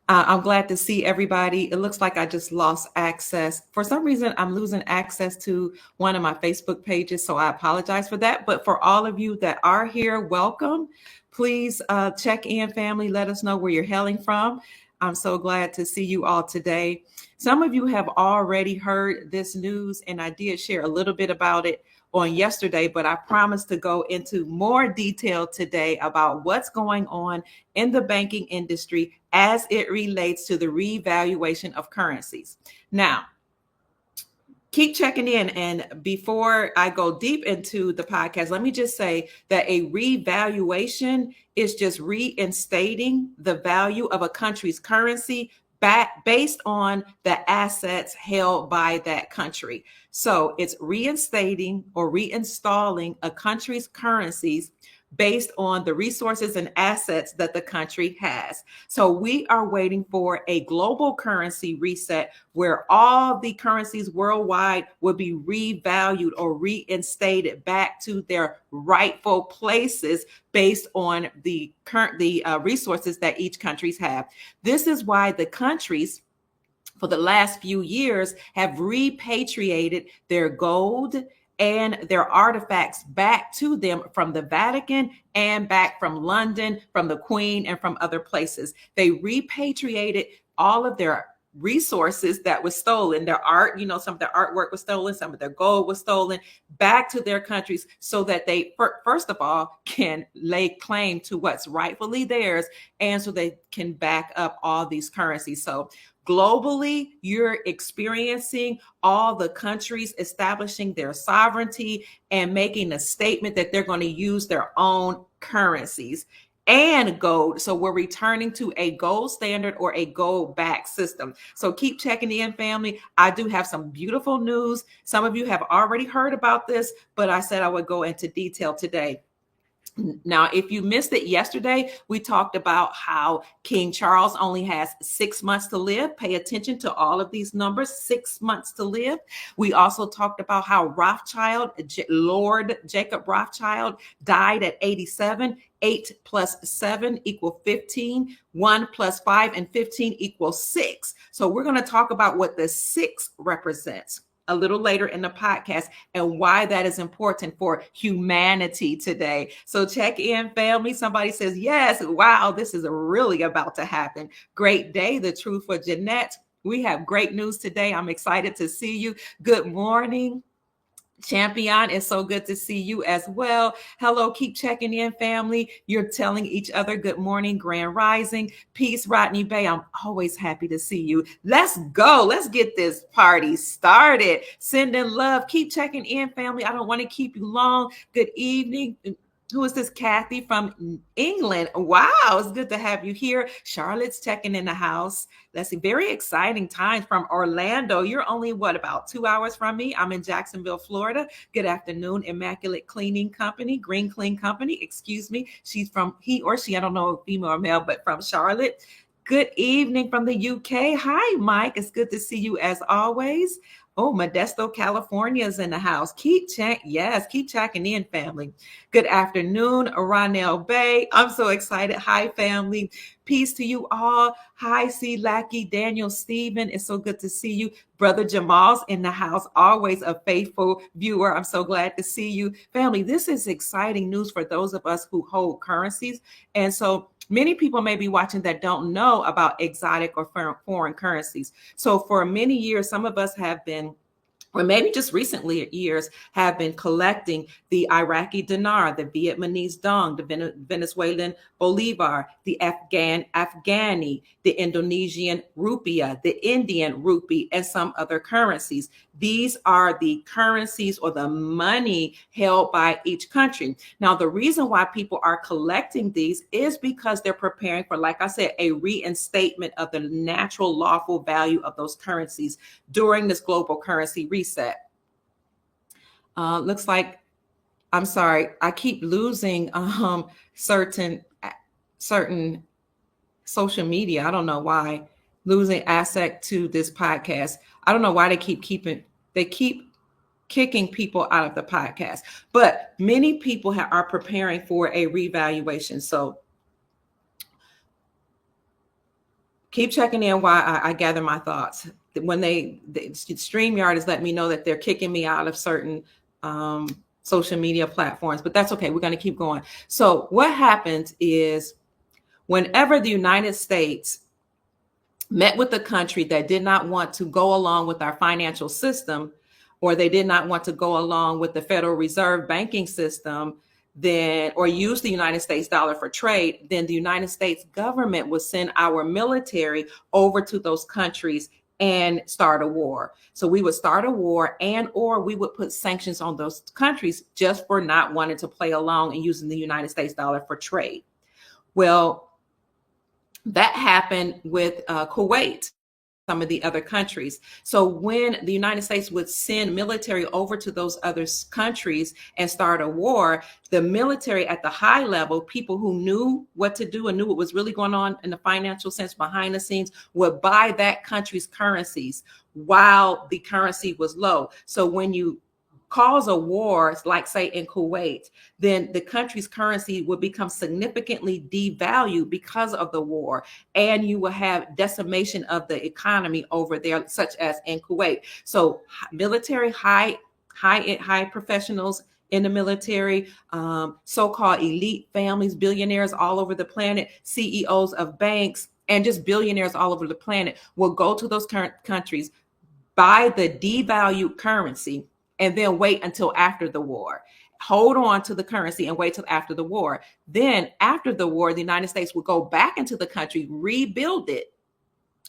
I'm glad to see everybody. It looks like I just lost access. For some reason, I'm losing access to one of my Facebook pages, so I apologize for that. But for all of you that are here, welcome. Please check in, family. Let us know where you're hailing from. I'm so glad to see you all today. Some of you have already heard this news, and I did share a little bit about it on yesterday, but I promise to go into more detail today about what's going on in the banking industry as it relates to the revaluation of currencies. Now, keep checking in. And before I go deep into the podcast, let me just say that a revaluation is just reinstating the value of a country's currency back based on the assets held by that country. So it's reinstating or reinstalling a country's currencies based on the resources and assets that the country has. So we are waiting for a global currency reset where all the currencies worldwide will be revalued or reinstated back to their rightful places based on the resources that each countries have. This is why the countries for the last few years have repatriated their gold and their artifacts back to them from the Vatican and back from London, from the Queen, and from other places. They repatriated all of their resources that was stolen, their art, some of their artwork was stolen, some of their gold was stolen, back to their countries so that they, first of all, can lay claim to what's rightfully theirs, and so they can back up all these currencies. So globally, you're experiencing all the countries establishing their sovereignty and making a statement that they're going to use their own currencies and gold. So we're returning to a gold standard or a gold backed system. So keep checking in, family. I do have some beautiful news. Some of you have already heard about this, but I said I would go into detail today. Now, if you missed it yesterday, we talked about how King Charles only has 6 months to live. Pay attention to all of these numbers, 6 months to live. We also talked about how Lord Jacob Rothschild died at 87. 8 plus 7 equal 15. 1 plus 5 and 15 equals 6. So we're going to talk about what the 6 represents a little later in the podcast and why that is important for humanity today. So check in, family. Somebody says, yes, wow, this is really about to happen. Great day. The truth for Jeanette. We have great news today. I'm excited to see you. Good morning. Champion, it's so good to see you as well. Hello, keep checking in, family. You're telling each other good morning, grand rising. Peace, Rodney Bay. I'm always happy to see you. Let's go. Let's get this party started. Sending love. Keep checking in, family. I don't want to keep you long. Good evening. Who is this? Kathy from England. Wow, it's good to have you here. Charlotte's checking in the house. Let's see, very exciting times from Orlando. You're only, about 2 hours from me? I'm in Jacksonville, Florida. Good afternoon, Immaculate Cleaning Company, Green Clean Company, excuse me. She's from, he or she, I don't know, female or male, but from Charlotte. Good evening from the UK. Hi, Mike. It's good to see you as always. Oh, Modesto, California is in the house. Keep checking in, family. Good afternoon, Ronell Bay. I'm so excited. Hi, family. Peace to you all. Hi, C. Lackey, Daniel, Stephen. It's so good to see you. Brother Jamal's in the house, always a faithful viewer. I'm so glad to see you. Family, this is exciting news for those of us who hold currencies. And so many people may be watching that don't know about exotic or foreign currencies. So for many years, some of us have been, or maybe just recently years, have been collecting the Iraqi dinar, the Vietnamese dong, the Venezuelan bolivar, the Afghani, the Indonesian rupiah, the Indian rupee, and some other currencies. These are the currencies or the money held by each country. Now, the reason why people are collecting these is because they're preparing for, like I said, a reinstatement of the natural lawful value of those currencies during this global currency reset. Looks like, I'm sorry, I keep losing certain social media. I don't know why, losing access to this podcast. I don't know why they keep kicking people out of the podcast, but many people are preparing for a revaluation. So keep checking in while I gather my thoughts. When the StreamYard is letting me know that they're kicking me out of certain social media platforms, but that's okay. We're going to keep going. So what happens is whenever the United States met with a country that did not want to go along with our financial system, or they did not want to go along with the Federal Reserve banking system, then, or use the United States dollar for trade, then the United States government would send our military over to those countries and start a war. So we would start a war, and or we would put sanctions on those countries just for not wanting to play along and using the United States dollar for trade. Well, that happened with Kuwait, some of the other countries. So when the United States would send military over to those other countries and start a war, the military at the high level, people who knew what to do and knew what was really going on in the financial sense behind the scenes, would buy that country's currencies while the currency was low. So when you cause a war, like say in Kuwait, then the country's currency would become significantly devalued because of the war, and you will have decimation of the economy over there, such as in Kuwait. So military, high professionals in the military, so-called elite families, billionaires all over the planet, CEOs of banks, and just billionaires all over the planet will go to those current countries, buy the devalued currency, and then wait until after the war. Hold on to the currency and wait till after the war. Then after the war, the United States would go back into the country, rebuild it.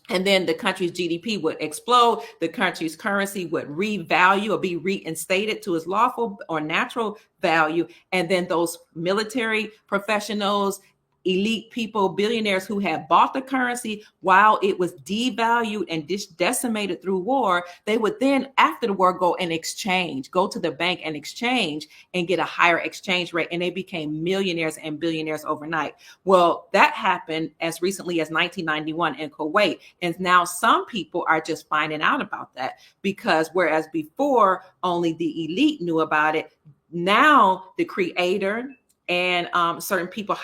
And then the country's GDP would explode. The country's currency would revalue or be reinstated to its lawful or natural value. And then those military professionals, elite people, billionaires who had bought the currency while it was devalued and decimated through war, they would then, after the war, go to the bank and exchange and get a higher exchange rate. And they became millionaires and billionaires overnight. Well, that happened as recently as 1991 in Kuwait. And now some people are just finding out about that, because whereas before only the elite knew about it, now the creator and certain people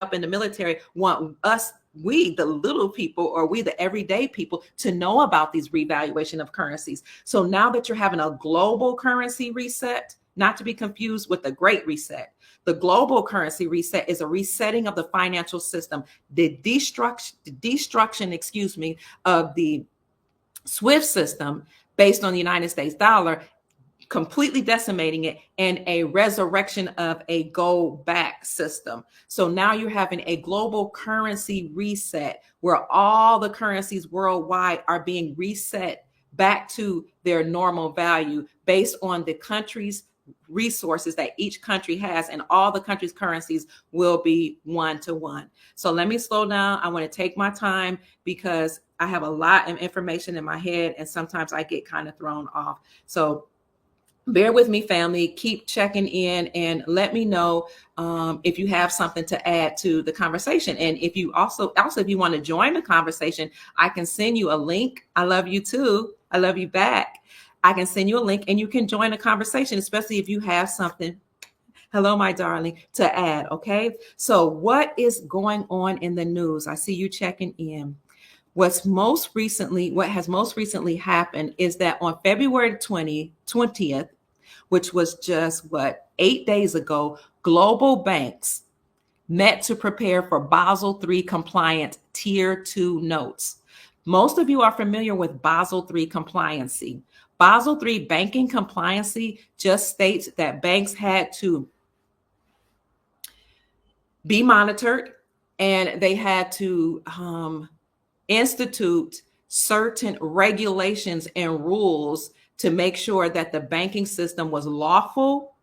up in the military want us, we the little people, or we the everyday people, to know about these revaluation of currencies. So now that you're having a global currency reset, not to be confused with the Great Reset, the global currency reset is a resetting of the financial system, the destruction, of the SWIFT system based on the United States dollar, completely decimating it, and a resurrection of a gold back system. So now you're having a global currency reset where all the currencies worldwide are being reset back to their normal value based on the country's resources that each country has, and all the country's currencies will be 1-to-1. So let me slow down. I want to take my time because I have a lot of information in my head and sometimes I get kind of thrown off. So bear with me, family. Keep checking in and let me know if you have something to add to the conversation. And if you also if you want to join the conversation, I can send you a link. I love you too. I love you back. I can send you a link and you can join the conversation, especially if you have something, hello, my darling, to add. Okay. So what is going on in the news? I see you checking in. What has most recently happened is that on February 20th, which was just 8 days ago, global banks met to prepare for Basel III compliant Tier 2 notes. Most of you are familiar with Basel III compliancy. Basel III banking compliancy just states that banks had to be monitored and they had to institute certain regulations and rules to make sure that the banking system was lawful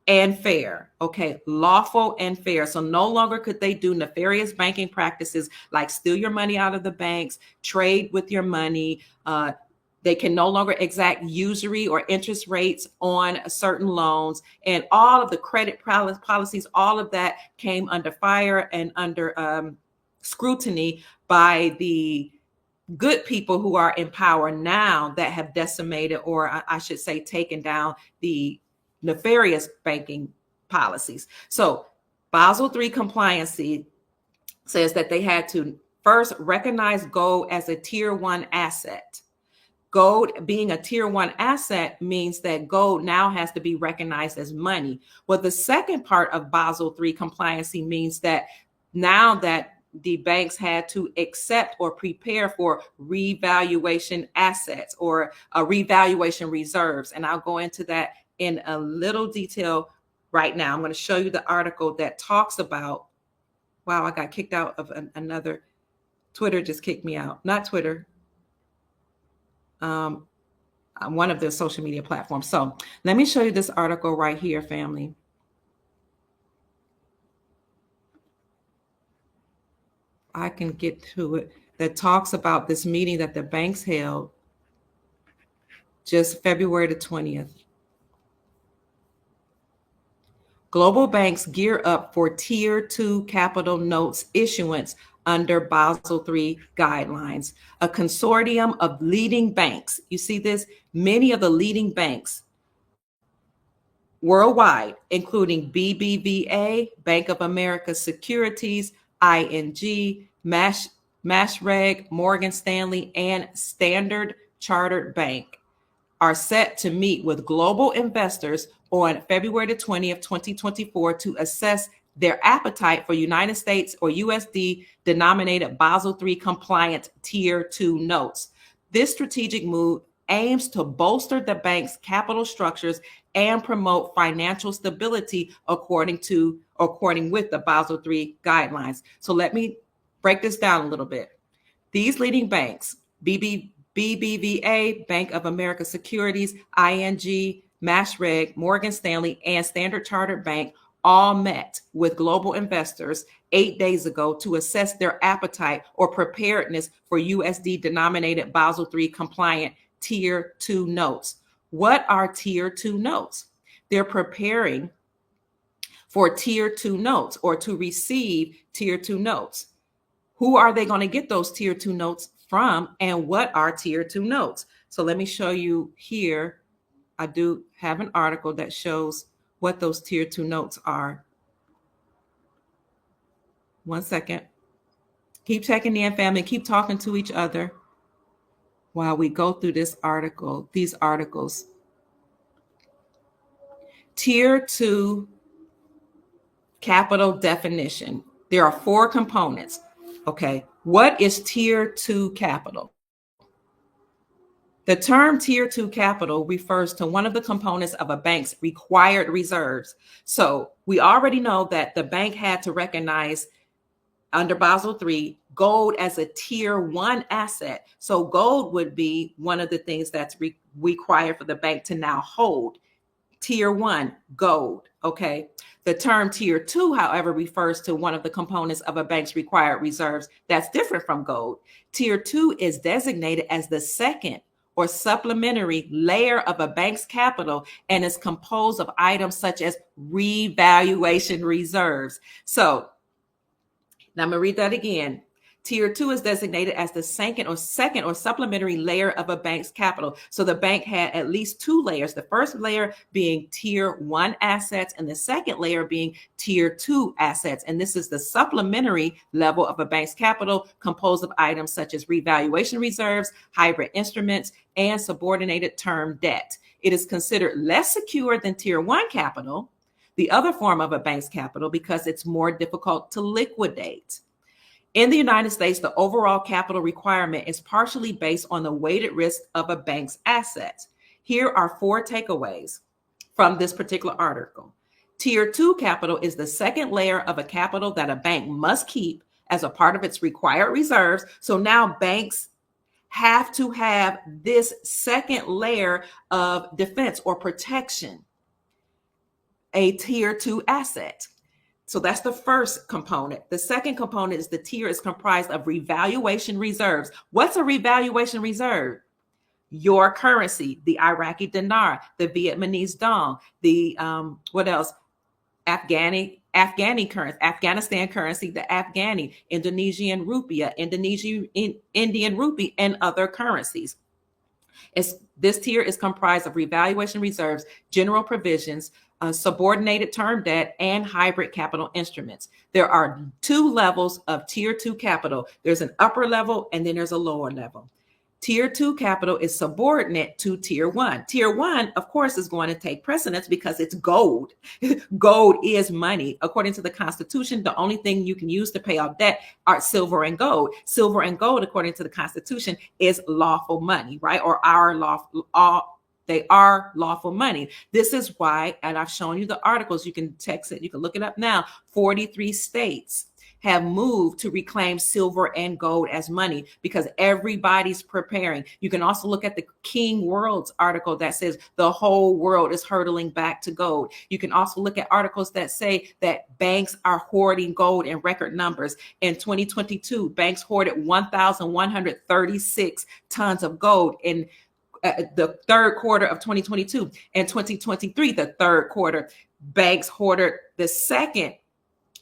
and fair. Okay, lawful and fair. So no longer could they do nefarious banking practices like steal your money out of the banks, trade with your money. They can no longer exact usury or interest rates on certain loans, and all of the credit policies, all of that came under fire and under scrutiny by the good people who are in power now that have decimated, or I should say taken down, the nefarious banking policies. So Basel III compliancy says that they had to first recognize gold as a tier 1 asset. Gold being a tier 1 asset means that gold now has to be recognized as money. Well, the second part of Basel III compliancy means that now that the banks had to accept or prepare for revaluation assets or revaluation reserves. And I'll go into that in a little detail right now. I'm going to show you the article that talks about, wow, I got kicked out of another, Twitter just kicked me out, not Twitter, one of the social media platforms. So let me show you this article right here, family. I can get to it, that talks about this meeting that the banks held just February the 20th. Global banks gear up for Tier 2 capital notes issuance under Basel III guidelines. A consortium of leading banks, you see this, many of the leading banks worldwide, including BBVA, Bank of America Securities, ING, Mashreq, Morgan Stanley, and Standard Chartered Bank, are set to meet with global investors on February the 20th, 2024 to assess their appetite for United States or USD denominated Basel III compliant Tier 2 notes. This strategic move aims to bolster the bank's capital structures and promote financial stability according with the Basel III guidelines. So let me break this down a little bit. These leading banks, BBVA, Bank of America Securities, ING, Mashreq, Morgan Stanley, and Standard Chartered Bank all met with global investors 8 days ago to assess their appetite or preparedness for USD denominated Basel III compliant Tier 2 notes. What are Tier 2 notes? They're preparing for Tier 2 notes or to receive Tier 2 notes. Who are they going to get those Tier 2 notes from, and what are Tier 2 notes? So let me show you here. I do have an article that shows what those Tier 2 notes are. One second. Keep checking in, family. Keep talking to each other while we go through this article, these articles. Tier 2 capital definition. There are 4 components. Okay, what is Tier 2 capital? The term Tier 2 capital refers to one of the components of a bank's required reserves. So we already know that the bank had to recognize under Basel III gold as a Tier 1 asset. So gold would be one of the things that's required for the bank to now hold. Tier 1, gold, okay? The term Tier 2, however, refers to one of the components of a bank's required reserves that's different from gold. Tier 2 is designated as the second or supplementary layer of a bank's capital and is composed of items such as revaluation reserves. So now I'm going to read that again. Tier 2 is designated as the second or supplementary layer of a bank's capital. So the bank had at least 2 layers, the first layer being Tier 1 assets and the second layer being Tier 2 assets. And this is the supplementary level of a bank's capital composed of items such as revaluation reserves, hybrid instruments, and subordinated term debt. It is considered less secure than Tier 1 capital, the other form of a bank's capital, because it's more difficult to liquidate. In the United States, the overall capital requirement is partially based on the weighted risk of a bank's assets. Here are 4 takeaways from this particular article. Tier 2 capital is the second layer of a capital that a bank must keep as a part of its required reserves. So now banks have to have this second layer of defense or protection, a Tier 2 asset. So that's the first component. The second component is the tier is comprised of revaluation reserves. What's a revaluation reserve? Your currency, the Iraqi dinar, the Vietnamese dong, the what else? Afghani currency, Afghanistan currency, the Afghani, Indonesian rupiah, Indian rupee, and other currencies. This tier is comprised of revaluation reserves, general provisions, subordinated term debt, and hybrid capital instruments. There are two levels of tier 2 capital. There's an upper level and then there's a lower level. Tier 2 capital is subordinate to tier 1. Tier 1, of course, is going to take precedence because it's gold. Gold is money. According to the Constitution, the only thing you can use to pay off debt are silver and gold. Silver and gold, according to the Constitution, is lawful money, right? Or they are lawful money. This is why, and I've shown you the articles, you can text it, you can look it up now, 43 states have moved to reclaim silver and gold as money because everybody's preparing. You can also look at the King Worlds article that says the whole world is hurtling back to gold. You can also look at articles that say that banks are hoarding gold in record numbers. In 2022, banks hoarded 1,136 tons of gold in the third quarter of 2022. In 2023, the third quarter, banks hoarded the second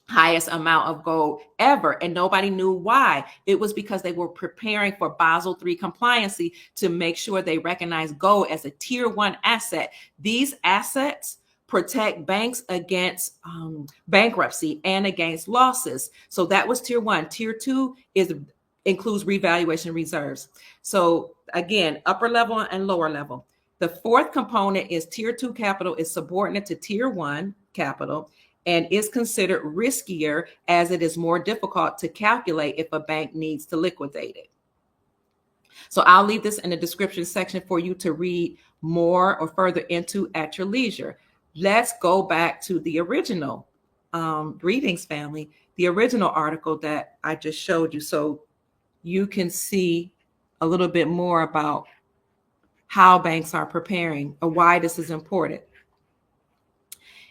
highest amount of gold ever, and nobody knew why. It was because they were preparing for Basel III compliancy to make sure they recognize gold as a tier 1 asset. These assets protect banks against bankruptcy and against losses. So that was tier 1. Tier 2 includes revaluation reserves. So again, upper level and lower level. The fourth component is tier 2 capital is subordinate to tier 1 capital and is considered riskier as it is more difficult to calculate if a bank needs to liquidate it. So I'll leave this in the description section for you to read more or further into at your leisure. Let's go back to the original Greetings family, the original article that I just showed you, so you can see a little bit more about how banks are preparing or why this is important.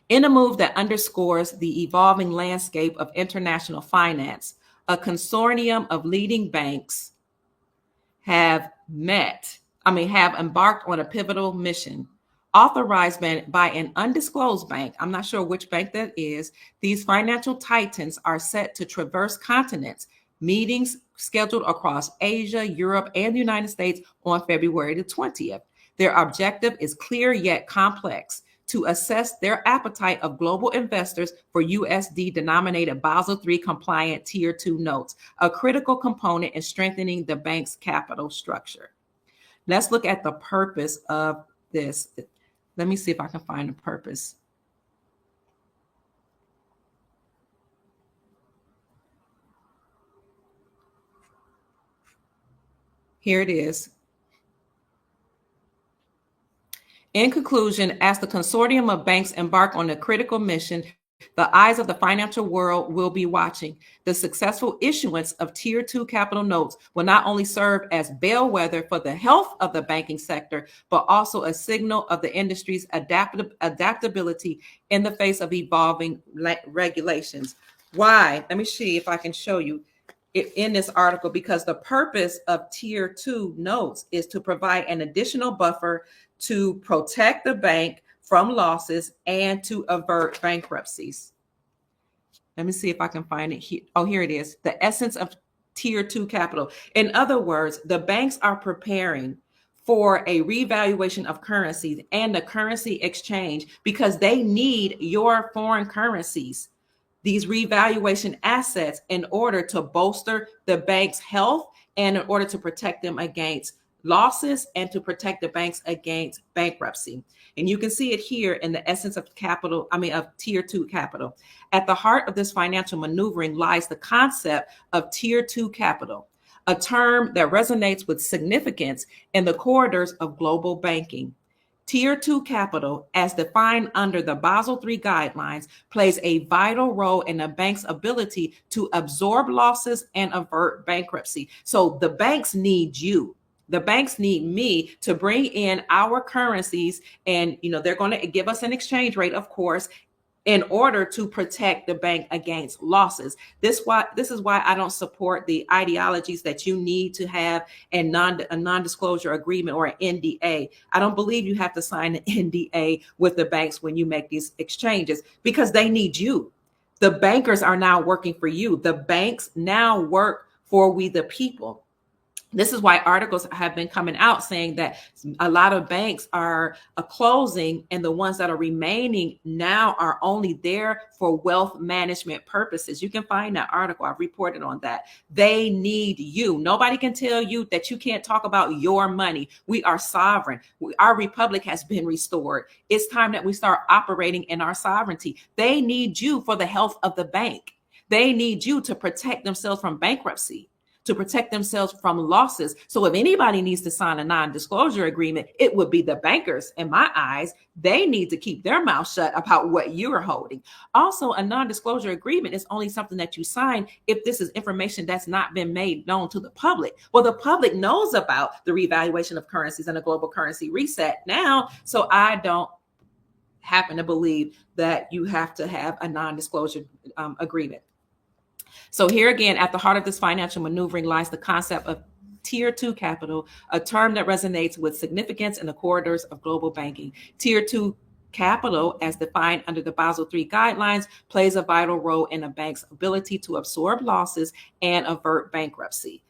In a move that underscores the evolving landscape of international finance, a consortium of leading banks have embarked on a pivotal mission. Authorized by an undisclosed bank, I'm not sure which bank that is, these financial titans are set to traverse continents, meetings scheduled across Asia, Europe, and the United States on February the 20th. Their objective is clear yet complex: to assess their appetite of global investors for USD denominated Basel III compliant tier 2 notes, a critical component in strengthening the bank's capital structure. Let's look at the purpose of this. Let me see if I can find the purpose. Here it is. In conclusion, as the consortium of banks embark on a critical mission, the eyes of the financial world will be watching. The successful issuance of tier 2 capital notes will not only serve as bellwether for the health of the banking sector, but also a signal of the industry's adaptability in the face of evolving regulations. Why? Let me see if I can show you it in this article, because the purpose of tier 2 notes is to provide an additional buffer to protect the bank from losses and to avert bankruptcies. Let me see if I can find it here. Oh, here it is. The essence of tier 2 capital. In other words, the banks are preparing for a revaluation of currencies and the currency exchange because they need your foreign currencies, these revaluation assets, in order to bolster the bank's health and in order to protect them against losses and to protect the banks against bankruptcy. And you can see it here in the essence of of tier 2 capital. At the heart of this financial maneuvering lies the concept of tier 2 capital, a term that resonates with significance in the corridors of global banking. Tier 2 capital, as defined under the Basel III guidelines, plays a vital role in a bank's ability to absorb losses and avert bankruptcy. So the banks need you. The banks need me to bring in our currencies, and they're going to give us an exchange rate, of course, in order to protect the bank against losses. This is why I don't support the ideologies that you need to have a non-disclosure agreement or an NDA. I don't believe you have to sign an NDA with the banks when you make these exchanges, because they need you. The bankers are now working for you. The banks now work for we the people. This is why articles have been coming out saying that a lot of banks are closing, and the ones that are remaining now are only there for wealth management purposes. You can find that article. I've reported on that. They need you. Nobody can tell you that you can't talk about your money. We are sovereign. Our republic has been restored. It's time that we start operating in our sovereignty. They need you for the health of the bank. They need you to protect themselves from bankruptcy, to protect themselves from losses. So if anybody needs to sign a non-disclosure agreement, it would be the bankers. In my eyes, they need to keep their mouth shut about what you're holding. Also, a non-disclosure agreement is only something that you sign if this is information that's not been made known to the public. Well, the public knows about the revaluation of currencies and the global currency reset now, so I don't happen to believe that you have to have a non-disclosure agreement. So here again, at the heart of this financial maneuvering lies the concept of Tier 2 capital, a term that resonates with significance in the corridors of global banking. Tier 2 capital, as defined under the Basel III guidelines, plays a vital role in a bank's ability to absorb losses and avert bankruptcy.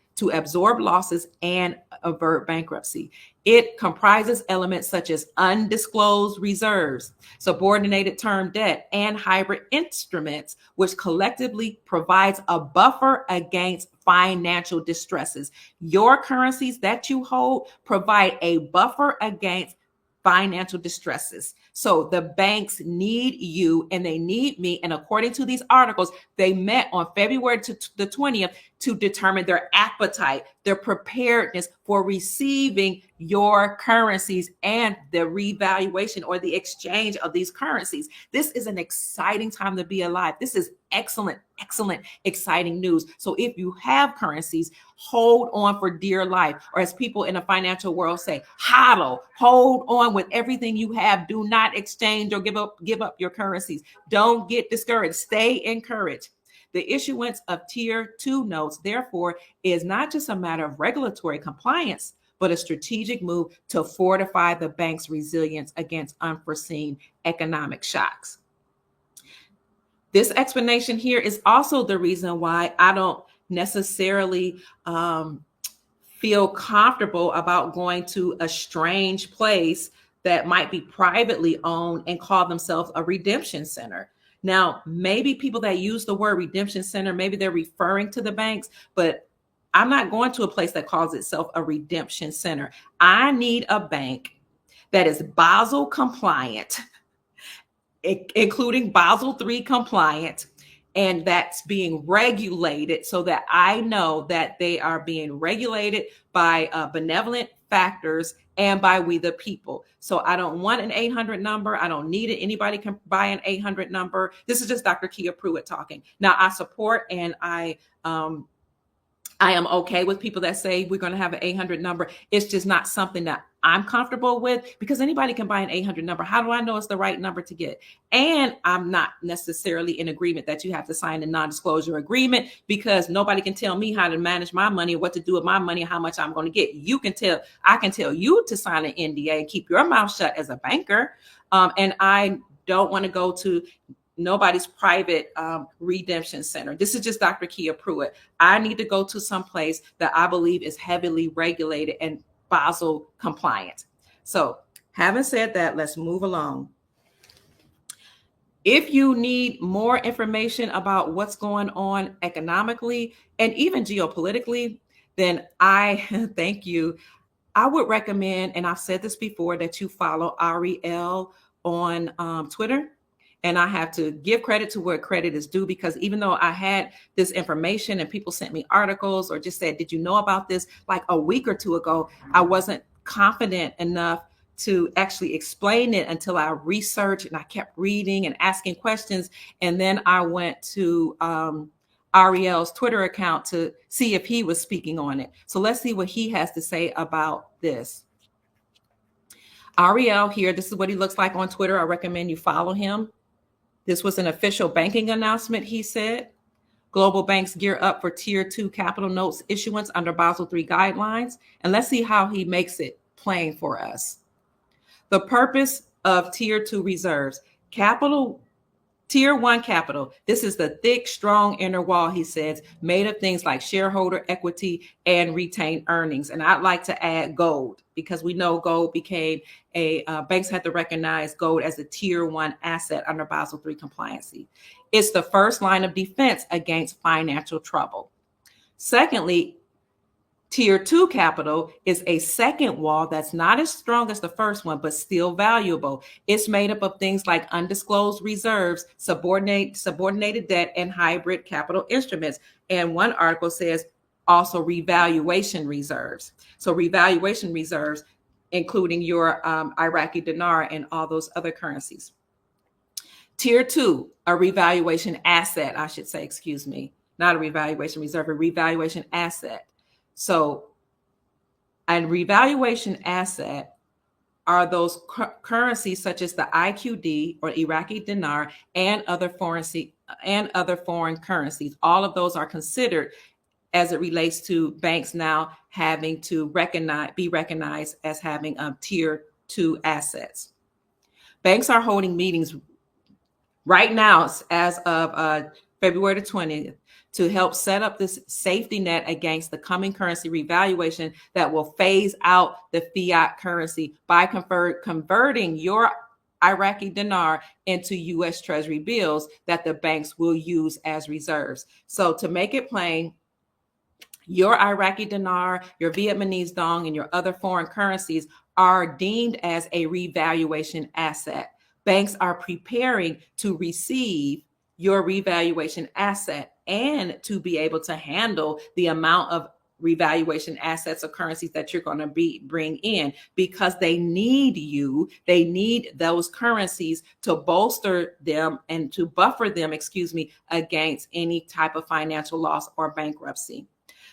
It comprises elements such as undisclosed reserves, subordinated term debt, and hybrid instruments, which collectively provides a buffer against financial distresses. Your currencies that you hold provide a buffer against financial distresses. So the banks need you and they need me. And according to these articles, they met on February the 20th to determine their appetite, their preparedness for receiving your currencies and the revaluation or the exchange of these currencies. This is an exciting time to be alive. This is excellent, exciting news. So if you have currencies, hold on for dear life, or as people in the financial world say, hodl, hold on with everything you have. Do not exchange or give up your currencies. Don't get discouraged. Stay encouraged. The issuance of Tier 2 notes, therefore, is not just a matter of regulatory compliance, but a strategic move to fortify the bank's resilience against unforeseen economic shocks. This explanation here is also the reason why I don't necessarily feel comfortable about going to a strange place that might be privately owned and call themselves a redemption center. Now, maybe people that use the word redemption center, maybe they're referring to the banks, but I'm not going to a place that calls itself a redemption center. I need a bank that is Basel compliant, including Basel III compliant, and that's being regulated so that I know that they are being regulated by benevolent factors and by we the people. So I don't want an 800 number. I don't need it. Anybody can buy an 800 number. This is just Dr. Kia Pruitt talking. Now I support and I am okay with people that say we're going to have an 800 number. It's just not something that I'm comfortable with, because anybody can buy an 800 number. How do I know it's the right number to get? And I'm not necessarily in agreement that you have to sign a non-disclosure agreement, because nobody can tell me how to manage my money, what to do with my money, how much I'm going to get. I can tell you to sign an NDA and keep your mouth shut as a banker. And I don't want to go to nobody's private redemption center. This is just Dr. Kia Pruitt. I need to go to some place that I believe is heavily regulated and Basel compliant. So having said that, let's move along. If you need more information about what's going on economically and even geopolitically, then I thank you. I would recommend, and I've said this before, that you follow Ariel on Twitter. And I have to give credit to where credit is due, because even though I had this information and people sent me articles or just said, did you know about this? Like a week or two ago, I wasn't confident enough to actually explain it until I researched and I kept reading and asking questions. And then I went to Ariel's Twitter account to see if he was speaking on it. So let's see what he has to say about this. Ariel here, this is what he looks like on Twitter. I recommend you follow him. This was an official banking announcement, he said. Global banks gear up for Tier 2 capital notes issuance under Basel III guidelines. And let's see how he makes it plain for us. The purpose of Tier 2 reserves. Tier 1 capital. This is the thick, strong inner wall, he says, made of things like shareholder equity and retained earnings. And I'd like to add gold, because we know gold became banks had to recognize gold as a Tier 1 asset under Basel III compliancy. It's the first line of defense against financial trouble. Secondly, Tier 2 capital is a second wall that's not as strong as the first one, but still valuable. It's made up of things like undisclosed reserves, subordinated debt, and hybrid capital instruments. And one article says also revaluation reserves. So revaluation reserves, including your Iraqi dinar and all those other currencies. Tier 2, a revaluation asset, I should say, excuse me, not a revaluation reserve, a revaluation asset. So a revaluation asset are those currencies such as the IQD or Iraqi dinar and other foreign currencies. All of those are considered as it relates to banks now having to be recognized as having Tier 2 assets. Banks are holding meetings right now as of February the 20th to help set up this safety net against the coming currency revaluation that will phase out the fiat currency by converting your Iraqi dinar into U.S. Treasury bills that the banks will use as reserves. So to make it plain, your Iraqi dinar, your Vietnamese dong, and your other foreign currencies are deemed as a revaluation asset. Banks are preparing to receive your revaluation asset and to be able to handle the amount of revaluation assets or currencies that you're going to bring in, because they need those currencies to bolster them and to buffer them, against any type of financial loss or bankruptcy.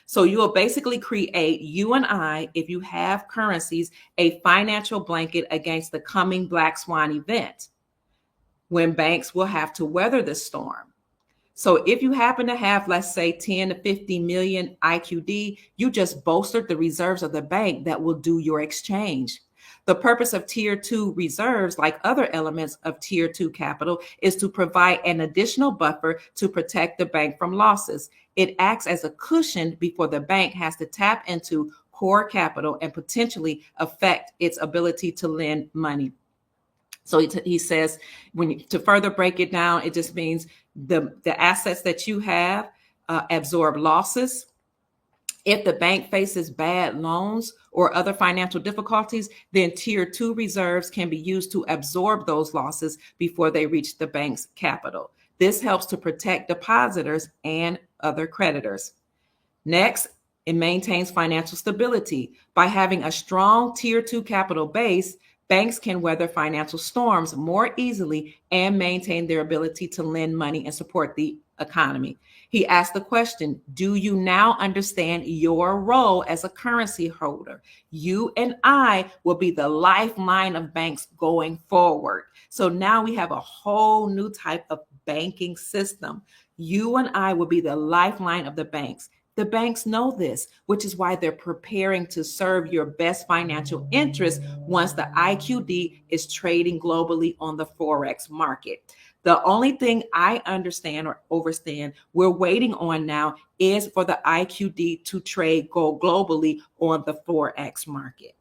So you will basically create, you and I, if you have currencies, a financial blanket against the coming black swan event when banks will have to weather the storm. So if you happen to have, let's say, 10 to 50 million IQD, you just bolstered the reserves of the bank that will do your exchange. The purpose of Tier 2 reserves, like other elements of Tier 2 capital, is to provide an additional buffer to protect the bank from losses. It acts as a cushion before the bank has to tap into core capital and potentially affect its ability to lend money. So he says, to further break it down, it just means the assets that you have absorb losses. If the bank faces bad loans or other financial difficulties, then Tier 2 reserves can be used to absorb those losses before they reach the bank's capital. This helps to protect depositors and other creditors. Next, it maintains financial stability. By having a strong Tier 2 capital base, banks can weather financial storms more easily and maintain their ability to lend money and support the economy. He asked the question, do you now understand your role as a currency holder? You and I will be the lifeline of banks going forward. So now we have a whole new type of banking system. You and I will be the lifeline of the banks. The banks know this, which is why they're preparing to serve your best financial interest once the IQD is trading globally on the Forex market. The only thing I understand or overstand we're waiting on now is for the IQD to trade globally on the Forex market.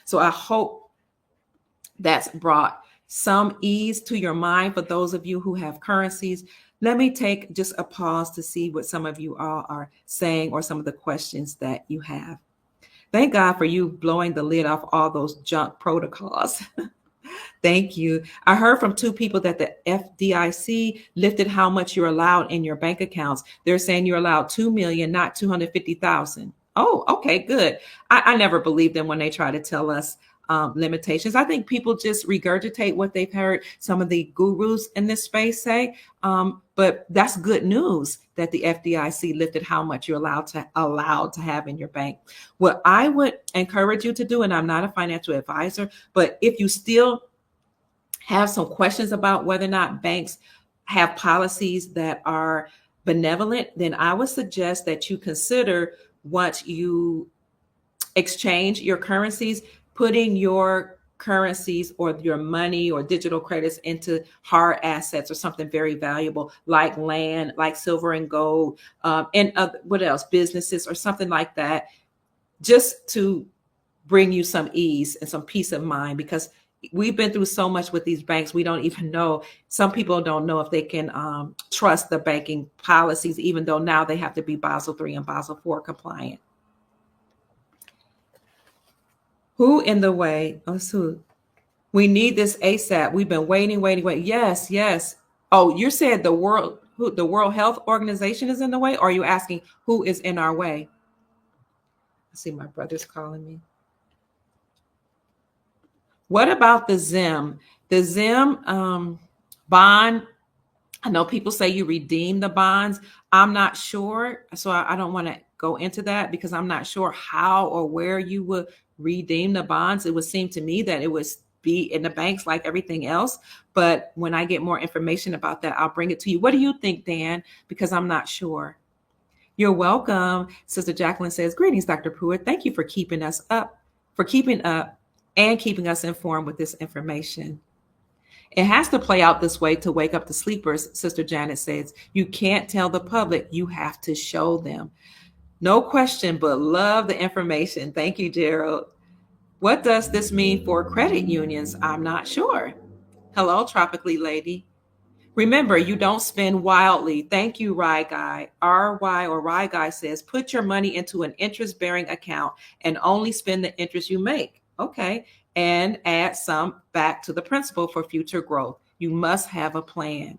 So I hope that's brought some ease to your mind for those of you who have currencies. Let me take just a pause to see what some of you all are saying or some of the questions that you have. Thank God for you blowing the lid off all those junk protocols. Thank you. I heard from two people that the FDIC lifted how much you're allowed in your bank accounts. They're saying you're allowed 2 million, not 250,000. Oh, okay, good. I never believed them when they try to tell us limitations. I think people just regurgitate what they've heard some of the gurus in this space say. But that's good news that the FDIC lifted how much you're allowed to have in your bank. What I would encourage you to do, and I'm not a financial advisor, but if you still have some questions about whether or not banks have policies that are benevolent, then I would suggest that you consider, once you exchange your currencies, putting your currencies or your money or digital credits into hard assets or something very valuable like land, like silver and gold, and what else, businesses or something like that, just to bring you some ease and some peace of mind, because we've been through so much with these banks. We don't even know. Some people don't know if they can trust the banking policies, even though now they have to be Basel III and Basel IV compliant. Who in the way? Oh, so we need this ASAP. We've been waiting. Yes, yes. Oh, you said the World Health Organization is in the way? Or are you asking who is in our way? I see my brother's calling me. What about the ZIM? The ZIM bond, I know people say you redeem the bonds. I'm not sure. So I don't want to go into that because I'm not sure how or where you would redeem the bonds. It would seem to me that it would be in the banks like everything else. But when I get more information about that, I'll bring it to you. What do you think, Dan? Because I'm not sure. You're welcome. Sister Jacqueline says, greetings, Dr. Pruitt. Thank you for keeping us up, and keeping us informed with this information. It has to play out this way to wake up the sleepers, Sister Janet says. You can't tell the public, you have to show them. No question, but love the information. Thank you, Gerald. What does this mean for credit unions? I'm not sure. Hello, Tropically Lady. Remember, you don't spend wildly. Thank you, Rye Guy. RY or Rye Guy says, put your money into an interest-bearing account and only spend the interest you make. Okay. And add some back to the principal for future growth. You must have a plan.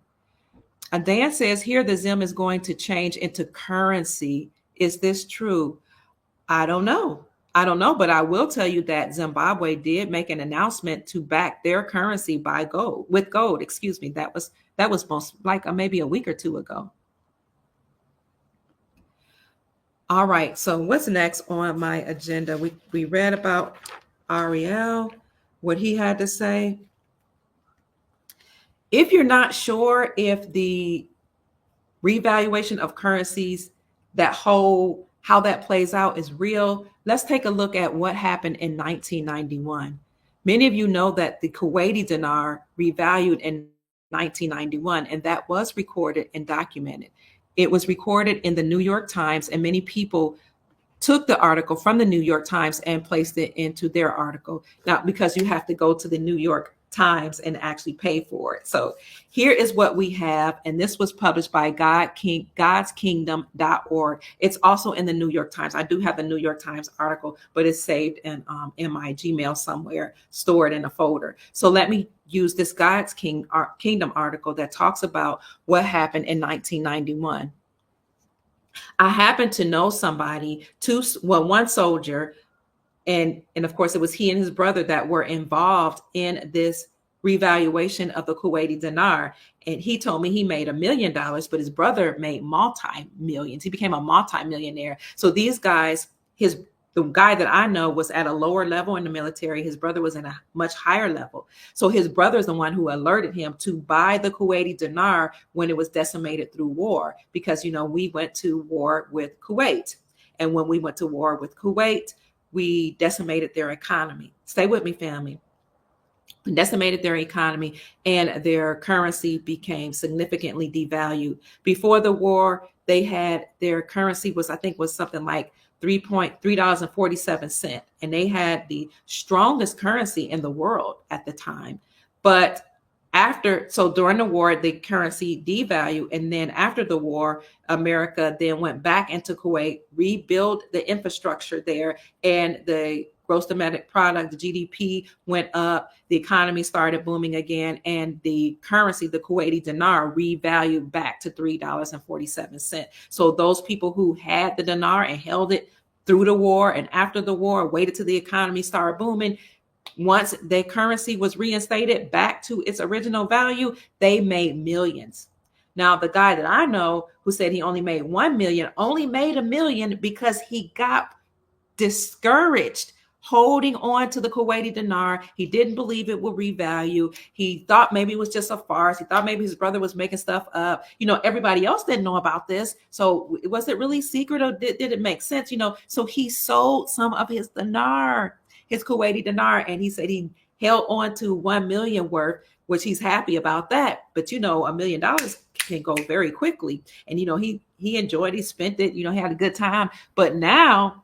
Dan says here the ZIM is going to change into currency. Is this true? I don't know, but I will tell you that Zimbabwe did make an announcement to back their currency with gold. Excuse me. That was most like maybe a week or two ago. All right. So what's next on my agenda? We read about Ariel, what he had to say. If you're not sure if the revaluation of currencies, how that plays out is real, let's take a look at what happened in 1991. Many of you know that the Kuwaiti dinar revalued in 1991, and that was recorded and documented. It was recorded in the New York Times, and many people took the article from the New York Times and placed it into their article. Now, because you have to go to the New York Times and actually pay for it. So here is what we have. And this was published by godskingdom.org. It's also in the New York Times. I do have the New York Times article, but it's saved in my Gmail somewhere, stored in a folder. So let me use this God's Kingdom article that talks about what happened in 1991. I happen to know somebody, one soldier, and of course it was he and his brother that were involved in this revaluation of the Kuwaiti dinar. And he told me he made $1 million, but his brother made multi-millions. He became a multi-millionaire. So these guys, the guy that I know was at a lower level in the military. His brother was in a much higher level. So his brother is the one who alerted him to buy the Kuwaiti dinar when it was decimated through war. Because, we went to war with Kuwait. And when we went to war with Kuwait, we decimated their economy. Stay with me, family. We decimated their economy, and their currency became significantly devalued. Before the war, they had their currency was something like $3.47, and they had the strongest currency in the world at the time. But during the war, the currency devalued. And then after the war, America then went back into Kuwait, rebuilt the infrastructure there, and the gross domestic product, the GDP went up, the economy started booming again, and the currency, the Kuwaiti dinar, revalued back to $3.47. So those people who had the dinar and held it through the war and after the war, waited till the economy started booming, once their currency was reinstated back to its original value, they made millions. Now, the guy that I know who said he only made 1 million, only made $1 million because he got discouraged holding on to the Kuwaiti dinar. He didn't believe it would revalue. He thought maybe it was just a farce. He thought maybe his brother was making stuff up. Everybody else didn't know about this. So was it really secret, or did it make sense? So he sold some of his dinar, his Kuwaiti dinar, and he said he held on to 1 million worth, which he's happy about that. But $1 million can go very quickly. And he enjoyed, he spent it, he had a good time. But now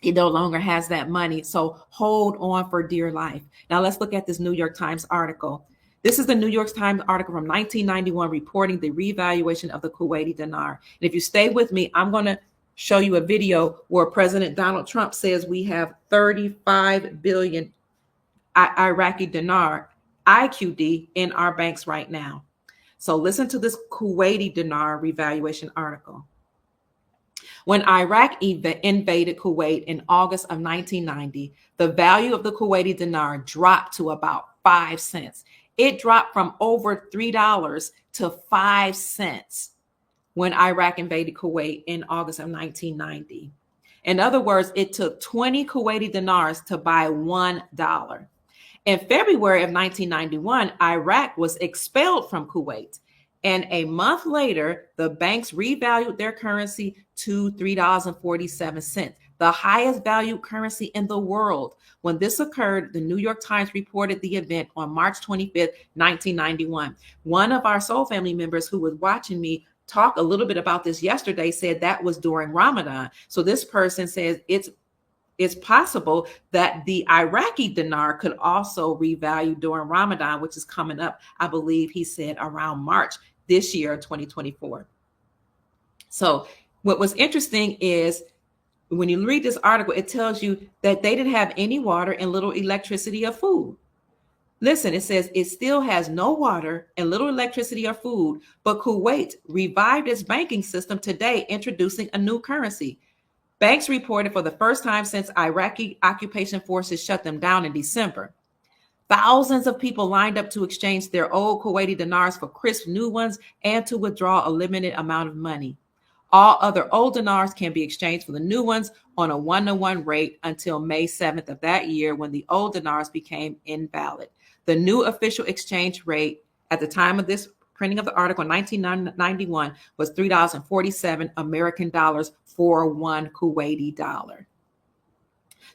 he no longer has that money. So hold on for dear life. Now let's look at this New York Times article. This is the New York Times article from 1991 reporting the revaluation of the Kuwaiti dinar. And if you stay with me, I'm going to show you a video where President Donald Trump says we have 35 billion Iraqi dinar, IQD, in our banks right now. So listen to this Kuwaiti dinar revaluation article. When Iraq invaded Kuwait in August of 1990, the value of the Kuwaiti dinar dropped to about 5 cents. It dropped from over $3 to 5 cents when Iraq invaded Kuwait in August of 1990. In other words, it took 20 Kuwaiti dinars to buy $1. In February of 1991, Iraq was expelled from Kuwait. And a month later, the banks revalued their currency to $3.47, the highest valued currency in the world. When this occurred, the New York Times reported the event on March 25th, 1991. One of our Soul Family members who was watching me talk a little bit about this yesterday said that was during Ramadan. So this person says it's possible that the Iraqi dinar could also revalue during Ramadan, which is coming up, I believe he said around March this year, 2024. So what was interesting is when you read this article, it tells you that they didn't have any water and little electricity or food. Listen, it says it still has no water and little electricity or food, but Kuwait revived its banking system today, introducing a new currency. Banks reported for the first time since Iraqi occupation forces shut them down in December. Thousands of people lined up to exchange their old Kuwaiti dinars for crisp new ones and to withdraw a limited amount of money. All other old dinars can be exchanged for the new ones on a 1-to-1 rate until May 7th of that year, when the old dinars became invalid. The new official exchange rate at the time of this printing of the article in 1991 was $3.47 American dollars for one Kuwaiti dollar.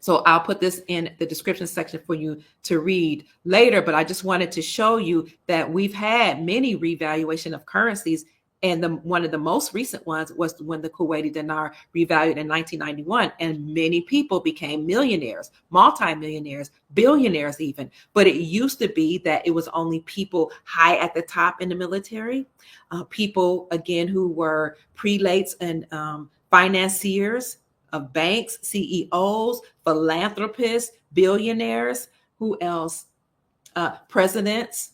So I'll put this in the description section for you to read later, but I just wanted to show you that we've had many revaluation of currencies. And one of the most recent ones was when the Kuwaiti dinar revalued in 1991, and many people became millionaires, multimillionaires, billionaires even. But it used to be that it was only people high at the top in the military, people, again, who were prelates and financiers of banks, CEOs, philanthropists, billionaires, who else? Presidents,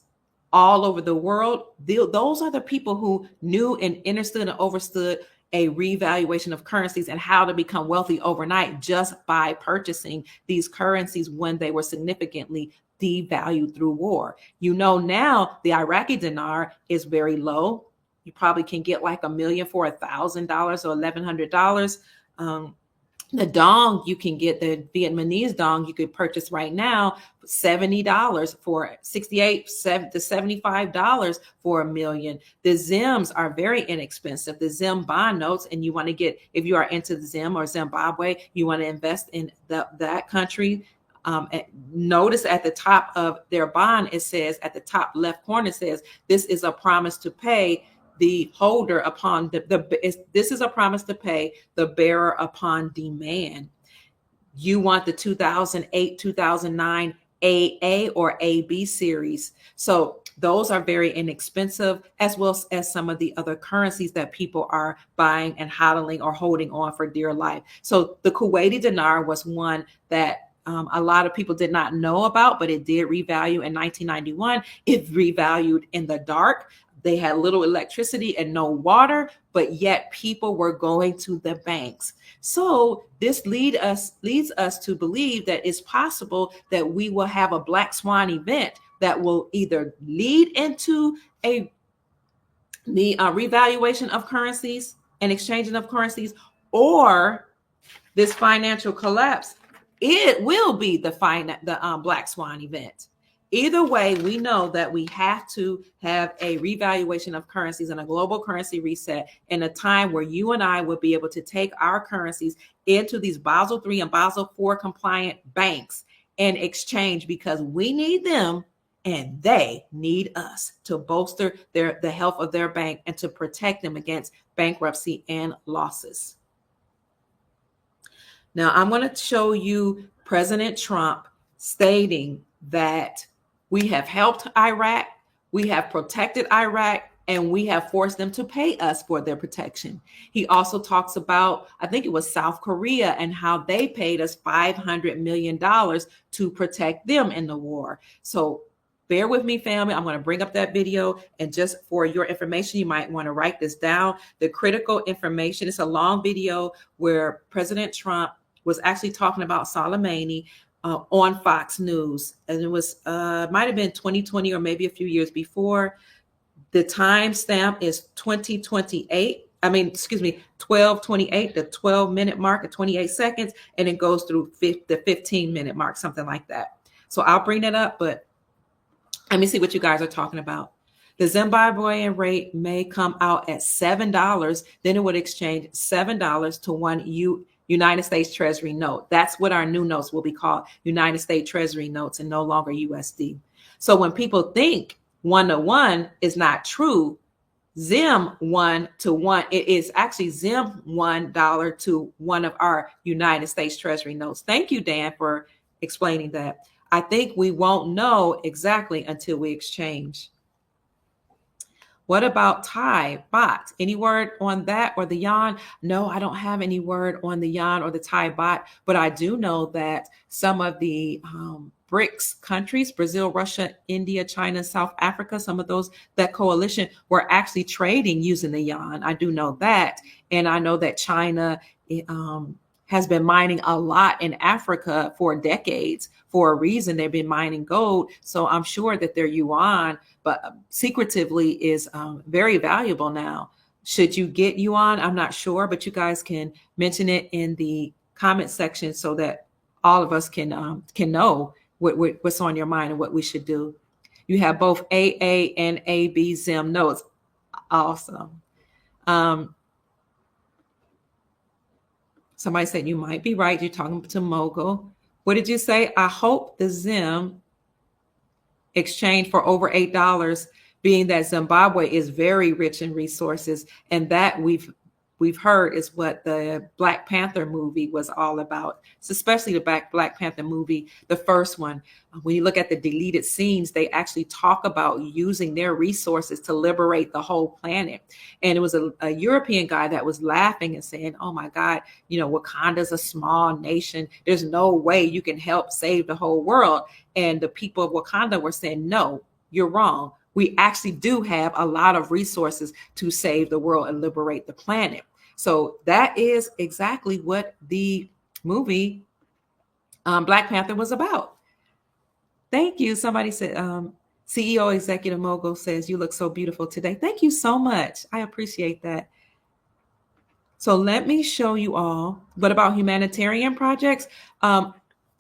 all over the world. Those are the people who knew and understood and overstood a revaluation of currencies and how to become wealthy overnight just by purchasing these currencies when they were significantly devalued through war. Now the Iraqi dinar is very low. You probably can get like $1 million for $1,000 or $1,100. The dong, you can get the Vietnamese dong, you could purchase right now $70 for $68 to $75 for $1 million. The Zims are very inexpensive. The Zim bond notes, and you want to get, if you are into the Zim or Zimbabwe, you want to invest in that country. Notice at the top of their bond, it says, at the top left corner, it says, this is a promise to pay the holder upon this is a promise to pay the bearer upon demand. You want the 2008, 2009 AA or AB series. So those are very inexpensive, as well as some of the other currencies that people are buying and hodling or holding on for dear life. So the Kuwaiti dinar was one that a lot of people did not know about, but it did revalue in 1991. It revalued in the dark. They had little electricity and no water, but yet people were going to the banks. So this leads us to believe that it's possible that we will have a black swan event that will either lead into the revaluation of currencies and exchanging of currencies, or this financial collapse. It will be the black swan event. Either way, we know that we have to have a revaluation of currencies and a global currency reset in a time where you and I will be able to take our currencies into these Basel III and Basel IV compliant banks in exchange because we need them and they need us to bolster the health of their bank and to protect them against bankruptcy and losses. Now, I'm going to show you President Trump stating that we have helped Iraq, we have protected Iraq, and we have forced them to pay us for their protection. He also talks about, I think it was South Korea, and how they paid us $500 million to protect them in the war. So bear with me, family. I'm going to bring up that video. And just for your information, you might want to write this down. The critical information, it's a long video where President Trump was actually talking about Soleimani on Fox News. And it was, might have been 2020 or maybe a few years before. The timestamp is 2028. 12:28, the 12-minute mark at 28 seconds, and it goes through the 15-minute mark, something like that. So I'll bring that up, but let me see what you guys are talking about. The Zimbabwean rate may come out at $7. Then it would exchange $7 to one United States Treasury note. That's what our new notes will be called, United States Treasury notes, and no longer USD. So when people think 1-to-1 is not true, Zim 1-to-1, it is actually Zim $1 to one of our United States Treasury notes. Thank you, Dan, for explaining that. I think we won't know exactly until we exchange. What about Thai baht? Any word on that or the yuan? No, I don't have any word on the yuan or the Thai baht, but I do know that some of the BRICS countries, Brazil, Russia, India, China, South Africa, some of those, that coalition were actually trading using the yuan. I do know that. And I know that China has been mining a lot in Africa for decades. For a reason, they've been mining gold. So I'm sure that their yuan, but secretively, is very valuable now. Should you get yuan? I'm not sure, but you guys can mention it in the comment section so that all of us can know what's on your mind and what we should do. You have both AA and AB Zim notes. Awesome. Somebody said you might be right. You're talking to Mogul. What did you say? I hope the Zim exchange for over $8, being that Zimbabwe is very rich in resources, and that we've heard is what the Black Panther movie was all about. It's especially the Black Panther movie, the first one. When you look at the deleted scenes, they actually talk about using their resources to liberate the whole planet. And it was a European guy that was laughing and saying, oh my God, Wakanda's a small nation. There's no way you can help save the whole world. And the people of Wakanda were saying, no, you're wrong. We actually do have a lot of resources to save the world and liberate the planet. So that is exactly what the movie Black Panther was about. Thank you. Somebody said, CEO Executive Mogul says, you look so beautiful today. Thank you so much. I appreciate that. So let me show you all. What about humanitarian projects?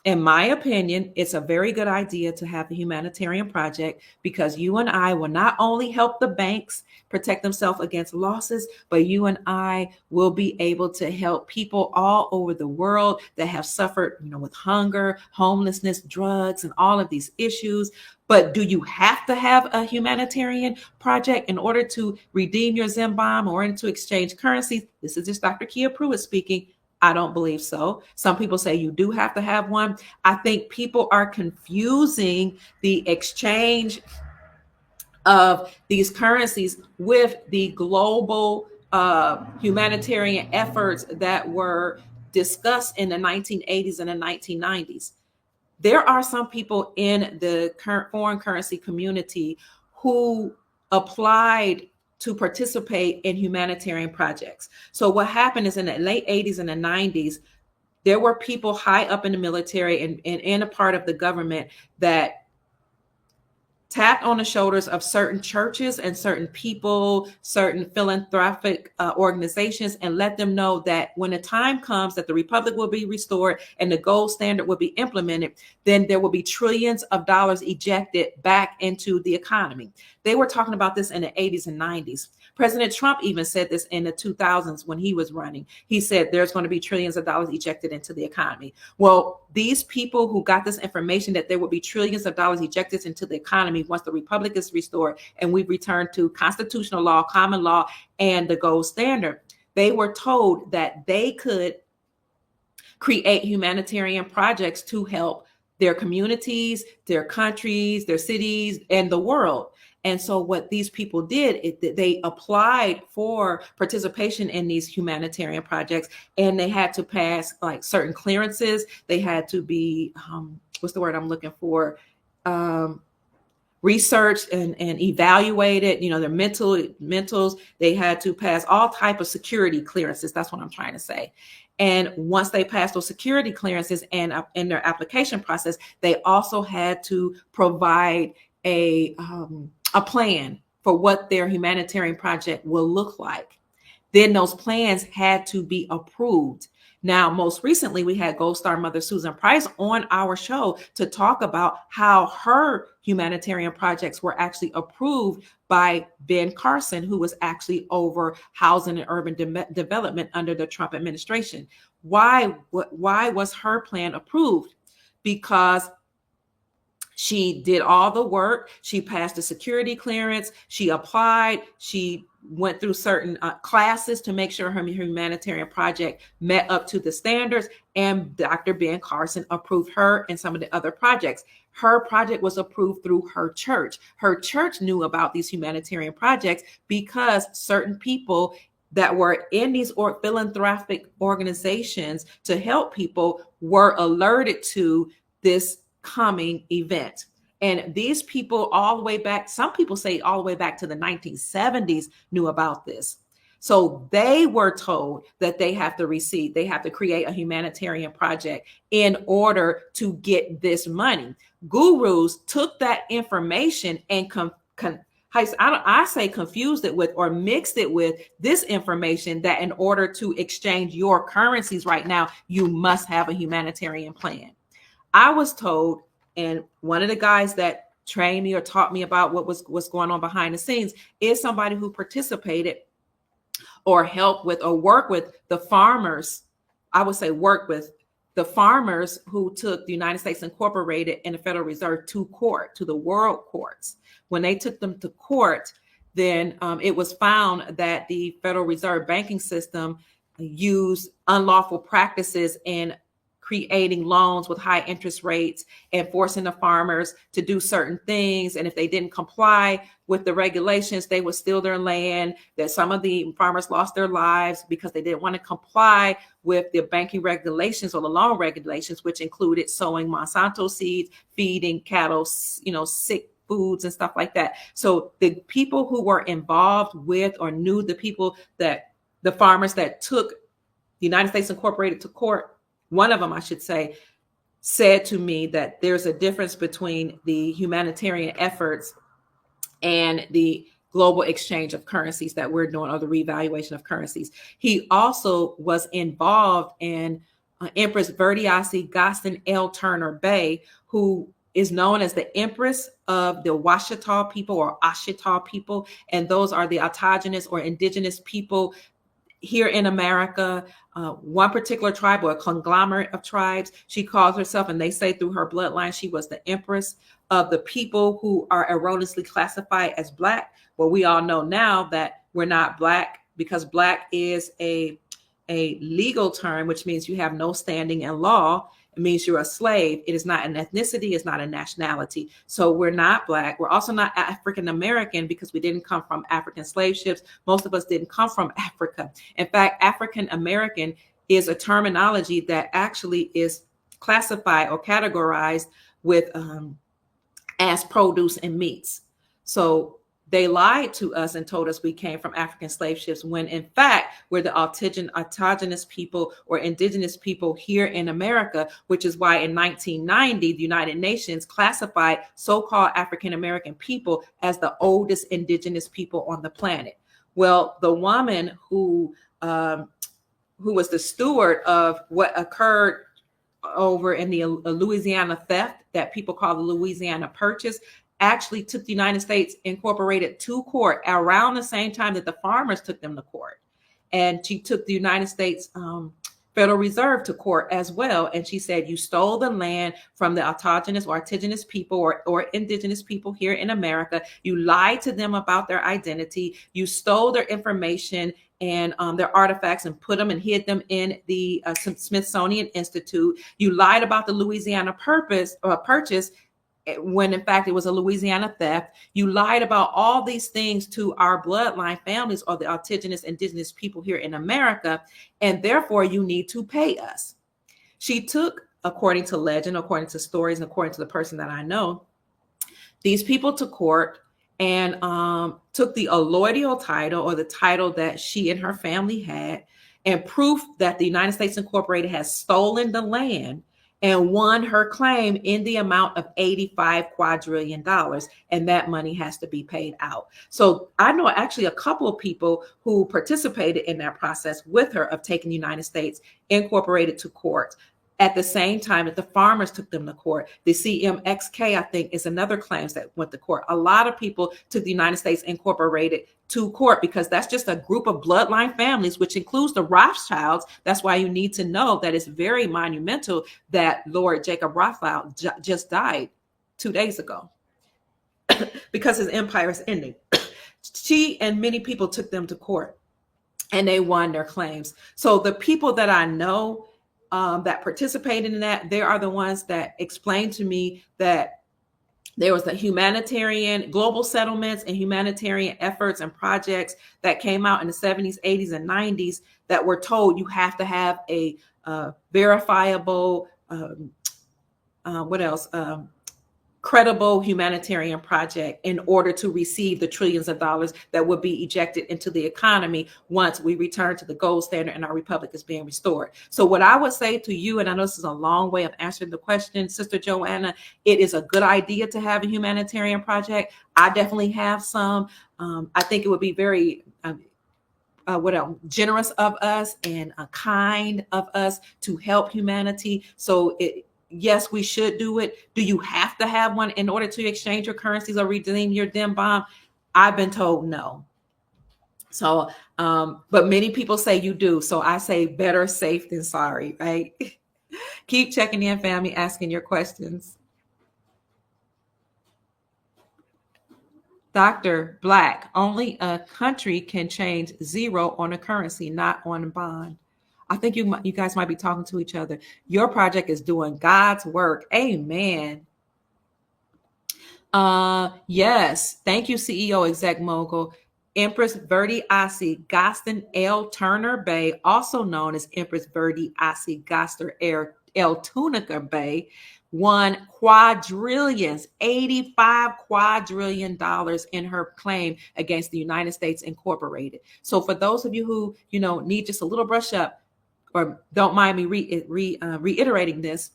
In my opinion, it's a very good idea to have the humanitarian project, because you and I will not only help the banks protect themselves against losses, but you and I will be able to help people all over the world that have suffered, with hunger, homelessness, drugs, and all of these issues. But do you have to have a humanitarian project in order to redeem your ZimBomb or to exchange currencies? This is just Dr. Kia Pruitt speaking. I don't believe so. Some people say you do have to have one. I think people are confusing the exchange of these currencies with the global humanitarian efforts that were discussed in the 1980s and the 1990s. There are some people in the current foreign currency community who applied to participate in humanitarian projects. So what happened is in the late 80s and the 90s, there were people high up in the military and in a part of the government that tapped on the shoulders of certain churches and certain people, certain philanthropic organizations, and let them know that when the time comes that the republic will be restored and the gold standard will be implemented, then there will be trillions of dollars ejected back into the economy. They were talking about this in the 80s and 90s. President Trump even said this in the 2000s when he was running. He said there's going to be trillions of dollars ejected into the economy. Well, these people who got this information that there will be trillions of dollars ejected into the economy once the republic is restored and we return to constitutional law, common law, and the gold standard, they were told that they could create humanitarian projects to help their communities, their countries, their cities, and the world. And so what these people did, they applied for participation in these humanitarian projects, and they had to pass like certain clearances. They had to be, what's the word I'm looking for? Researched and evaluated, their mentals. They had to pass all type of security clearances. That's what I'm trying to say. And once they passed those security clearances and in their application process, they also had to provide a plan for what their humanitarian project will look like. Then those plans had to be approved. Now, most recently, we had Gold Star Mother Susan Price on our show to talk about how her humanitarian projects were actually approved by Ben Carson, who was actually over housing and urban development under the Trump administration. Why was her plan approved? Because she did all the work. She passed the security clearance. She applied. She went through certain classes to make sure her humanitarian project met up to the standards. And Dr. Ben Carson approved her and some of the other projects. Her project was approved through her church. Her church knew about these humanitarian projects because certain people that were in these philanthropic organizations to help people were alerted to this coming event. And these people all the way back, some people say all the way back to the 1970s knew about this. So they were told that they have to create a humanitarian project in order to get this money. Gurus took that information and I say confused it with or mixed it with this information that in order to exchange your currencies right now, you must have a humanitarian plan. I was told, and one of the guys that trained me or taught me about what's going on behind the scenes is somebody who participated or helped with or worked with the farmers. I would say work with the farmers who took the United States Incorporated and the Federal Reserve to court, to the world courts. When they took them to court, then it was found that the Federal Reserve banking system used unlawful practices in creating loans with high interest rates and forcing the farmers to do certain things. And if they didn't comply with the regulations, they would steal their land. That some of the farmers lost their lives because they didn't want to comply with the banking regulations or the loan regulations, which included sowing Monsanto seeds, feeding cattle, sick foods and stuff like that. So the people who were involved with or knew the farmers that took the United States Incorporated to court, one of them, I should say, said to me that there's a difference between the humanitarian efforts and the global exchange of currencies that we're doing, or the revaluation of currencies. He also was involved in Empress Verdiasi Gaston L. Turner Bay, who is known as the Empress of the Washita people or Ashita people. And those are the autogenous or indigenous people here in America. One particular tribe or a conglomerate of tribes, she calls herself, and they say through her bloodline, she was the Empress of the people who are erroneously classified as Black. Well, we all know now that we're not Black because Black is a legal term, which means you have no standing in law. It means you're a slave. It is not an ethnicity. It's not a nationality. So we're not Black. We're also not African American because we didn't come from African slave ships. Most of us didn't come from Africa. In fact, African American is a terminology that actually is classified or categorized with as produce and meats. So they lied to us and told us we came from African slave ships when in fact we're the autogenous people or indigenous people here in America, which is why in 1990, the United Nations classified so-called African American people as the oldest indigenous people on the planet. Well, the woman who was the steward of what occurred over in the Louisiana theft that people call the Louisiana Purchase, actually took the United States Incorporated to court around the same time that the farmers took them to court. And she took the United States Federal Reserve to court as well. And she said, you stole the land from the autogenous or artigenous people or indigenous people here in America. You lied to them about their identity. You stole their information and their artifacts and put them and hid them in the Smithsonian Institute. You lied about the Louisiana purchase when in fact it was a Louisiana theft. You lied about all these things to our bloodline families or the autogenous indigenous people here in America, and therefore you need to pay us. She took, according to legend, according to stories, and according to the person that I know, these people to court and took the allodial title, or the title that she and her family had, and proof that the United States Incorporated has stolen the land, and won her claim in the amount of $85 quadrillion. And that money has to be paid out. So I know actually a couple of people who participated in that process with her of taking the United States Incorporated to court at the same time that the farmers took them to court. The CMXK, I think, is another claims that went to court. A lot of people took the United States Incorporated to court because that's just a group of bloodline families, which includes the Rothschilds. That's why you need to know that it's very monumental that Lord Jacob Rothschild just died 2 days ago because his empire is ending. She and many people took them to court and they won their claims. So the people that I know that participated in that, they are the ones that explained to me that there was the humanitarian global settlements and humanitarian efforts and projects that came out in the 70s, 80s, and 90s that were told you have to have a verifiable, credible humanitarian project in order to receive the trillions of dollars that would be ejected into the economy once we return to the gold standard and our republic is being restored. So what I would say to you, and I know this is a long way of answering the question, Sister Joanna, it is a good idea to have a humanitarian project. I definitely have some. I think it would be very generous of us and kind of us to help humanity. So yes, we should do it. Do you have to have one in order to exchange your currencies or redeem your dim bomb? I've been told no. So, but many people say you do. So I say better safe than sorry, right? Keep checking in, family, asking your questions. Dr. Black, only a country can change zero on a currency, not on a bond. I think you guys might be talking to each other. Your project is doing God's work. Amen. Yes. Thank you, CEO Exec Mogul. Empress Verdi Asi Gaston L. Turner Bay, also known as Empress Verdi Asi Gaston L. Tunica Bay, won quadrillions, $85 quadrillion in her claim against the United States Incorporated. So for those of you who, need just a little brush up, or don't mind me reiterating this,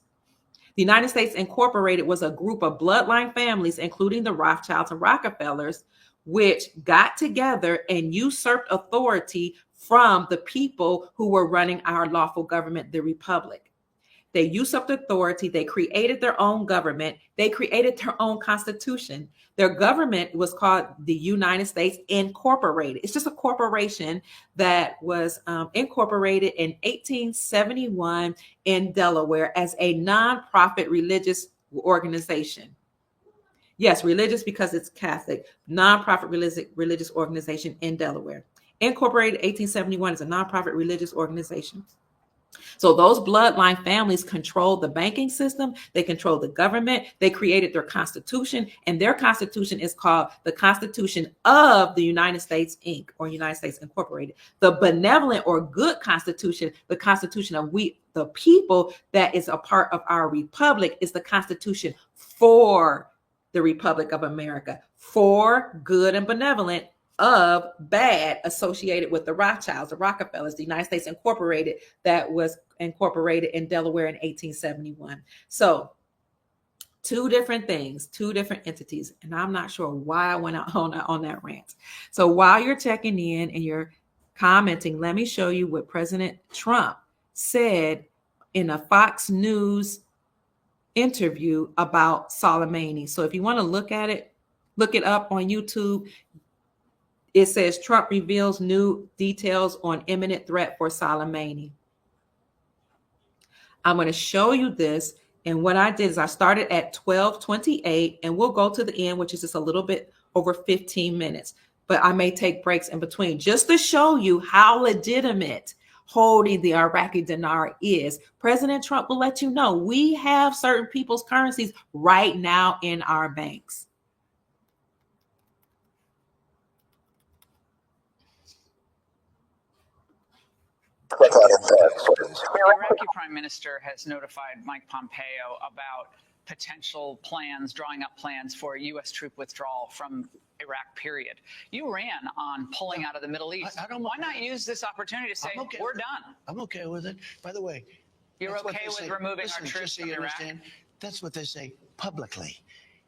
the United States Incorporated was a group of bloodline families, including the Rothschilds and Rockefellers, which got together and usurped authority from the people who were running our lawful government, the Republic. They usurped authority. They created their own government. They created their own constitution. Their government was called the United States Incorporated. It's just a corporation that was incorporated in 1871 in Delaware as a nonprofit religious organization. Yes, religious because it's Catholic. Nonprofit religious organization in Delaware. Incorporated 1871 as a nonprofit religious organization. So those bloodline families control the banking system. They control the government. They created their constitution, and their constitution is called the Constitution of the United States, Inc., or United States Incorporated. The benevolent or good constitution, the constitution of we, the people, that is a part of our republic, is the Constitution for the Republic of America, for good and benevolent, of bad, associated with the Rothschilds, the Rockefellers, the United States Incorporated, that was incorporated in Delaware in 1871. So 2 different things, 2 different entities. And I'm not sure why I went out on that rant. So while you're checking in and you're commenting, let me show you what President Trump said in a Fox News interview about Soleimani. So if you want to look at it, Look it up on YouTube. It says Trump reveals new details on imminent threat for Soleimani. I'm going to show you this. And what I did is I started at 12:28, and we'll go to the end, which is just a little bit over 15 minutes. But I may take breaks in between just to show you how legitimate holding the Iraqi dinar is. President Trump will let you know we have certain people's currencies right now in our banks. The Iraqi Prime Minister has notified Mike Pompeo about potential plans, drawing up plans for U.S. troop withdrawal from Iraq, period. You ran on pulling out of the Middle East. Why not use this opportunity to say, we're done? I'm okay with it. By the way, you're okay with removing our troops from Iraq? That's what they say publicly.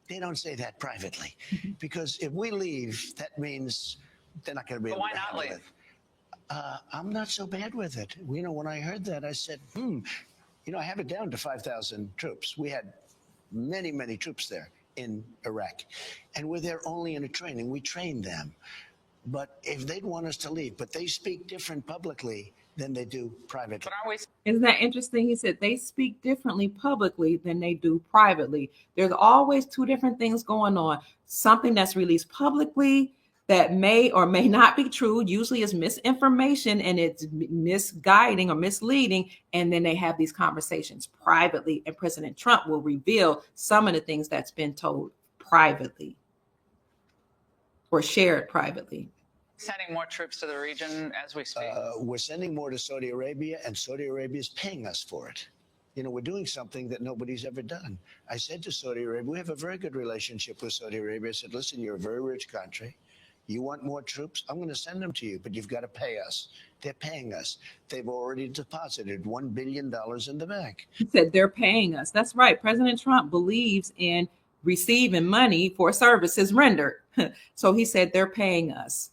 They don't say that privately. Because if we leave, that means they're not going to be able to handle it. Why not leave? I'm not so bad with it. You know, when I heard that, I said, you know, I have it down to 5,000 troops. We had many, many troops there in Iraq. And we're there only in a training. We train them. But if they'd want us to leave, but they speak different publicly than they do privately. But aren't we? Isn't that interesting? He said they speak differently publicly than they do privately. There's always two different things going on. Something that's released publicly that may or may not be true, usually is misinformation and it's misguiding or misleading. And then they have these conversations privately, and President Trump will reveal some of the things that's been told privately or shared privately. Sending more troops to the region as we speak? We're sending more to Saudi Arabia, and Saudi Arabia is paying us for it. You know, we're doing something that nobody's ever done. I said to Saudi Arabia, we have a very good relationship with Saudi Arabia. I said, listen, you're a very rich country. You want more troops? I'm going to send them to you, but you've got to pay us. They're paying us. They've already deposited $1 billion in the bank. He said they're paying us. That's right. President Trump believes in receiving money for services rendered. So he said they're paying us.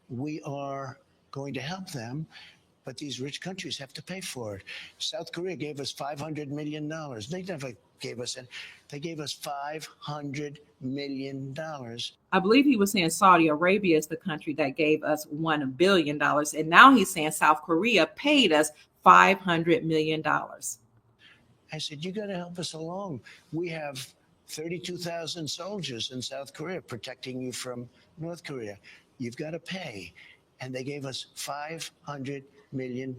We are going to help them, but these rich countries have to pay for it. South Korea gave us $500 million. They never gave us it. They gave us $500 million. I believe he was saying Saudi Arabia is the country that gave us $1 billion. And now he's saying South Korea paid us $500 million. I said, you got to help us along. We have 32,000 soldiers in South Korea protecting you from North Korea. You've got to pay. And they gave us $500 million.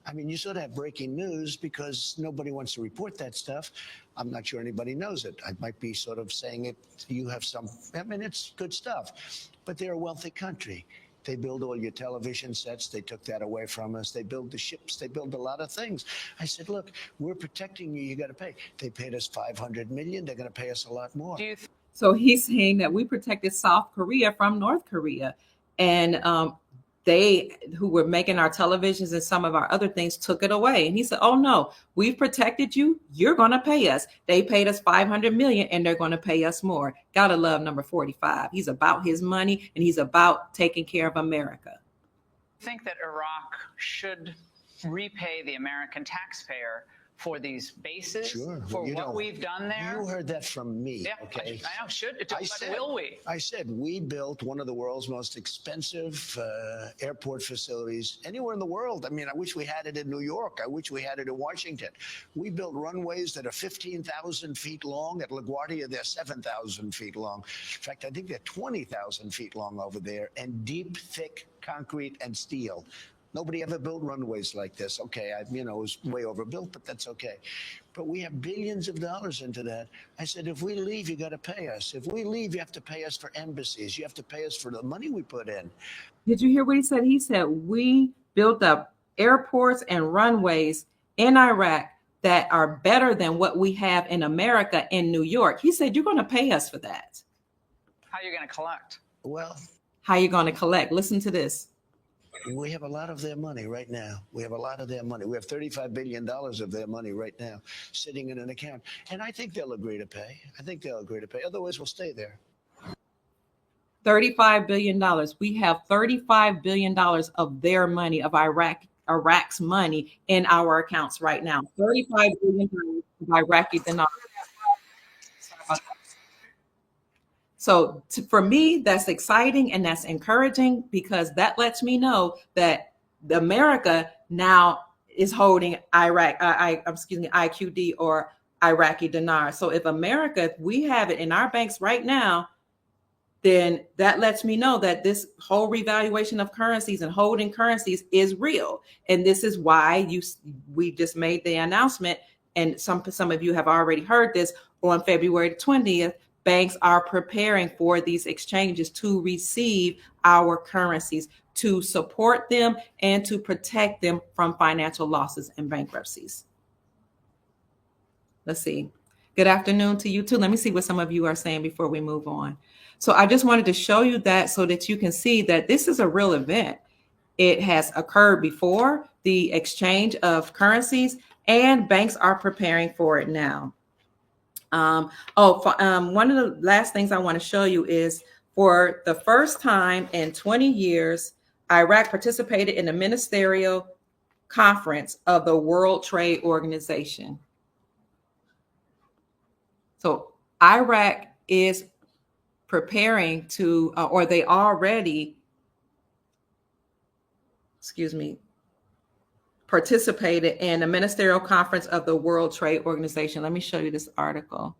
I mean, you sort of have breaking news because nobody wants to report that stuff. I'm not sure anybody knows it. I might be sort of saying it. You have some, I mean, it's good stuff. But they're a wealthy country. They build all your television sets. They took that away from us. They build the ships. They build a lot of things. I said, look, we're protecting you. You got to pay. They paid us $500 million. They're going to pay us a lot more. So he's saying that we protected South Korea from North Korea. And they, who were making our televisions and some of our other things, took it away. And he said, oh, no, we've protected you. You're going to pay us. They paid us $500 million and they're going to pay us more. Gotta love number 45. He's about his money and he's about taking care of America. I think that Iraq should repay the American taxpayer for these bases, for what we've done there. You heard that from me, yeah, okay? I know, will we? I said we built one of the world's most expensive airport facilities anywhere in the world. I mean, I wish we had it in New York. I wish we had it in Washington. We built runways that are 15,000 feet long. At LaGuardia, they're 7,000 feet long. In fact, I think they're 20,000 feet long over there, and deep, thick concrete and steel. Nobody ever built runways like this. Okay, it was way overbuilt, but that's okay. But we have billions of dollars into that. I said, if we leave, you got to pay us. If we leave, you have to pay us for embassies. You have to pay us for the money we put in. Did you hear what he said? He said, we built up airports and runways in Iraq that are better than what we have in America in New York. He said, you're going to pay us for that. How are you going to collect? Well, how are you going to collect? Listen to this. We have a lot of their money right now. We have a lot of their money. We have $35 billion of their money right now sitting in an account. And I think they'll agree to pay. Otherwise, we'll stay there. $35 billion. We have $35 billion of their money, of Iraq's money in our accounts right now. $35 billion of Iraqi dinar. So for me, that's exciting and that's encouraging, because that lets me know that America now is holding IQD or Iraqi dinar. So if we have it in our banks right now, then that lets me know that this whole revaluation of currencies and holding currencies is real. And this is why we just made the announcement, and some of you have already heard this, on February 20th, banks are preparing for these exchanges to receive our currencies, to support them and to protect them from financial losses and bankruptcies. Let's see. Good afternoon to you too. Let me see what some of you are saying before we move on. So I just wanted to show you that so that you can see that this is a real event. It has occurred before, the exchange of currencies, and banks are preparing for it now. One of the last things I want to show you is, for the first time in 20 years, Iraq participated in the ministerial conference of the World Trade Organization. So Iraq is preparing to, or they already, participated in the ministerial conference of the World Trade Organization. Let me show you this article.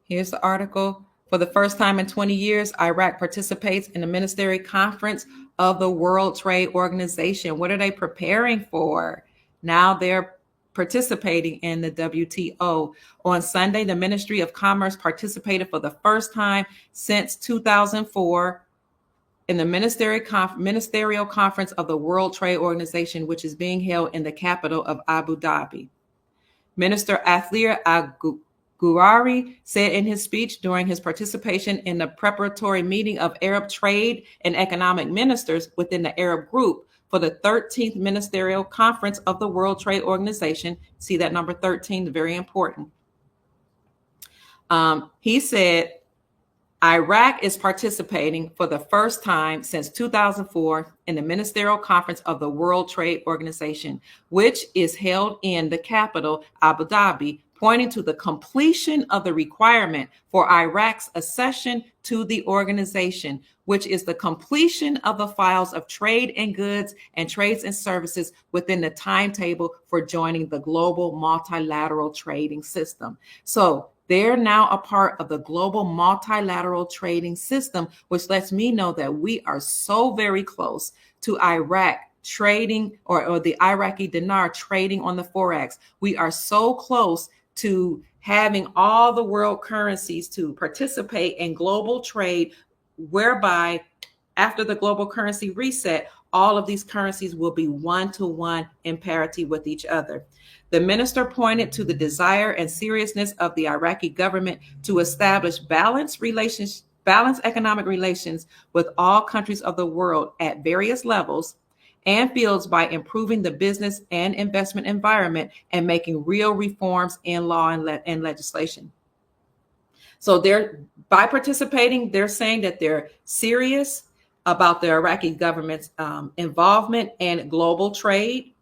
Here's the article. For the first time in 20 years, Iraq participates in the ministerial conference of the World Trade Organization. What are they preparing for? Now they're participating in the WTO. On Sunday, the Ministry of Commerce participated for the first time since 2004 in the ministerial conference of the World Trade Organization, which is being held in the capital of Abu Dhabi. Minister Athlir Gurari said in his speech during his participation in the preparatory meeting of Arab trade and economic ministers within the Arab group for the 13th Ministerial Conference of the World Trade Organization. See that number 13, very important. He said Iraq is participating for the first time since 2004 in the Ministerial Conference of the World Trade Organization, which is held in the capital, Abu Dhabi, pointing to the completion of the requirement for Iraq's accession to the organization, which is the completion of the files of trade in goods and trades and services within the timetable for joining the global multilateral trading system. So they're now a part of the global multilateral trading system, which lets me know that we are so very close to Iraq trading, or the Iraqi dinar trading on the Forex. We are so close to having all the world currencies to participate in global trade, whereby after the global currency reset, all of these currencies will be one-to-one in parity with each other. The minister pointed to the desire and seriousness of the Iraqi government to establish balanced economic relations with all countries of the world at various levels and fields by improving the business and investment environment and making real reforms in law and legislation. So by participating, they're saying that they're serious about the Iraqi government's involvement in global trade,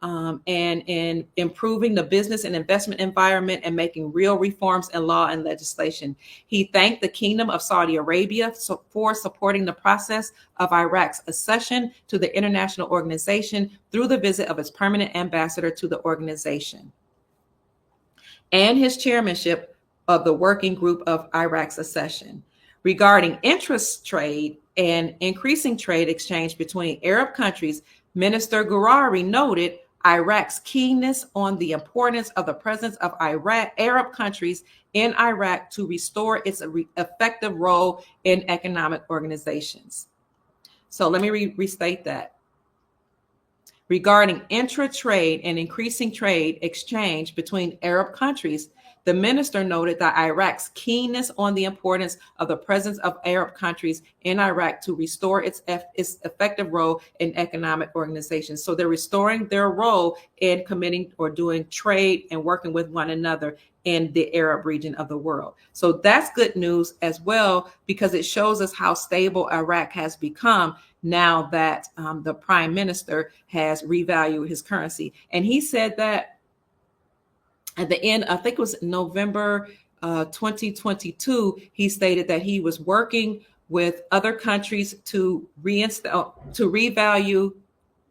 and in improving the business and investment environment and making real reforms in law and legislation. He thanked the Kingdom of Saudi Arabia for supporting the process of Iraq's accession to the international organization through the visit of its permanent ambassador to the organization and his chairmanship of the working group of Iraq's accession. Regarding interest trade and increasing trade exchange between Arab countries, Minister Gurari noted Iraq's keenness on the importance of the presence of Arab countries in Iraq to restore its effective role in economic organizations. So let me restate that. Regarding intra-trade and increasing trade exchange between Arab countries, the minister noted that Iraq's keenness on the importance of the presence of Arab countries in Iraq to restore its effective role in economic organizations. So they're restoring their role in committing or doing trade and working with one another in the Arab region of the world. So that's good news as well, because it shows us how stable Iraq has become now that the prime minister has revalued his currency. And he said that at the end, I think it was November 2022, he stated that he was working with other countries to revalue.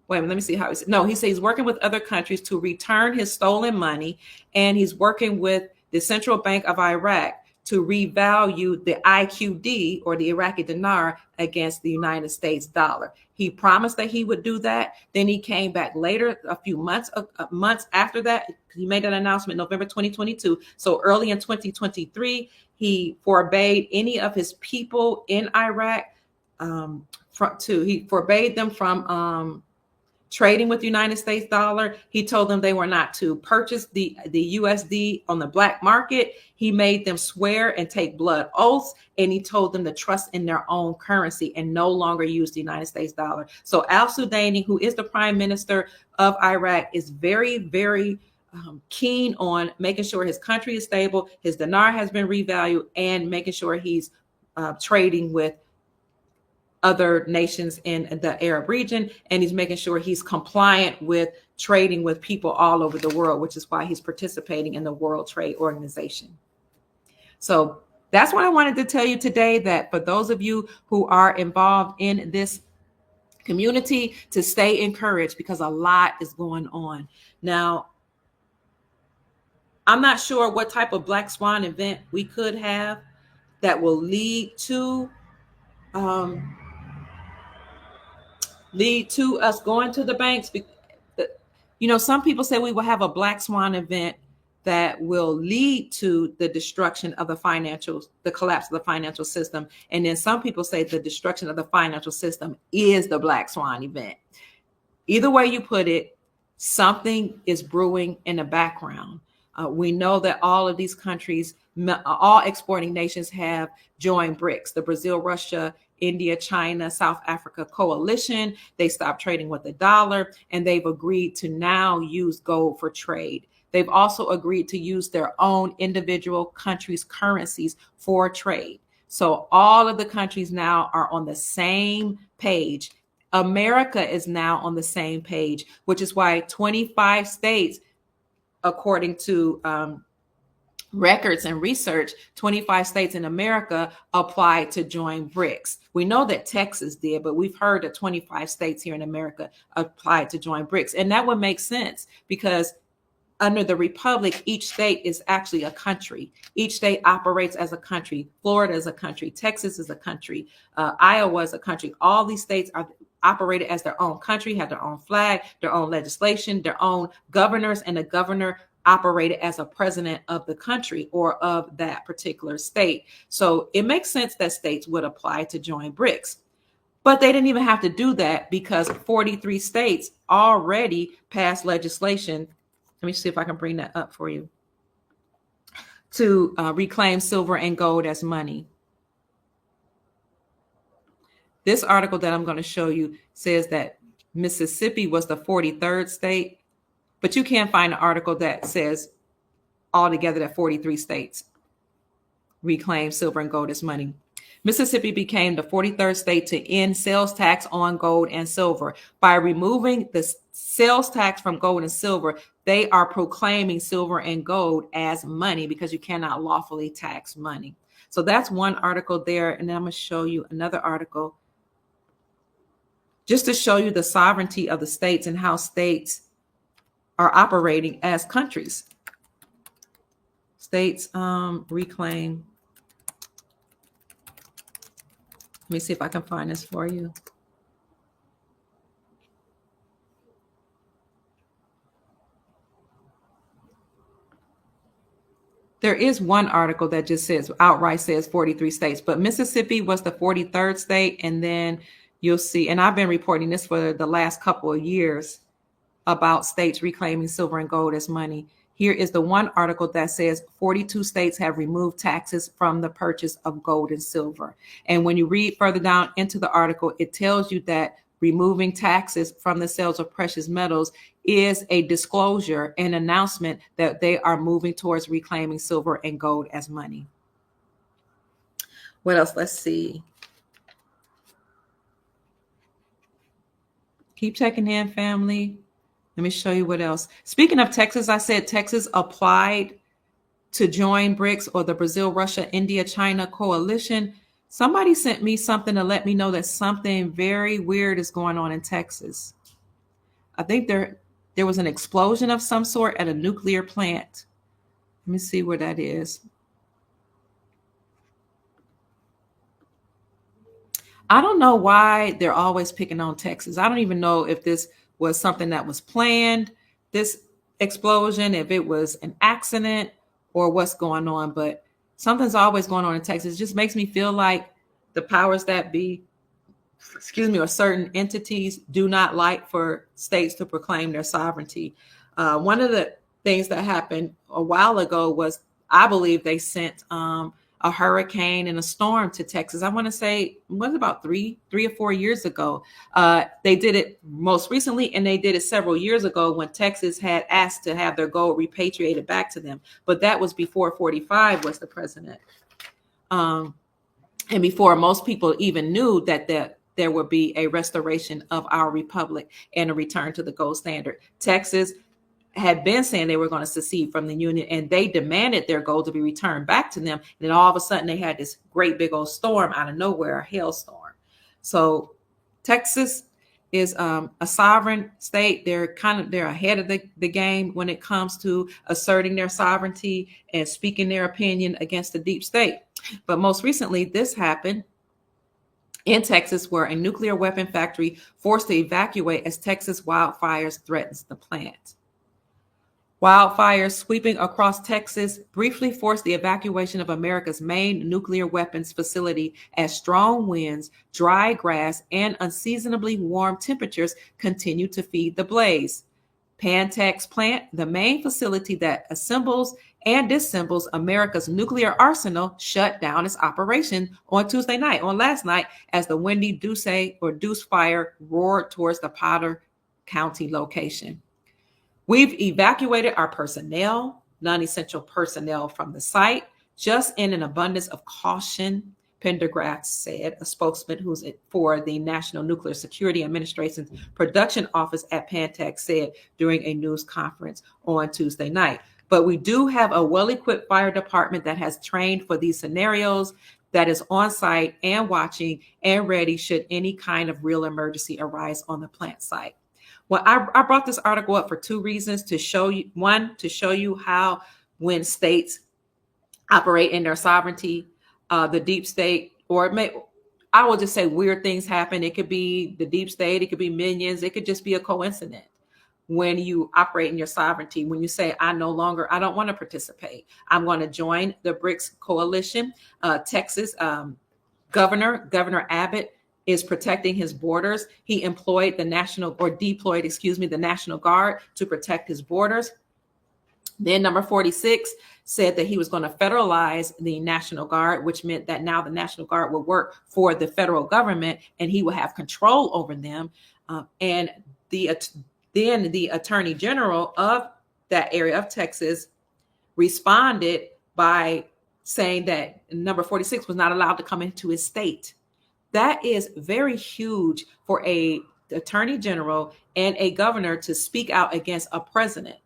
Wait a minute, let me see how he said. No, he said he's working with other countries to return his stolen money, and he's working with the Central Bank of Iraq to revalue the IQD, or the Iraqi dinar, against the United States dollar. He promised that he would do that. Then he came back later, a few months after that. He made that announcement November 2022. So early in 2023, he forbade any of his people in Iraq he forbade them from trading with the United States dollar. He told them they were not to purchase the USD on the black market. He made them swear and take blood oaths, and he told them to trust in their own currency and no longer use the United States dollar. So al-Sudani, who is the prime minister of Iraq, is very, very keen on making sure his country is stable, his dinar has been revalued, and making sure he's trading with other nations in the Arab region, and he's making sure he's compliant with trading with people all over the world, which is why he's participating in the World Trade Organization. So that's what I wanted to tell you today, that for those of you who are involved in this community, to stay encouraged, because a lot is going on. Now, I'm not sure what type of black swan event we could have that will lead to us going to the banks. You know, some people say we will have a black swan event that will lead to the destruction of the collapse of the financial system. And then some people say the destruction of the financial system is the black swan event. Either way you put it, something is brewing in the background. We know that all of these countries, all exporting nations, have joined BRICS, the Brazil, Russia, India, China, South Africa coalition. They stopped trading with the dollar, and they've agreed to now use gold for trade. They've also agreed to use their own individual countries' currencies for trade. So all of the countries now are on the same page. America is now on the same page, which is why 25 states, according to records and research, 25 states in America applied to join BRICS. We know that Texas did, but we've heard that 25 states here in America applied to join BRICS. And that would make sense, because under the Republic, each state is actually a country. Each state operates as a country. Florida is a country. Texas is a country. Iowa is a country. All these states are operated as their own country, have their own flag, their own legislation, their own governors, and the governor operated as a president of the country or of that particular state. So it makes sense that states would apply to join BRICS. But they didn't even have to do that, because 43 states already passed legislation. Let me see if I can bring that up for you, to reclaim silver and gold as money. This article that I'm going to show you says that Mississippi was the 43rd state, but you can't find an article that says altogether that 43 states reclaim silver and gold as money. Mississippi became the 43rd state to end sales tax on gold and silver. By removing the sales tax from gold and silver, they are proclaiming silver and gold as money, because you cannot lawfully tax money. So that's one article there. And then I'm going to show you another article just to show you the sovereignty of the states and how states are operating as countries. States reclaim. Let me see if I can find this for you. There is one article that just says, outright says 43 states, but Mississippi was the 43rd state. And then you'll see, and I've been reporting this for the last couple of years about states reclaiming silver and gold as money. Here is the one article that says 42 states have removed taxes from the purchase of gold and silver. And when you read further down into the article, it tells you that removing taxes from the sales of precious metals is a disclosure and announcement that they are moving towards reclaiming silver and gold as money. What else? Let's see. Keep checking in, family. Let me show you what else. Speaking of Texas, I said Texas applied to join BRICS, or the Brazil, Russia, India, China coalition. Somebody sent me something to let me know that something very weird is going on in Texas. I think there was an explosion of some sort at a nuclear plant. Let me see where that is. I don't know why they're always picking on Texas. I don't even know if this was something that was planned, this explosion, if it was an accident or what's going on, but something's always going on in Texas. It just makes me feel like the powers that be, or certain entities do not like for states to proclaim their sovereignty. One of the things that happened a while ago was, I believe they sent a hurricane and a storm to Texas. I want to say it was about three or 4 years ago. They did it most recently, and they did it several years ago when Texas had asked to have their gold repatriated back to them. But that was before 45 was the president. And before most people even knew that there would be a restoration of our republic and a return to the gold standard. Texas had been saying they were going to secede from the Union, and they demanded their gold to be returned back to them. And then all of a sudden they had this great big old storm out of nowhere, a hailstorm. So Texas is a sovereign state. They're ahead of the game when it comes to asserting their sovereignty and speaking their opinion against the deep state. But most recently, this happened in Texas, where a nuclear weapon factory forced to evacuate as Texas wildfires threatens the plant. Wildfires sweeping across Texas briefly forced the evacuation of America's main nuclear weapons facility as strong winds, dry grass, and unseasonably warm temperatures continue to feed the blaze. Pantex plant, the main facility that assembles and disassembles America's nuclear arsenal, shut down its operation on last night, as the windy Deuce fire roared towards the Potter County location. We've evacuated our personnel, non-essential personnel, from the site, just in an abundance of caution, Pendergrass said, a spokesman who's for the National Nuclear Security Administration's production office at Pantex said during a news conference on Tuesday night. But we do have a well-equipped fire department that has trained for these scenarios, that is on site and watching and ready should any kind of real emergency arise on the plant site. Well, I brought this article up for two reasons: to show you, one, to show you how when states operate in their sovereignty, the deep state, I will just say weird things happen. It could be the deep state, it could be minions, it could just be a coincidence. When you operate in your sovereignty, when you say, I don't want to participate, I'm going to join the BRICS coalition. Texas Governor Abbott is protecting his borders. He deployed the National Guard to protect his borders. Then number 46 said that he was going to federalize the National Guard, which meant that now the National Guard will work for the federal government and he will have control over them. And then the Attorney General of that area of Texas responded by saying that number 46 was not allowed to come into his state. That is very huge for a attorney general and a governor to speak out against a president,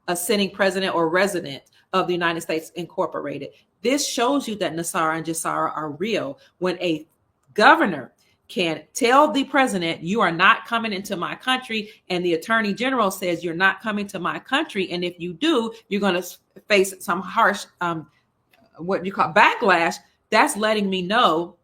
a sitting president or resident of the United States Incorporated. This shows you that NESARA and GESARA are real. When a governor can tell the president, you are not coming into my country, and the attorney general says you're not coming to my country, and if you do, you're going to face some harsh backlash, that's letting me know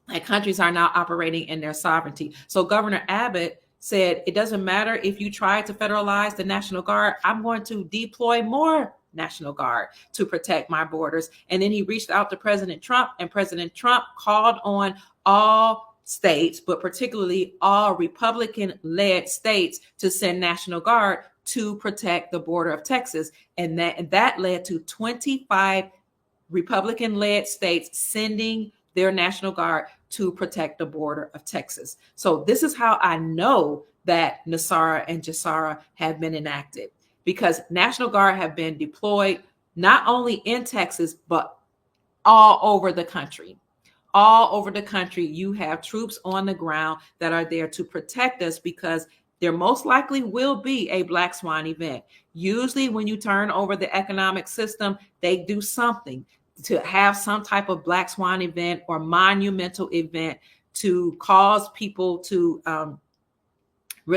that countries are now operating in their sovereignty. So Governor Abbott said, it doesn't matter if you try to federalize the National Guard, I'm going to deploy more National Guard to protect my borders. And then he reached out to President Trump, and President Trump called on all states, but particularly all Republican-led states, to send National Guard to protect the border of Texas. And that led to 25 Republican-led states sending their National Guard to protect the border of Texas. So this is how I know that NESARA and GESARA have been enacted, because National Guard have been deployed not only in Texas, but all over the country. All over the country, you have troops on the ground that are there to protect us, because there most likely will be a black swan event. Usually when you turn over the economic system, they do something to have some type of black swan event or monumental event to cause people to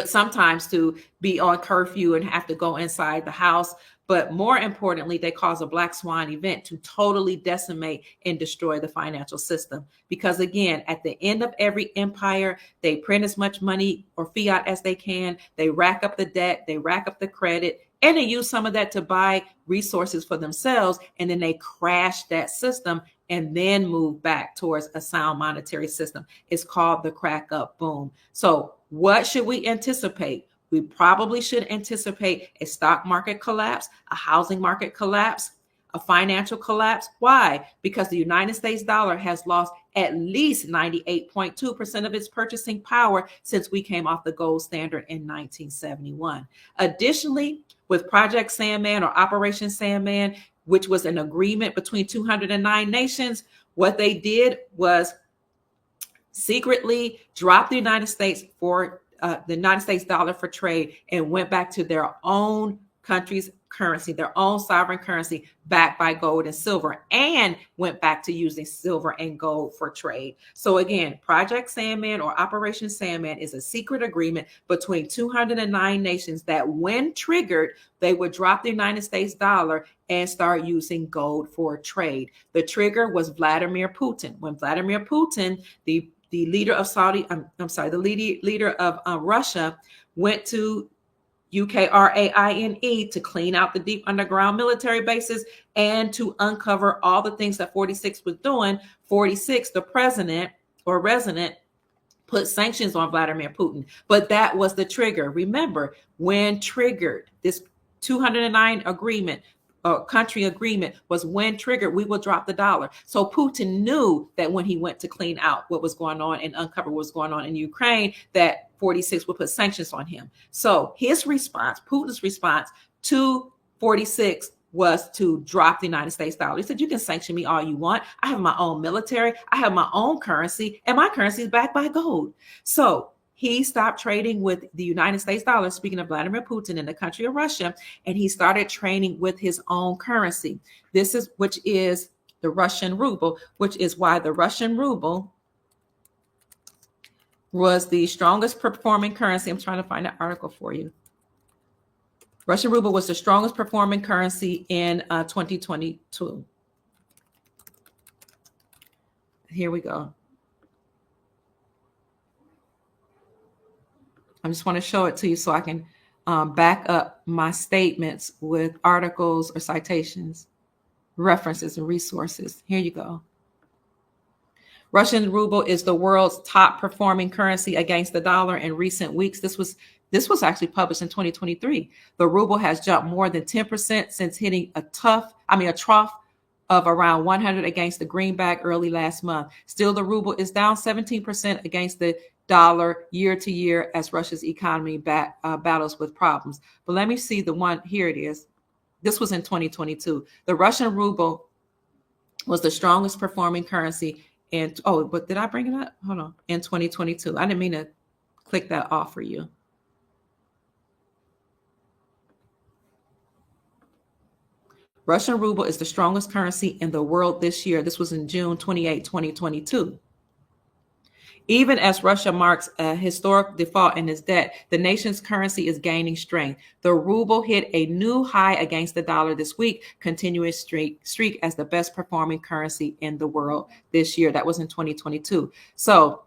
sometimes to be on curfew and have to go inside the house. But more importantly, they cause a black swan event to totally decimate and destroy the financial system. Because again, at the end of every empire, they print as much money or fiat as they can. They rack up the debt, they rack up the credit, and they use some of that to buy resources for themselves. And then they crash that system and then move back towards a sound monetary system. It's called the crack up boom. So what should we anticipate? We probably should anticipate a stock market collapse, a housing market collapse, a financial collapse. Why? Because the United States dollar has lost at least 98.2% of its purchasing power since we came off the gold standard in 1971. Additionally, with Project Sandman or Operation Sandman, which was an agreement between 209 nations, what they did was secretly drop the United States dollar for trade and went back to their own country's currency, their own sovereign currency, backed by gold and silver, and went back to using silver and gold for trade. So again, Project Sandman or Operation Sandman is a secret agreement between 209 nations that when triggered, they would drop the United States dollar and start using gold for trade. The trigger was Vladimir Putin. When Vladimir Putin, the leader of the leader of Russia, went to Ukraine to clean out the deep underground military bases and to uncover all the things that 46 was doing. 46, the president or resident, put sanctions on Vladimir Putin. But that was the trigger. Remember, when triggered, this 209 agreement, country agreement was when triggered, we will drop the dollar. So Putin knew that when he went to clean out what was going on and uncover what was going on in Ukraine, that 46 would put sanctions on him. So his response, Putin's response to 46 was to drop the United States dollar. He said, you can sanction me all you want. I have my own military. I have my own currency, and my currency is backed by gold. So he stopped trading with the United States dollar, speaking of Vladimir Putin in the country of Russia, and he started trading with his own currency. Which is the Russian ruble, which is why the Russian ruble was the strongest performing currency. I'm trying to find that article for you. Russian ruble was the strongest performing currency in 2022. Here we go. I just want to show it to you so I can back up my statements with articles or citations, references, and resources. Here you go. Russian ruble is the world's top performing currency against the dollar in recent weeks. This was actually published in 2023. The ruble has jumped more than 10% since hitting a trough of around 100 against the greenback early last month. Still, the ruble is down 17% against the dollar year to year as Russia's economy battles with problems. But let me see the one. Here it is. This was in 2022. The Russian ruble was the strongest performing currency. But did I bring it up? Hold on. In 2022. I didn't mean to click that off for you. Russian ruble is the strongest currency in the world this year. This was in June 28, 2022. Even as Russia marks a historic default in its debt, the nation's currency is gaining strength. The ruble hit a new high against the dollar this week, continuing streak as the best performing currency in the world this year. That was in 2022. So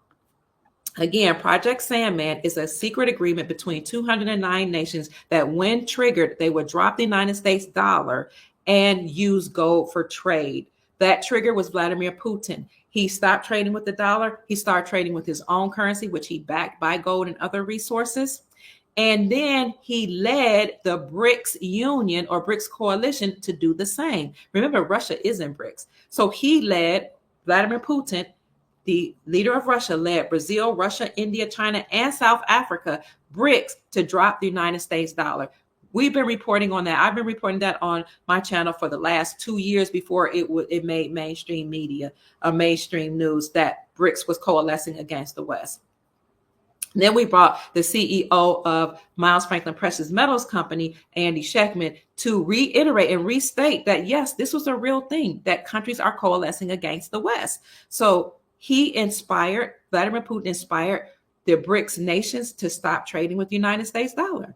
again, Project Sandman is a secret agreement between 209 nations that when triggered, they would drop the United States dollar and use gold for trade. That trigger was Vladimir Putin. He stopped trading with the dollar. He started trading with his own currency, which he backed by gold and other resources. And then he led the BRICS Union or BRICS coalition to do the same. Remember, Russia is in BRICS. So he led, Vladimir Putin the leader of Russia led Brazil, Russia, India, China, and South Africa, BRICS, to drop the United States dollar. We've been reporting on that. I've been reporting that on my channel for the last 2 years before it made mainstream media, mainstream news, that BRICS was coalescing against the West. Then we brought the CEO of Miles Franklin Precious Metals Company, Andy Schectman, to reiterate and restate that, yes, this was a real thing, that countries are coalescing against the West. So Vladimir Putin inspired the BRICS nations to stop trading with the United States dollar.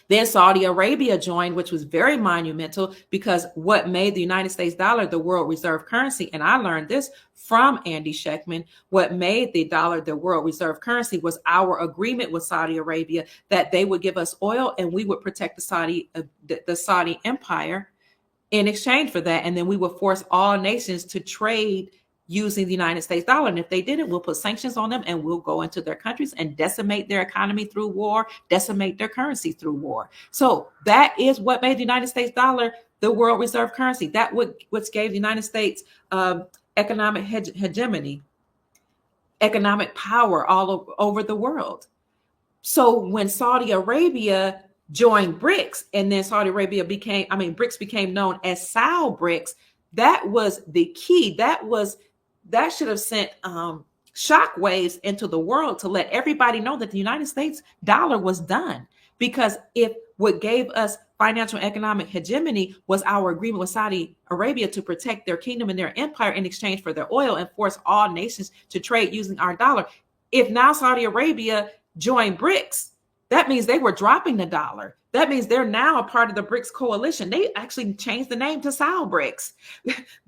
Then Saudi Arabia joined, which was very monumental, because what made the United States dollar the world reserve currency, and I learned this from Andy Schectman, what made the dollar the world reserve currency was our agreement with Saudi Arabia that they would give us oil and we would protect the Saudi empire in exchange for that. And then we would force all nations to trade using the United States dollar. And if they didn't, we'll put sanctions on them and we'll go into their countries and decimate their economy through war, decimate their currency through war. So that is what made the United States dollar the world reserve currency. That what gave the United States economic hegemony, economic power all over the world. So when Saudi Arabia joined BRICS, and then BRICS became known as Sal BRICS, that was the key. That should have sent shockwaves into the world to let everybody know that the United States dollar was done. Because if what gave us financial and economic hegemony was our agreement with Saudi Arabia to protect their kingdom and their empire in exchange for their oil and force all nations to trade using our dollar, if now Saudi Arabia joined BRICS, that means they were dropping the dollar. That means they're now a part of the BRICS coalition. They actually changed the name to Sal BRICS.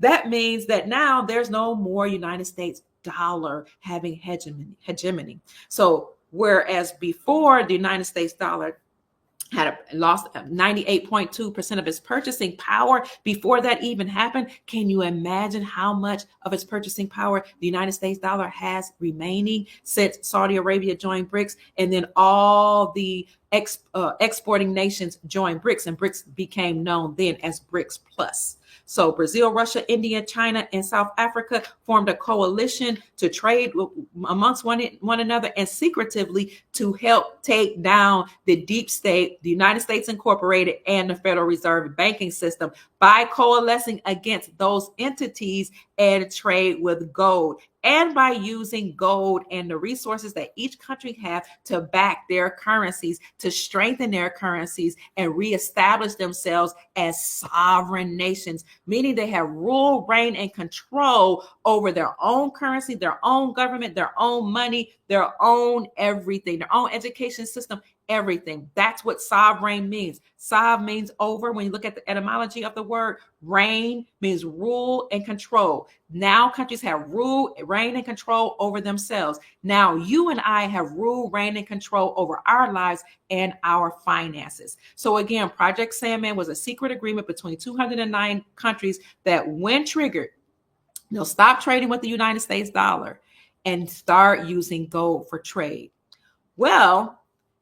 That means that now there's no more United States dollar having hegemony. So whereas before the United States dollar had lost 98.2% of its purchasing power before that even happened, can you imagine how much of its purchasing power the United States dollar has remaining since Saudi Arabia joined BRICS, and then all the exporting nations joined BRICS, and BRICS became known then as BRICS Plus. So Brazil, Russia, India, China, and South Africa formed a coalition to trade amongst one another and secretively to help take down the deep state, the United States Incorporated, and the Federal Reserve banking system by coalescing against those entities and trade with gold, and by using gold and the resources that each country have to back their currencies, to strengthen their currencies and reestablish themselves as sovereign nations, meaning they have rule, reign, and control over their own currency, their own government, their own money, their own everything, their own education system, everything. That's what sovereign means. Sov means over. When you look at the etymology of the word, reign means rule and control. Now countries have rule, reign, and control over themselves. Now you and I have rule, reign, and control over our lives and our finances. So again, Project Sandman was a secret agreement between 209 countries that, when triggered, they'll stop trading with the United States dollar and start using gold for trade. Well,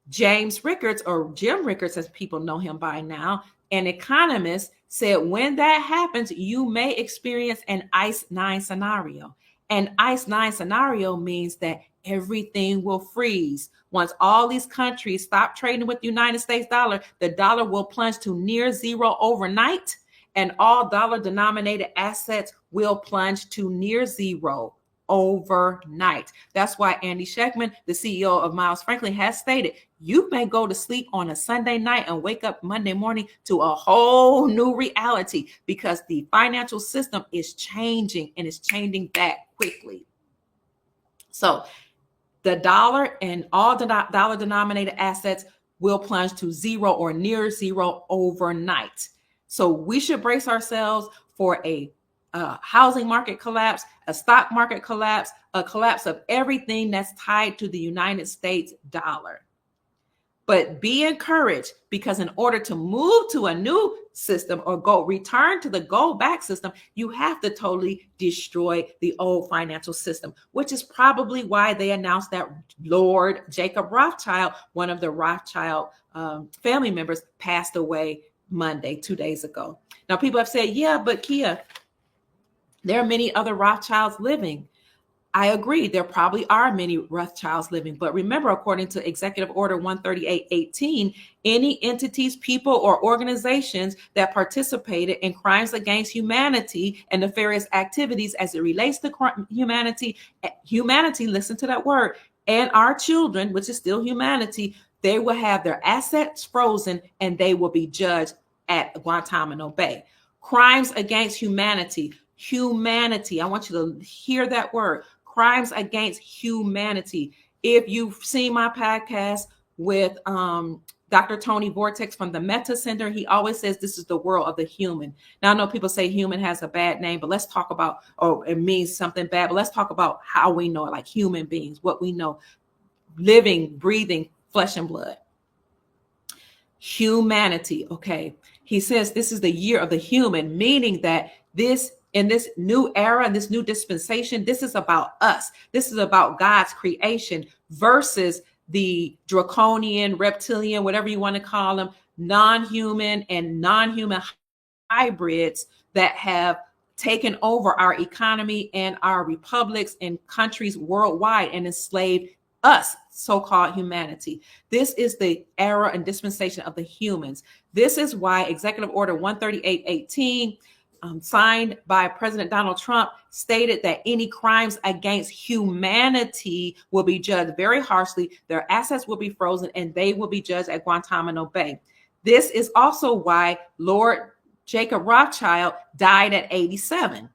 James Rickards, or Jim Rickards as people know him by now, an economist, said when that happens, you may experience an ICE 9 scenario. An ICE 9 scenario means that everything will freeze. Once all these countries stop trading with the United States dollar, the dollar will plunge to near zero overnight, and all dollar denominated assets will plunge to near zero overnight. That's why Andy Schectman, the CEO of Miles Franklin, has stated, you may go to sleep on a Sunday night and wake up Monday morning to a whole new reality, because the financial system is changing, and it's changing that quickly. So the dollar and all the dollar denominated assets will plunge to zero or near zero overnight. So we should brace ourselves for a housing market collapse, a stock market collapse, a collapse of everything that's tied to the United States dollar. But be encouraged, because in order to move to a new system or return to the gold back system, you have to totally destroy the old financial system, which is probably why they announced that Lord Jacob Rothschild, one of the Rothschild family members, passed away Monday, 2 days ago. Now, people have said, yeah, but Kia, there are many other Rothschilds living. I agree. There probably are many Rothschilds living, but remember, according to Executive Order 13818, any entities, people, or organizations that participated in crimes against humanity and nefarious activities as it relates to humanity, listen to that word, and our children, which is still humanity, they will have their assets frozen and they will be judged at Guantanamo Bay. Crimes against humanity. I want you to hear that word. Crimes against humanity. If you've seen my podcast with Dr. Tony Vortex from the Meta Center, he always says this is the world of the human. Now, I know people say human has a bad name, but let's talk about, or it means something bad, but let's talk about how we know it, like human beings, what we know, living, breathing, flesh and blood. Humanity, okay. He says this is the year of the human, meaning that in this new era, in this new dispensation, this is about us. This is about God's creation versus the draconian, reptilian, whatever you want to call them, non-human and non-human hybrids that have taken over our economy and our republics and countries worldwide and enslaved us, so-called humanity. This is the era and dispensation of the humans. This is why Executive Order 13818, signed by President Donald Trump, stated that any crimes against humanity will be judged very harshly. Their assets will be frozen and they will be judged at Guantanamo Bay. This is also why Lord Jacob Rothschild died at 87.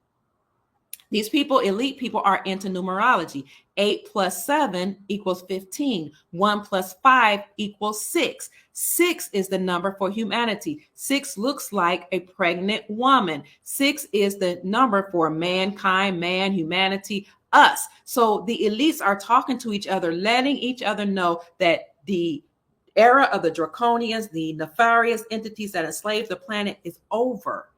These people, elite people, are into numerology. 8 plus 7 equals 15. 1 plus 5 equals 6. 6 is the number for humanity. 6 looks like a pregnant woman. 6 is the number for mankind, man, humanity, us. So the elites are talking to each other, letting each other know that the era of the draconians, the nefarious entities that enslave the planet is over.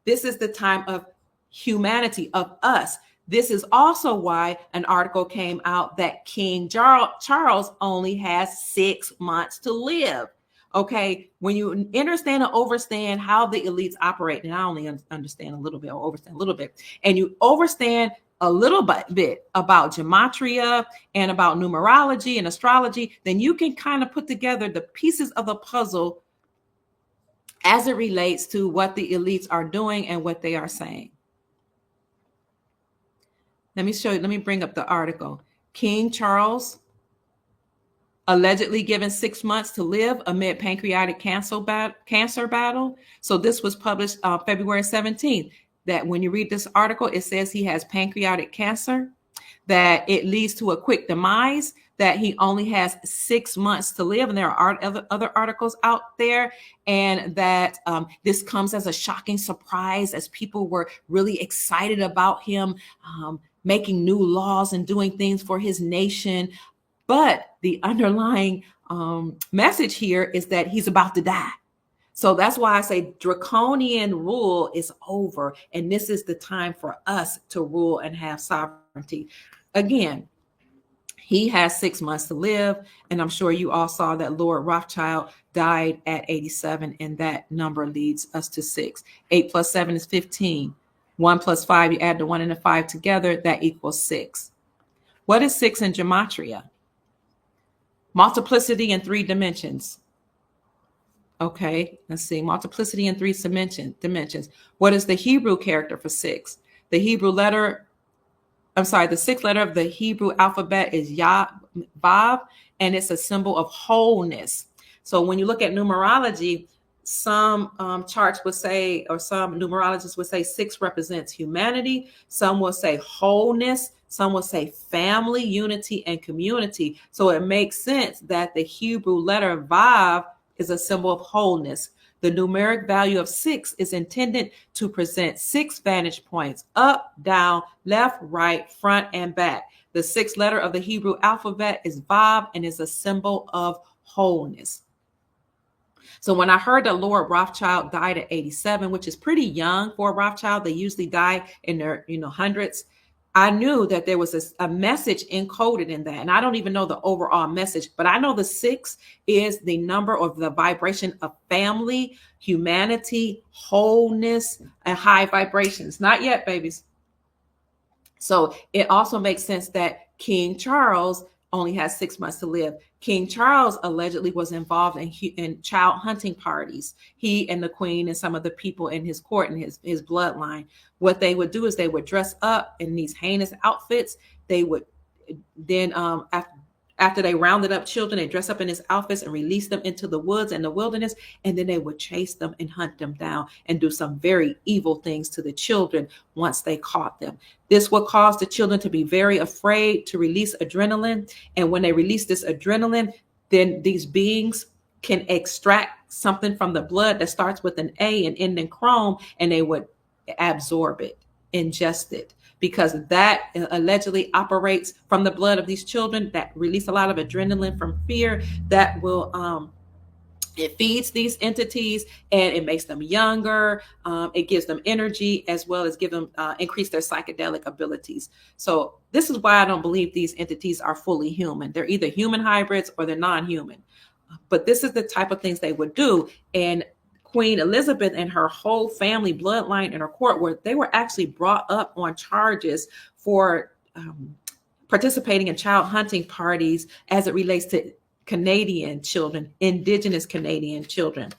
This is the time of humanity, of us. This is also why an article came out that King Charles only has 6 months to live. Okay, when you understand and overstand how the elites operate, and I only understand a little bit or overstand a little bit, and you overstand a little bit about gematria and about numerology and astrology, then you can kind of put together the pieces of the puzzle as it relates to what the elites are doing and what they are saying. Let me show you, let me bring up the article. King Charles allegedly given 6 months to live amid pancreatic cancer battle. So this was published February 17th. That when you read this article, it says he has pancreatic cancer, that it leads to a quick demise, that he only has 6 months to live. And there are other articles out there. And that this comes as a shocking surprise as people were really excited about him making new laws and doing things for his nation. But the underlying message here is that he's about to die. So that's why I say draconian rule is over. And this is the time for us to rule and have sovereignty. Again, he has 6 months to live. And I'm sure you all saw that Lord Rothschild died at 87. And that number leads us to 6. 8 plus 7 is 15. 1 plus 5, you add the 1 and the 5 together, that equals 6. What is 6 in gematria? Multiplicity in 3 dimensions. Okay, let's see. Multiplicity in 3 dimensions. What is the Hebrew character for 6? The 6th letter of the Hebrew alphabet is Vav, and it's a symbol of wholeness. So when you look at numerology, some charts would say, or some numerologists would say 6 represents humanity. Some will say wholeness. Some will say family, unity, and community. So it makes sense that the Hebrew letter Vav is a symbol of wholeness. The numeric value of 6 is intended to present 6 vantage points: up, down, left, right, front, and back. The 6th letter of the Hebrew alphabet is Vav and is a symbol of wholeness. So when I heard that Lord Rothschild died at 87, which is pretty young for a Rothschild, they usually die in their hundreds, I knew that there was a message encoded in that. And I don't even know the overall message, but I know the 6 is the number of the vibration of family, humanity, wholeness, and high vibrations. Not yet, babies. So it also makes sense that King Charles only has 6 months to live. King Charles allegedly was involved in child hunting parties. He and the queen and some of the people in his court and his bloodline. What they would do is they would dress up in these heinous outfits. They would then after they rounded up children, they dress up in his outfits and release them into the woods and the wilderness, and then they would chase them and hunt them down and do some very evil things to the children once they caught them. This would cause the children to be very afraid, to release adrenaline, and when they release this adrenaline, then these beings can extract something from the blood that starts with an A and ends in chrome, and they would absorb it, ingest it, because that allegedly operates from the blood of these children that release a lot of adrenaline from fear that will it feeds these entities and it makes them younger. It gives them energy as well as give them increase their psychedelic abilities. So this is why I don't believe these entities are fully human. They're either human hybrids or they're non-human. But this is the type of things they would do. And Queen Elizabeth and her whole family bloodline in her court, where they were actually brought up on charges for participating in child hunting parties as it relates to Canadian children, Indigenous Canadian children.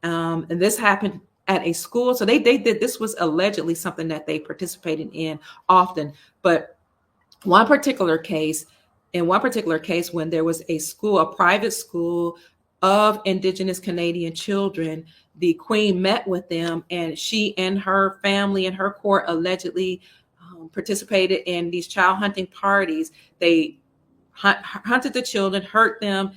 And this happened at a school. So they did, this was allegedly something that they participated in often. But in one particular case, when there was a school, a private school of Indigenous Canadian children, the Queen met with them, and she and her family and her court allegedly participated in these child hunting parties. They hunted the children, hurt them,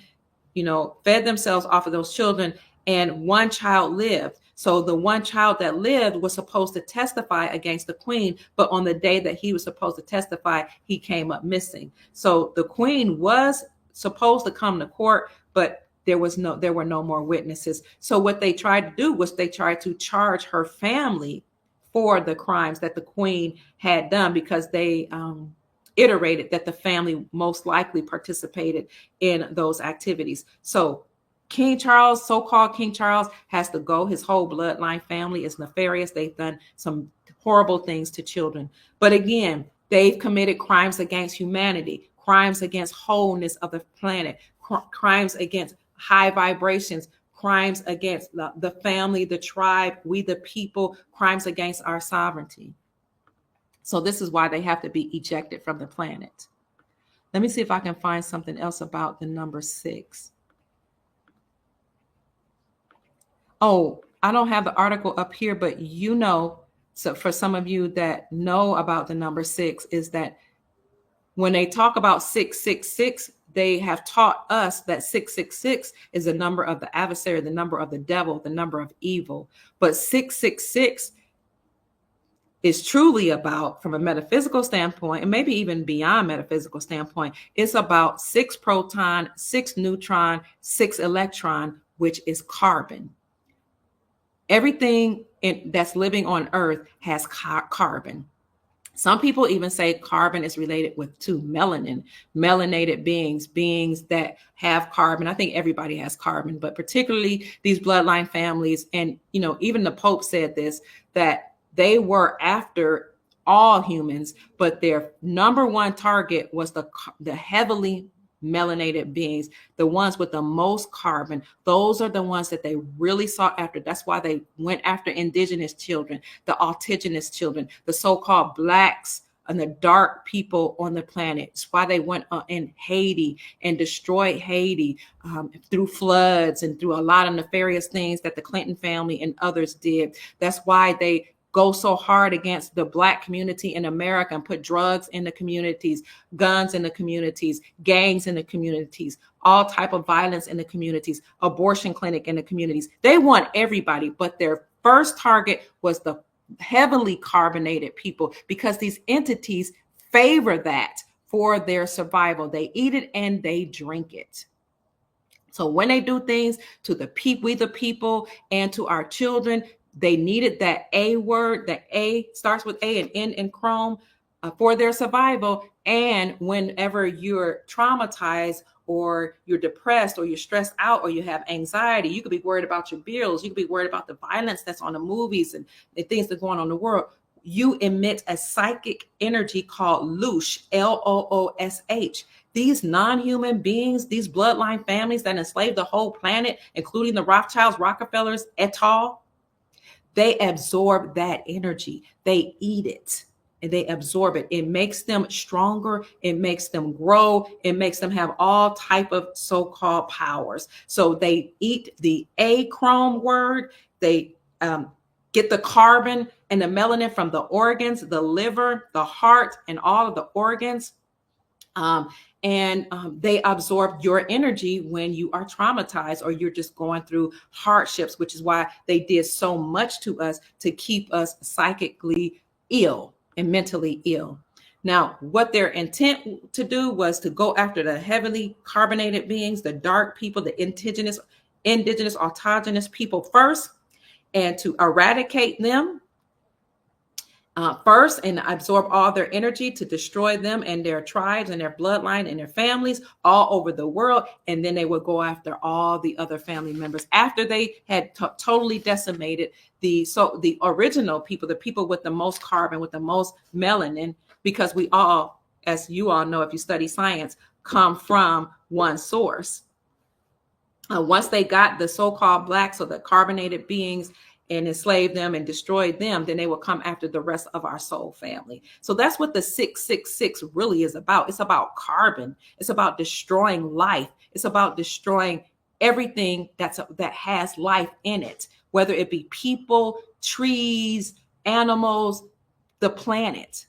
fed themselves off of those children, and one child lived. So the one child that lived was supposed to testify against the Queen, but on the day that he was supposed to testify, he came up missing. So the Queen was supposed to come to court, but there were no more witnesses. So what they tried to do was they tried to charge her family for the crimes that the Queen had done, because they iterated that the family most likely participated in those activities. So King Charles, so-called King Charles, has to go. His whole bloodline family is nefarious. They've done some horrible things to children. But again, they've committed crimes against humanity, crimes against wholeness of the planet, crimes against high vibrations, crimes against the family, the tribe, we the people, crimes against our sovereignty. So this is why they have to be ejected from the planet. Let me see if I can find something else about the number 6. Oh, I don't have the article up here, but so for some of you that know about the number 6, is that when they talk about 666, they have taught us that 666 is the number of the adversary, the number of the devil, the number of evil. But 666 is truly about, from a metaphysical standpoint, and maybe even beyond metaphysical standpoint, it's about 6 proton, 6 neutron, 6 electron, which is carbon. Everything that's living on Earth has carbon. Some people even say carbon is related to melanin, melanated beings that have carbon. I think everybody has carbon, but particularly these bloodline families. And, even the Pope said this, that they were after all humans, but their number one target was the heavily melanated beings, the ones with the most carbon. Those are the ones that they really sought after. That's why they went after indigenous children, the altigenous children, the so-called blacks and the dark people on the planet. It's why they went in Haiti and destroyed Haiti through floods and through a lot of nefarious things that the Clinton family and others did. That's why they go so hard against the Black community in America and put drugs in the communities, guns in the communities, gangs in the communities, all type of violence in the communities, abortion clinic in the communities. They want everybody, but their first target was the heavily carbonated people, because these entities favor that for their survival. They eat it and they drink it. So when they do things to we the people, and to our children, they needed that A word. That A starts with A and N in Chrome for their survival. And whenever you're traumatized or you're depressed or you're stressed out or you have anxiety, you could be worried about your bills. You could be worried about the violence that's on the movies and the things that go on in the world. you emit a psychic energy called loosh, Loosh. These non-human beings, these bloodline families that enslaved the whole planet, including the Rothschilds, Rockefellers, et al., they absorb that energy. They eat it and they absorb it. It makes them stronger. It makes them grow. It makes them have all type of so-called powers. So they eat the achrome word. They get the carbon and the melanin from the organs, the liver, the heart, and all of the organs. They absorb your energy when you are traumatized or you're just going through hardships, which is why they did so much to us to keep us psychically ill and mentally ill. Now, what their intent to do was to go after the heavily carbonated beings, the dark people, the indigenous, autogenous people first, and to eradicate them first and absorb all their energy to destroy them and their tribes and their bloodline and their families all over the world. And then they would go after all the other family members after they had totally decimated the original people, the people with the most carbon, with the most melanin, because we all, as you all know, if you study science, come from one source. Once they got the so-called blacks or the carbonated beings and enslaved them and destroyed them, then they will come after the rest of our soul family. So that's what the 666 really is about. It's about carbon. It's about destroying life. It's about destroying everything that has life in it, whether it be people, trees, animals, the planet.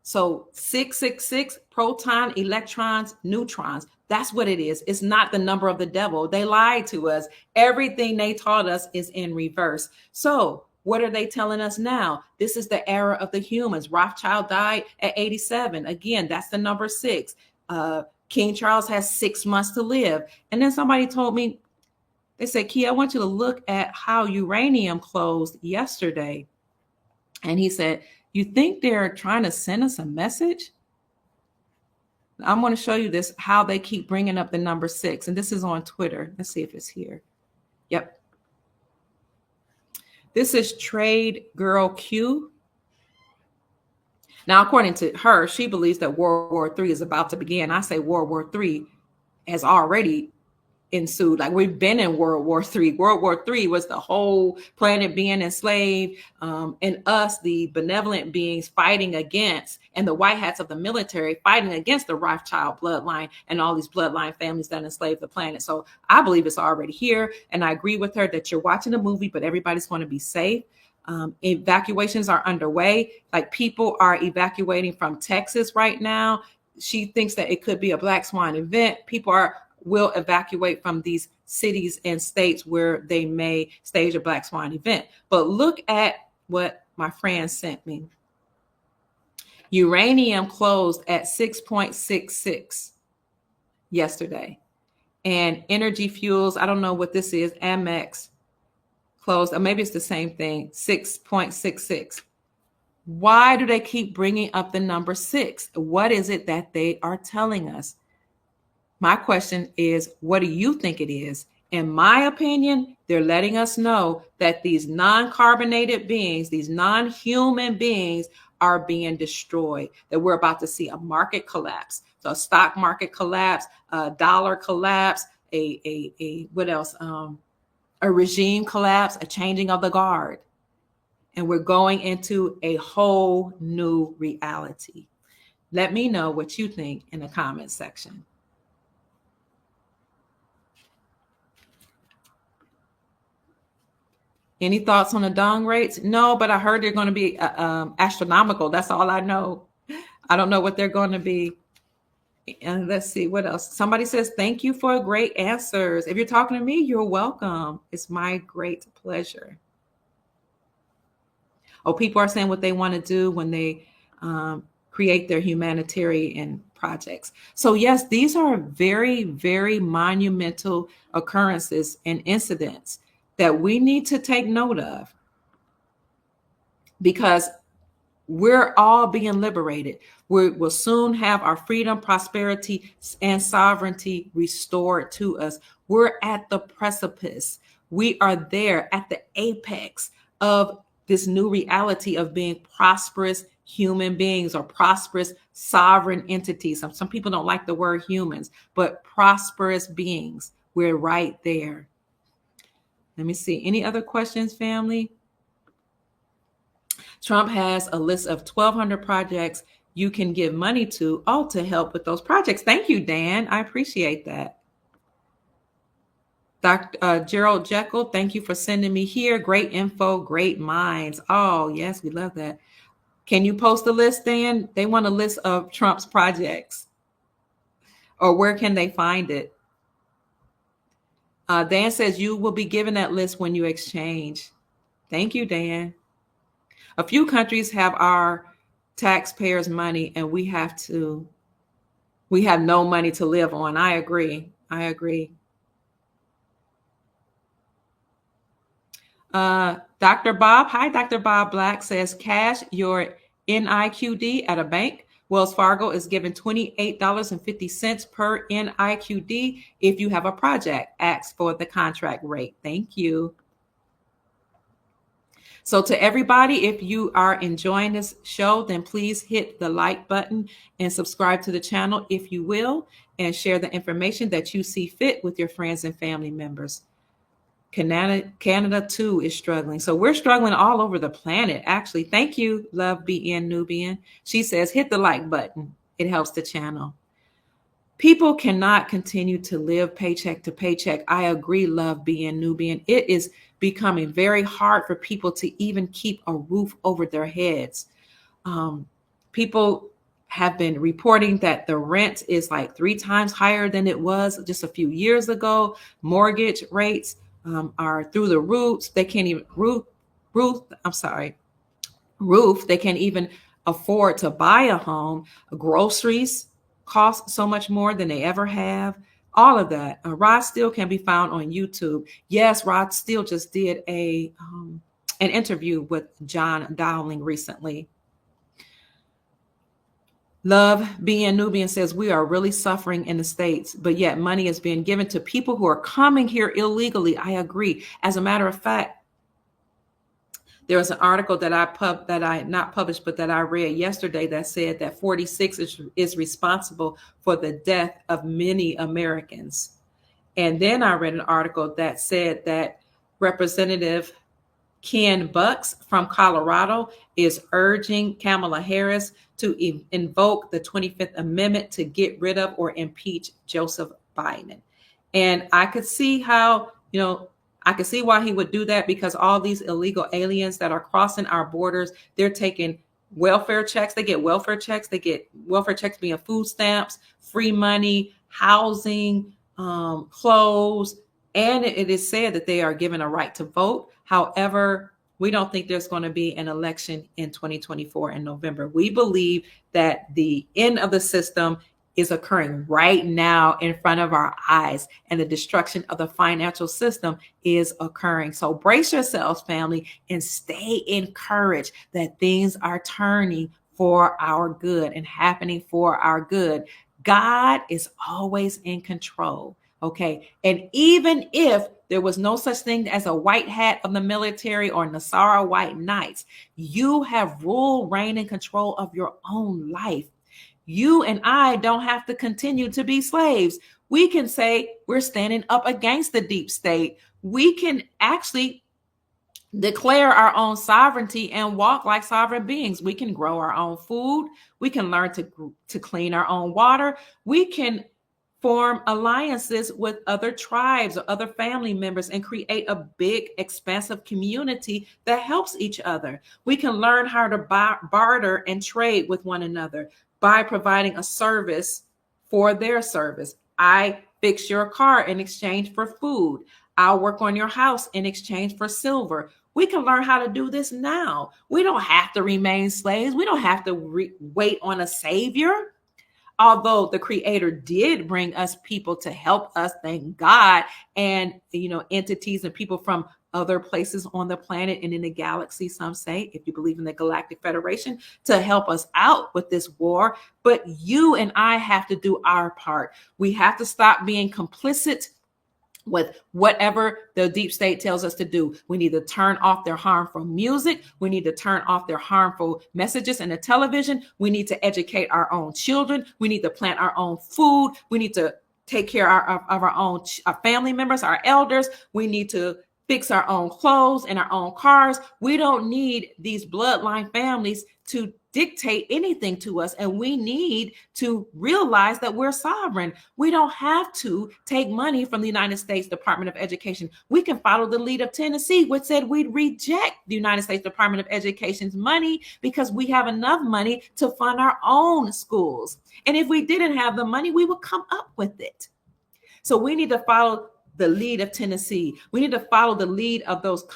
So 666, proton, electrons, neutrons. That's what it is. It's not the number of the devil. They lied to us. Everything they taught us is in reverse. So what are they telling us now? This is the era of the humans. Rothschild died at 87. Again, that's the number 6. King Charles has 6 months to live. And then somebody told me, they said, Key, I want you to look at how uranium closed yesterday. And he said, you think they're trying to send us a message? I'm going to show you this, how they keep bringing up the number 6. And this is on Twitter. Let's see if it's here. Yep. This is Trade Girl Q. Now, according to her, she believes that World War III is about to begin. I say World War III has already ensued. Like, we've been in World War III. World War III was the whole planet being enslaved, and us, the benevolent beings, fighting against, and the white hats of the military fighting against the Rothschild bloodline and all these bloodline families that enslaved the planet. So I believe it's already here. And I agree with her that you're watching a movie, but everybody's going to be safe. Evacuations are underway. Like, people are evacuating from Texas right now. She thinks that it could be a black swan event. People will evacuate from these cities and states where they may stage a black swan event. But look at what my friend sent me. Uranium closed at 6.66 yesterday. And Energy Fuels, I don't know what this is, Amex closed, or maybe it's the same thing, 6.66. Why do they keep bringing up the number 6? What is it that they are telling us? My question is, what do you think it is? In my opinion, they're letting us know that these non-carbonated beings, these non-human beings, are being destroyed, that we're about to see a market collapse. So a stock market collapse, a dollar collapse, what else? A regime collapse, a changing of the guard. And we're going into a whole new reality. Let me know what you think in the comment section. Any thoughts on the dong rates? No, but I heard they're going to be astronomical. That's all I know. I don't know what they're going to be. And let's see what else. Somebody says, thank you for great answers. If you're talking to me, you're welcome. It's my great pleasure. Oh, people are saying what they want to do when they create their humanitarian projects. So yes, these are very, very monumental occurrences and incidents that we need to take note of, because we're all being liberated. We will soon have our freedom, prosperity, and sovereignty restored to us. We're at the precipice. We are there at the apex of this new reality of being prosperous human beings or prosperous sovereign entities. Some people don't like the word humans, but prosperous beings. We're right there. Let me see. Any other questions, family? Trump has a list of 1,200 projects you can give money to, to help with those projects. Thank you, Dan. I appreciate that. Dr. Gerald Jekyll, thank you for sending me here. Great info, great minds. Oh, yes, we love that. Can you post a list, Dan? They want a list of Trump's projects. Or where can they find it? Dan says you will be given that list when you exchange. Thank you, Dan. A few countries have our taxpayers' money and we have no money to live on. I agree. Dr. Bob, hi, Dr. Bob Black says cash your NIQD at a bank. Wells Fargo is giving $28.50 per NIQD if you have a project. Ask for the contract rate. Thank you. So to everybody, if you are enjoying this show, then please hit the like button and subscribe to the channel if you will, and share the information that you see fit with your friends and family members. Canada too is struggling. So we're struggling all over the planet, actually. Thank you, Love BN Nubian. She says, hit the like button. It helps the channel. People cannot continue to live paycheck to paycheck. I agree, Love BN Nubian. It is becoming very hard for people to even keep a roof over their heads. People have been reporting that the rent is like 3 times higher than it was just a few years ago. Mortgage rates are through the roof. They can't even They can't even afford to buy a home. Groceries cost so much more than they ever have. All of that. Rod Steele can be found on YouTube. Yes, Rod Steele just did an interview with John Dowling recently. Love BN Nubian says we are really suffering in the States, but yet money is being given to people who are coming here illegally. I agree. As a matter of fact, there was an article that I read yesterday that said that 46 is responsible for the death of many Americans. And then I read an article that said that Representative Ken Bucks from Colorado is urging Kamala Harris to invoke the 25th Amendment to get rid of or impeach Joseph Biden. And I could see how, I could see why he would do that, because all these illegal aliens that are crossing our borders, they're taking welfare checks. They get welfare checks. They get welfare checks being food stamps, free money, housing, clothes. And it is said that they are given a right to vote. However, we don't think there's going to be an election in 2024 in November. We believe that the end of the system is occurring right now in front of our eyes, and the destruction of the financial system is occurring. So brace yourselves, family, and stay encouraged that things are turning for our good and happening for our good. God is always in control. Okay. And even if there was no such thing as a white hat of the military or Nasara white knights, you have rule, reign, and control of your own life. You and I don't have to continue to be slaves. We can say we're standing up against the deep state. We can actually declare our own sovereignty and walk like sovereign beings. We can grow our own food. We can learn to clean our own water. We can form alliances with other tribes or other family members and create a big, expansive community that helps each other. We can learn how to barter and trade with one another by providing a service for their service. I fix your car in exchange for food. I'll work on your house in exchange for silver. We can learn how to do this now. We don't have to remain slaves. We don't have to wait on a savior. Although the Creator did bring us people to help us, thank God, and entities and people from other places on the planet and in the galaxy, some say, if you believe in the Galactic Federation, to help us out with this war. But you and I have to do our part. We have to stop being complicit with whatever the deep state tells us to do. We need to turn off their harmful music. We need to turn off their harmful messages in the television. We need to educate our own children. We need to plant our own food. We need to take care of our own family members, our elders. We need to fix our own clothes and our own cars. We don't need these bloodline families to dictate anything to us. And we need to realize that we're sovereign. We don't have to take money from the United States Department of Education. We can follow the lead of Tennessee, which said we'd reject the United States Department of Education's money because we have enough money to fund our own schools. And if we didn't have the money, we would come up with it. So we need to follow the lead of Tennessee. We need to follow the lead of those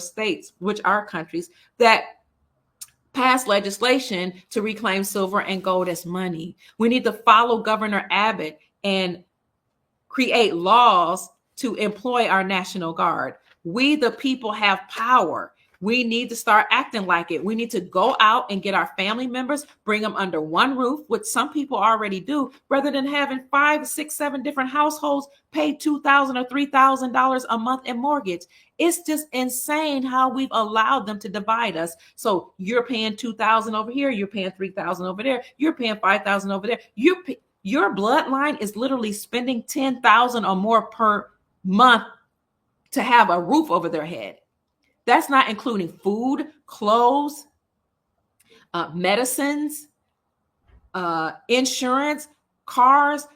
states, which are countries that pass legislation to reclaim silver and gold as money. We need to follow Governor Abbott and create laws to employ our National Guard. We, the people, have power. We need to start acting like it. We need to go out and get our family members, bring them under one roof, which some people already do, rather than having 5, 6, 7 different households pay $2,000 or $3,000 a month in mortgage. It's just insane how we've allowed them to divide us. So you're paying $2,000 over here, you're paying $3,000 over there, you're paying $5,000 over there. Your bloodline is literally spending $10,000 or more per month to have a roof over their head. That's not including food, clothes, medicines, insurance, cars,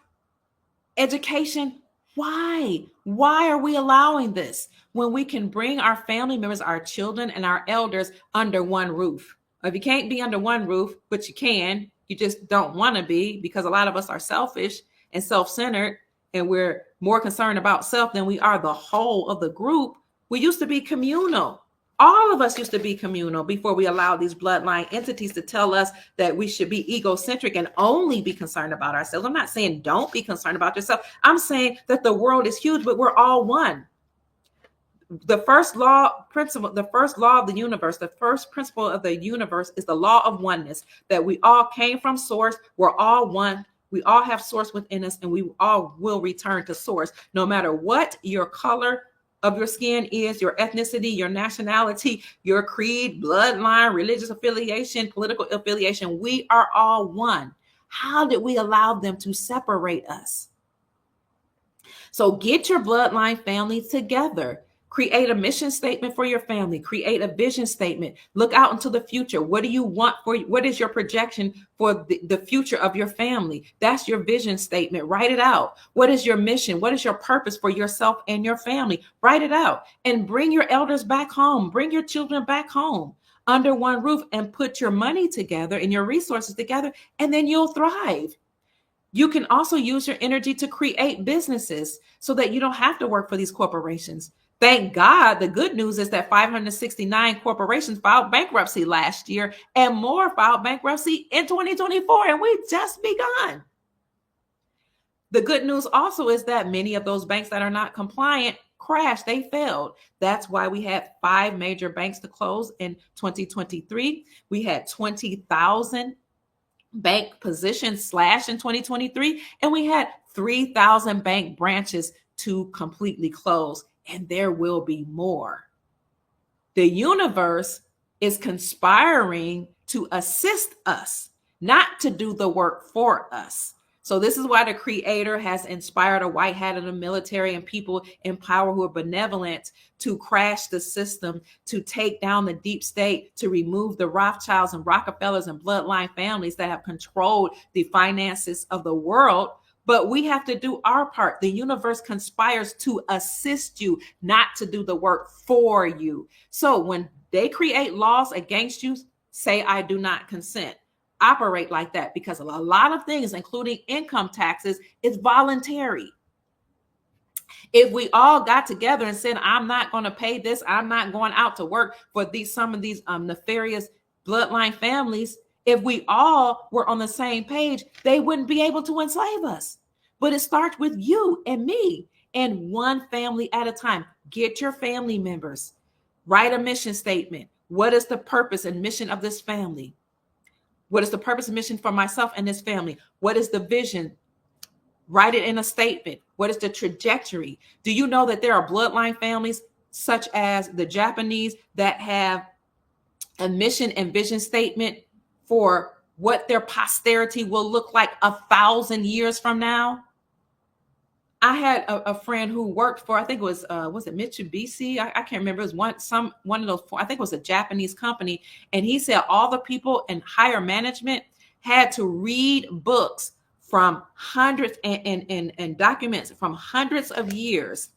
education. Why? Why are we allowing this when we can bring our family members, our children, and our elders under one roof? If you can't be under one roof, but you can, you just don't want to be, because a lot of us are selfish and self-centered, and we're more concerned about self than we are the whole of the group. We used to be communal. All of us used to be communal before we allowed these bloodline entities to tell us that we should be egocentric and only be concerned about ourselves. I'm not saying don't be concerned about yourself. I'm saying that the world is huge, but we're all one. The first law of the universe, the first principle of the universe is the law of oneness, that we all came from source. We're all one. We all have source within us, and we all will return to source, no matter what your color of your skin is, your ethnicity, your nationality, your creed, bloodline, religious affiliation, political affiliation. We are all one. How did we allow them to separate us? So get your bloodline family together. Create a mission statement for your family. Create a vision statement. Look out into the future. What do you want for you? What is your projection for the future of your family? That's your vision statement. Write it out. What is your mission? What is your purpose for yourself and your family? Write it out and bring your elders back home. Bring your children back home under one roof and put your money together and your resources together, and then you'll thrive. You can also use your energy to create businesses so that you don't have to work for these corporations. Thank God, the good news is that 569 corporations filed bankruptcy last year, and more filed bankruptcy in 2024, and we just begun. The good news also is that many of those banks that are not compliant crashed, they failed. That's why we had 5 major banks to close in 2023. We had 20,000 bank positions slashed in 2023, and we had 3,000 bank branches to completely close. And there will be more. The universe is conspiring to assist us, not to do the work for us. So this is why the Creator has inspired a white hat of the military and people in power who are benevolent to crash the system, to take down the deep state, to remove the Rothschilds and Rockefellers and bloodline families that have controlled the finances of the world. But we have to do our part. The universe conspires to assist you, not to do the work for you. So when they create laws against you, say, I do not consent. Operate like that, because a lot of things, including income taxes, is voluntary. If we all got together and said, I'm not going to pay this, I'm not going out to work for some of these nefarious bloodline families, if we all were on the same page, they wouldn't be able to enslave us. But it starts with you and me, and one family at a time. Get your family members. Write a mission statement. What is the purpose and mission of this family? What is the purpose and mission for myself and this family? What is the vision Write it in a statement. What is the trajectory? Do you know that there are bloodline families such as the Japanese that have a mission and vision statement for what their posterity will look like 1,000 years from now? I had a friend who worked for, I think it was it Mitsubishi? I can't remember. It was one of those, I think it was a Japanese company. And he said all the people in higher management had to read books from hundreds and documents from hundreds of years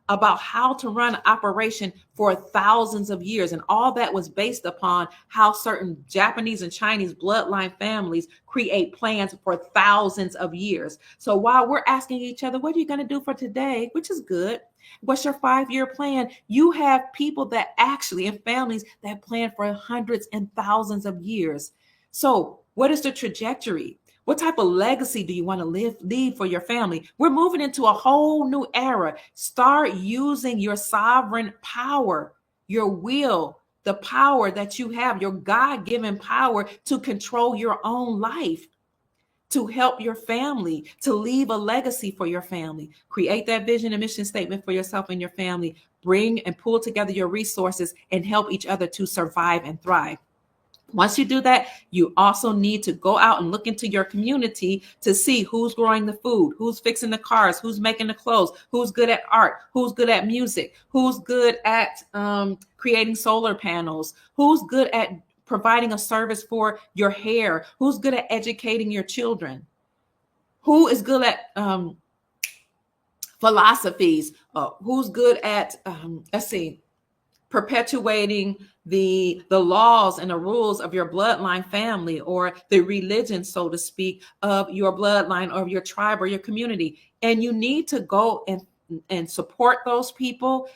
about how to run an operation for thousands of years. And all that was based upon how certain Japanese and Chinese bloodline families create plans for thousands of years. So while we're asking each other, what are you going to do for today? Which is good. What's your 5-year plan? You have people that actually, and families that plan for hundreds and thousands of years. So what is the trajectory? What type of legacy do you want to leave for your family? We're moving into a whole new era. Start using your sovereign power, your will, the power that you have, your God-given power to control your own life, to help your family, to leave a legacy for your family. Create that vision and mission statement for yourself and your family. Bring and pull together your resources and help each other to survive and thrive. Once you do that, you also need to go out and look into your community to see who's growing the food, who's fixing the cars, who's making the clothes, who's good at art, who's good at music, who's good at creating solar panels, who's good at providing a service for your hair, who's good at educating your children, who is good at philosophies, who's good at, perpetuating the laws and the rules of your bloodline family, or the religion, so to speak, of your bloodline or your tribe or your community. And you need to go and support those people,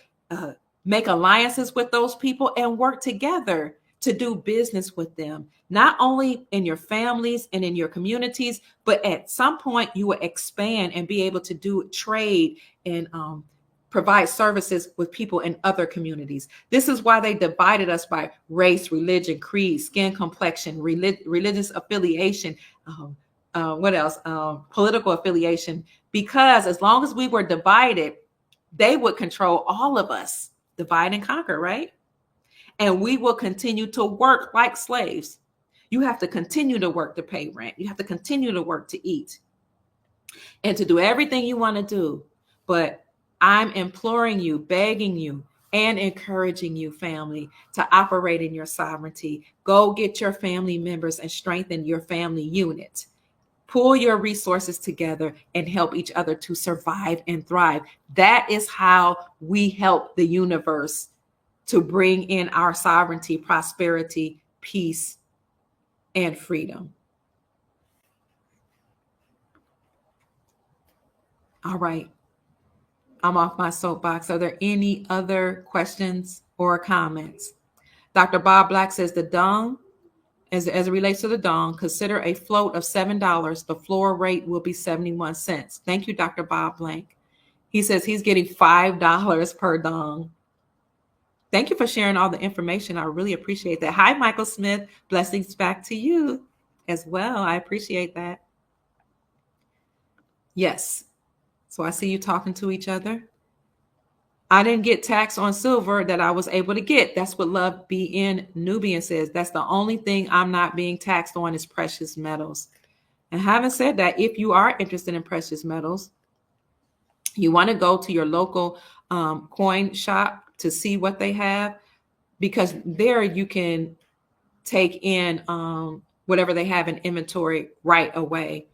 make alliances with those people, and work together to do business with them, not only in your families and in your communities, but at some point you will expand and be able to do trade and provide services with people in other communities. This is why they divided us by race, religion, creed, skin complexion, religious affiliation, political affiliation, because as long as we were divided, they would control all of us. Divide and conquer, right? And we will continue to work like slaves. You have to continue to work to pay rent. You have to continue to work to eat and to do everything you want to do. But I'm imploring you, begging you, and encouraging you, family, to operate in your sovereignty. Go get your family members and strengthen your family unit. Pull your resources together and help each other to survive and thrive. That is how we help the universe to bring in our sovereignty, prosperity, peace, and freedom. All right. I'm off my soapbox. Are there any other questions or comments? Dr. Bob Black says the dong, as it relates to the dong, consider a float of $7. The floor rate will be 71 cents. Thank you, Dr. Bob Blank. He says he's getting $5 per dong. Thank you for sharing all the information. I really appreciate that. Hi, Michael Smith. Blessings back to you as well. I appreciate that. Yes. So I see you talking to each other. I didn't get taxed on silver that I was able to get. That's what Love BN Nubian says. That's the only thing I'm not being taxed on is precious metals. And having said that, if you are interested in precious metals, you want to go to your local coin shop to see what they have, because there you can take in whatever they have in inventory right away.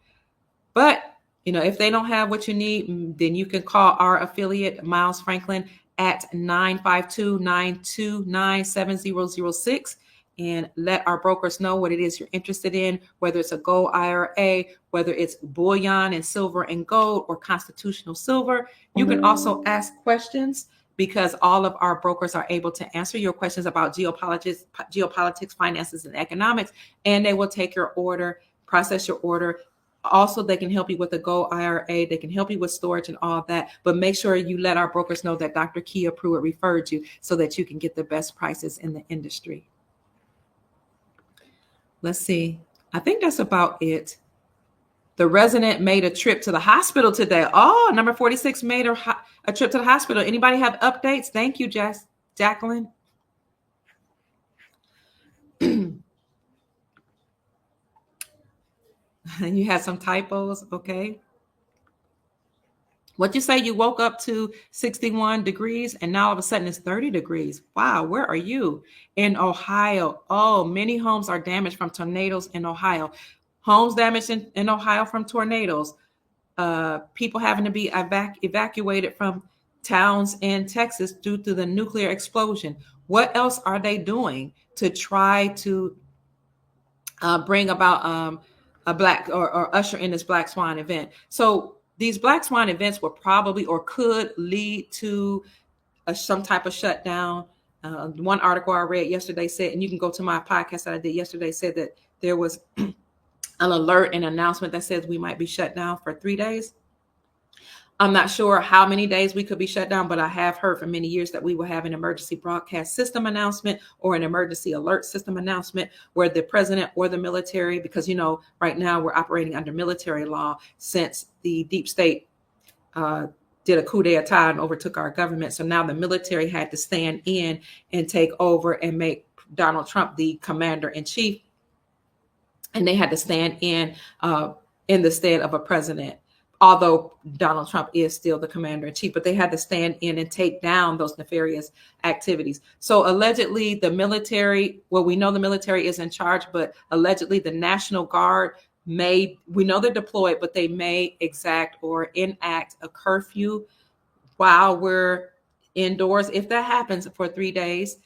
But if they don't have what you need, then you can call our affiliate, Miles Franklin, at 952-929-7006 and let our brokers know what it is you're interested in, whether it's a gold IRA, whether it's bullion and silver and gold, or constitutional silver. You can also ask questions, because all of our brokers are able to answer your questions about geopolitics, finances, and economics, and they will take your order, process your order. Also, they can help you with the Gold IRA. They can help you with storage and all of that. But make sure you let our brokers know that Dr. Kia Pruitt referred you so that you can get the best prices in the industry. Let's see. I think that's about it. The resident made a trip to the hospital today. Oh, number 46 made a trip to the hospital. Anybody have updates? Thank you, Jacqueline. And you had some typos. Okay. What'd you say? You woke up to 61 degrees and now all of a sudden it's 30 degrees. Wow. Where are you? In Ohio. Oh, many homes are damaged from tornadoes in Ohio. Homes damaged in Ohio from tornadoes. People having to be evacuated from towns in Texas due to the nuclear explosion. What else are they doing to try to bring about a black or usher in this Black Swan event? So these Black Swan events will probably or could lead to some type of shutdown. One article I read yesterday said, and you can go to my podcast that I did yesterday, said that there was an alert and announcement that says we might be shut down for 3 days. I'm not sure how many days we could be shut down, but I have heard for many years that we will have an emergency broadcast system announcement or an emergency alert system announcement where the president or the military, because, you know, right now we're operating under military law since the deep state did a coup d'etat and overtook our government. So now the military had to stand in and take over and make Donald Trump the commander in chief. And they had to stand in the stead of a president. Although Donald Trump is still the commander in chief, but they had to stand in and take down those nefarious activities. So allegedly the military, well, we know the military is in charge, but allegedly the National Guard we know they're deployed, but they may exact or enact a curfew while we're indoors, if that happens, for 3 days.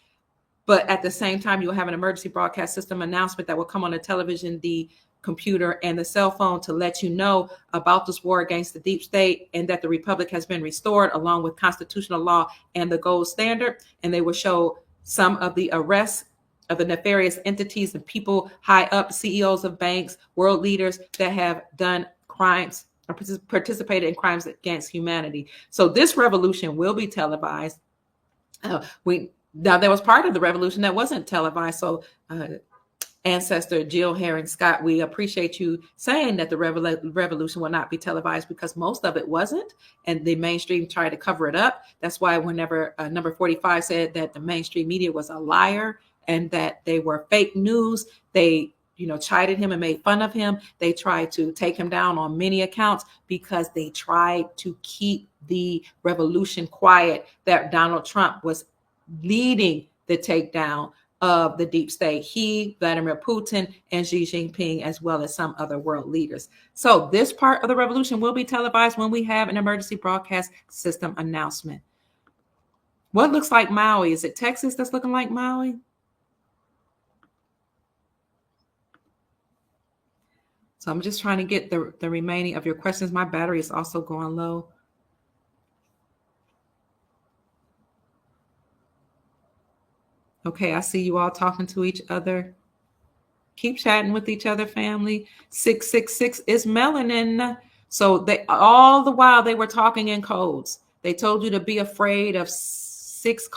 But at the same time, you'll have an emergency broadcast system announcement that will come on the television, the computer, and the cell phone to let you know about this war against the deep state and that the republic has been restored along with constitutional law and the gold standard. And they will show some of the arrests of the nefarious entities and people high up, CEOs of banks, world leaders that have done crimes or participated in crimes against humanity. So this revolution will be televised. Now there was part of the revolution that wasn't televised. So Ancestor Jill Herring Scott, we appreciate you saying that the revolution will not be televised because most of it wasn't, and the mainstream tried to cover it up. That's why whenever number 45 said that the mainstream media was a liar and that they were fake news, they chided him and made fun of him. They tried to take him down on many accounts because they tried to keep the revolution quiet, that Donald Trump was leading the takedown of the deep state. He, Vladimir Putin, and Xi Jinping, as well as some other world leaders. So this part of the revolution will be televised when we have an emergency broadcast system announcement. What looks like Maui? Is it Texas that's looking like Maui? So I'm just trying to get the remaining of your questions. My battery is also going low. Okay, I see you all talking to each other. Keep chatting with each other, family. 666 is melanin. So they all the while they were talking in codes. They told you to be afraid of 6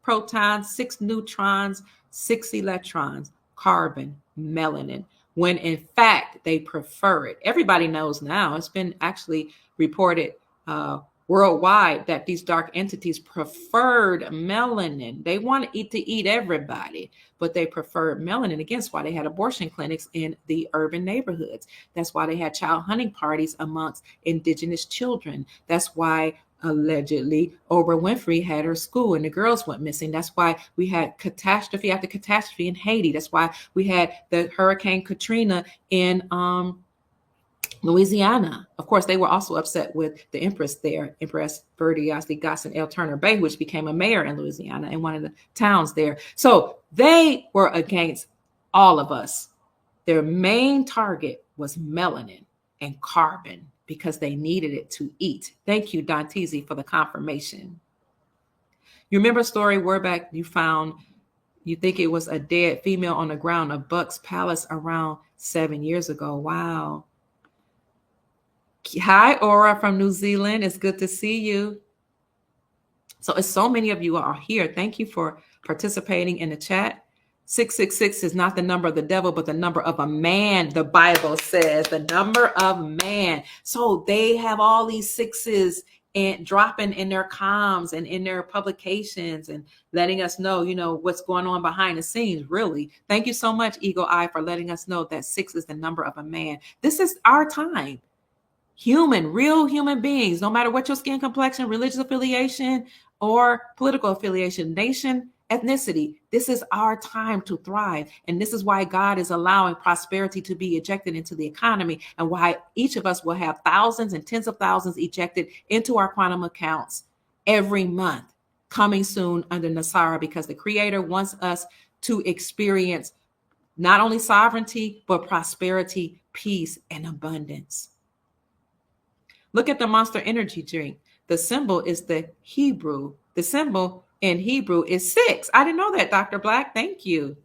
protons, 6 neutrons, 6 electrons, carbon, melanin, when in fact they prefer it. Everybody knows now. It's been actually reported worldwide that these dark entities preferred melanin. They want to eat everybody, but they preferred melanin. Again, that's why they had abortion clinics in the urban neighborhoods. That's why they had child hunting parties amongst indigenous children. That's why allegedly Oprah Winfrey had her school and the girls went missing. That's why we had catastrophe after catastrophe in Haiti. That's why we had the Hurricane Katrina in Louisiana. Of course, they were also upset with the Empress there, Empress Birdie Gaston L. Turner Bay, which became a mayor in Louisiana in one of the towns there. So they were against all of us. Their main target was melanin and carbon because they needed it to eat. Thank you, Don Teasy, for the confirmation. You remember a story where back you think it was a dead female on the ground of Bucks Palace around 7 years ago. Wow. Hi, Aura from New Zealand. It's good to see you. So it's so many of you are here. Thank you for participating in the chat. 666 is not the number of the devil, but the number of a man. The Bible says the number of man. So they have all these sixes and dropping in their comms and in their publications and letting us know, what's going on behind the scenes. Really. Thank you so much, Eagle Eye, for letting us know that 6 is the number of a man. This is our time. Real human beings, no matter what your skin complexion, religious affiliation, or political affiliation, nation, ethnicity, this is our time to thrive. And this is why God is allowing prosperity to be ejected into the economy, and why each of us will have thousands and tens of thousands ejected into our quantum accounts every month, coming soon under Nasara, because the Creator wants us to experience not only sovereignty, but prosperity, peace, and abundance. Look at the Monster Energy drink. The symbol is the Hebrew. The symbol in Hebrew is 6. I didn't know that, Dr. Black. Thank you.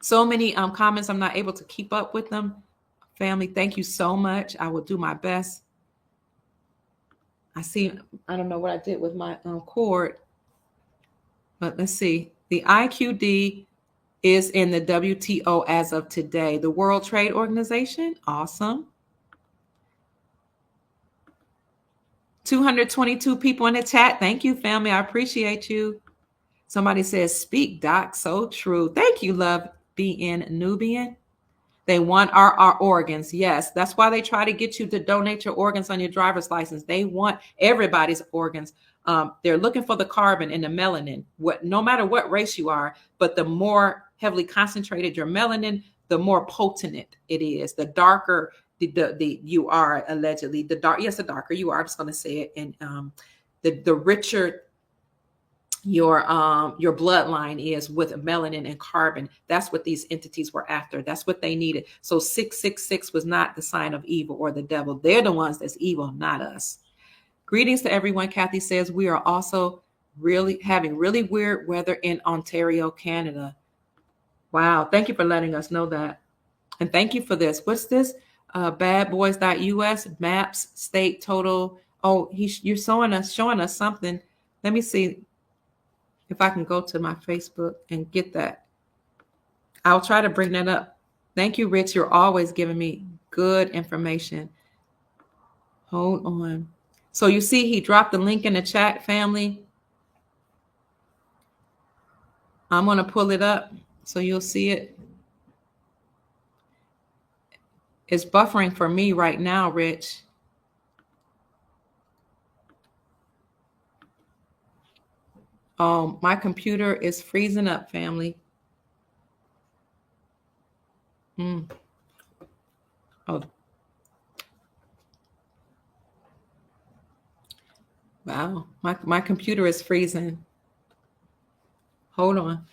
So many comments. I'm not able to keep up with them. Family, thank you so much. I will do my best. I don't know what I did with my cord, but let's see. The IQD is in the WTO as of today. The World Trade Organization. Awesome. 222 people in the chat. Thank you, family. I appreciate you. Somebody says, speak, Doc. So true. Thank you, love, BN Nubian. They want our organs. Yes, that's why they try to get you to donate your organs on your driver's license. They want everybody's organs. They're looking for the carbon and the melanin, no matter what race you are. But the more heavily concentrated your melanin, the more potent it is. The darker the you are, allegedly, the darker you are. I'm just going to say it. And the richer your bloodline is with melanin and carbon. That's what these entities were after. That's what they needed. So 666 was not the sign of evil or the devil. They're the ones that's evil, not us. Greetings to everyone. Kathy says we are also having really weird weather in Ontario, Canada. Wow. Thank you for letting us know that. And thank you for this. What's this? Badboys.us maps state total. Oh, you're showing us something. Let me see if I can go to my Facebook and get that. I'll try to bring that up. Thank you, Rich. You're always giving me good information. Hold on. So you see, he dropped the link in the chat, family. I'm going to pull it up so you'll see it. It's buffering for me right now, Rich. Oh, my computer is freezing up, family. Oh. Wow, my computer is freezing. Hold on.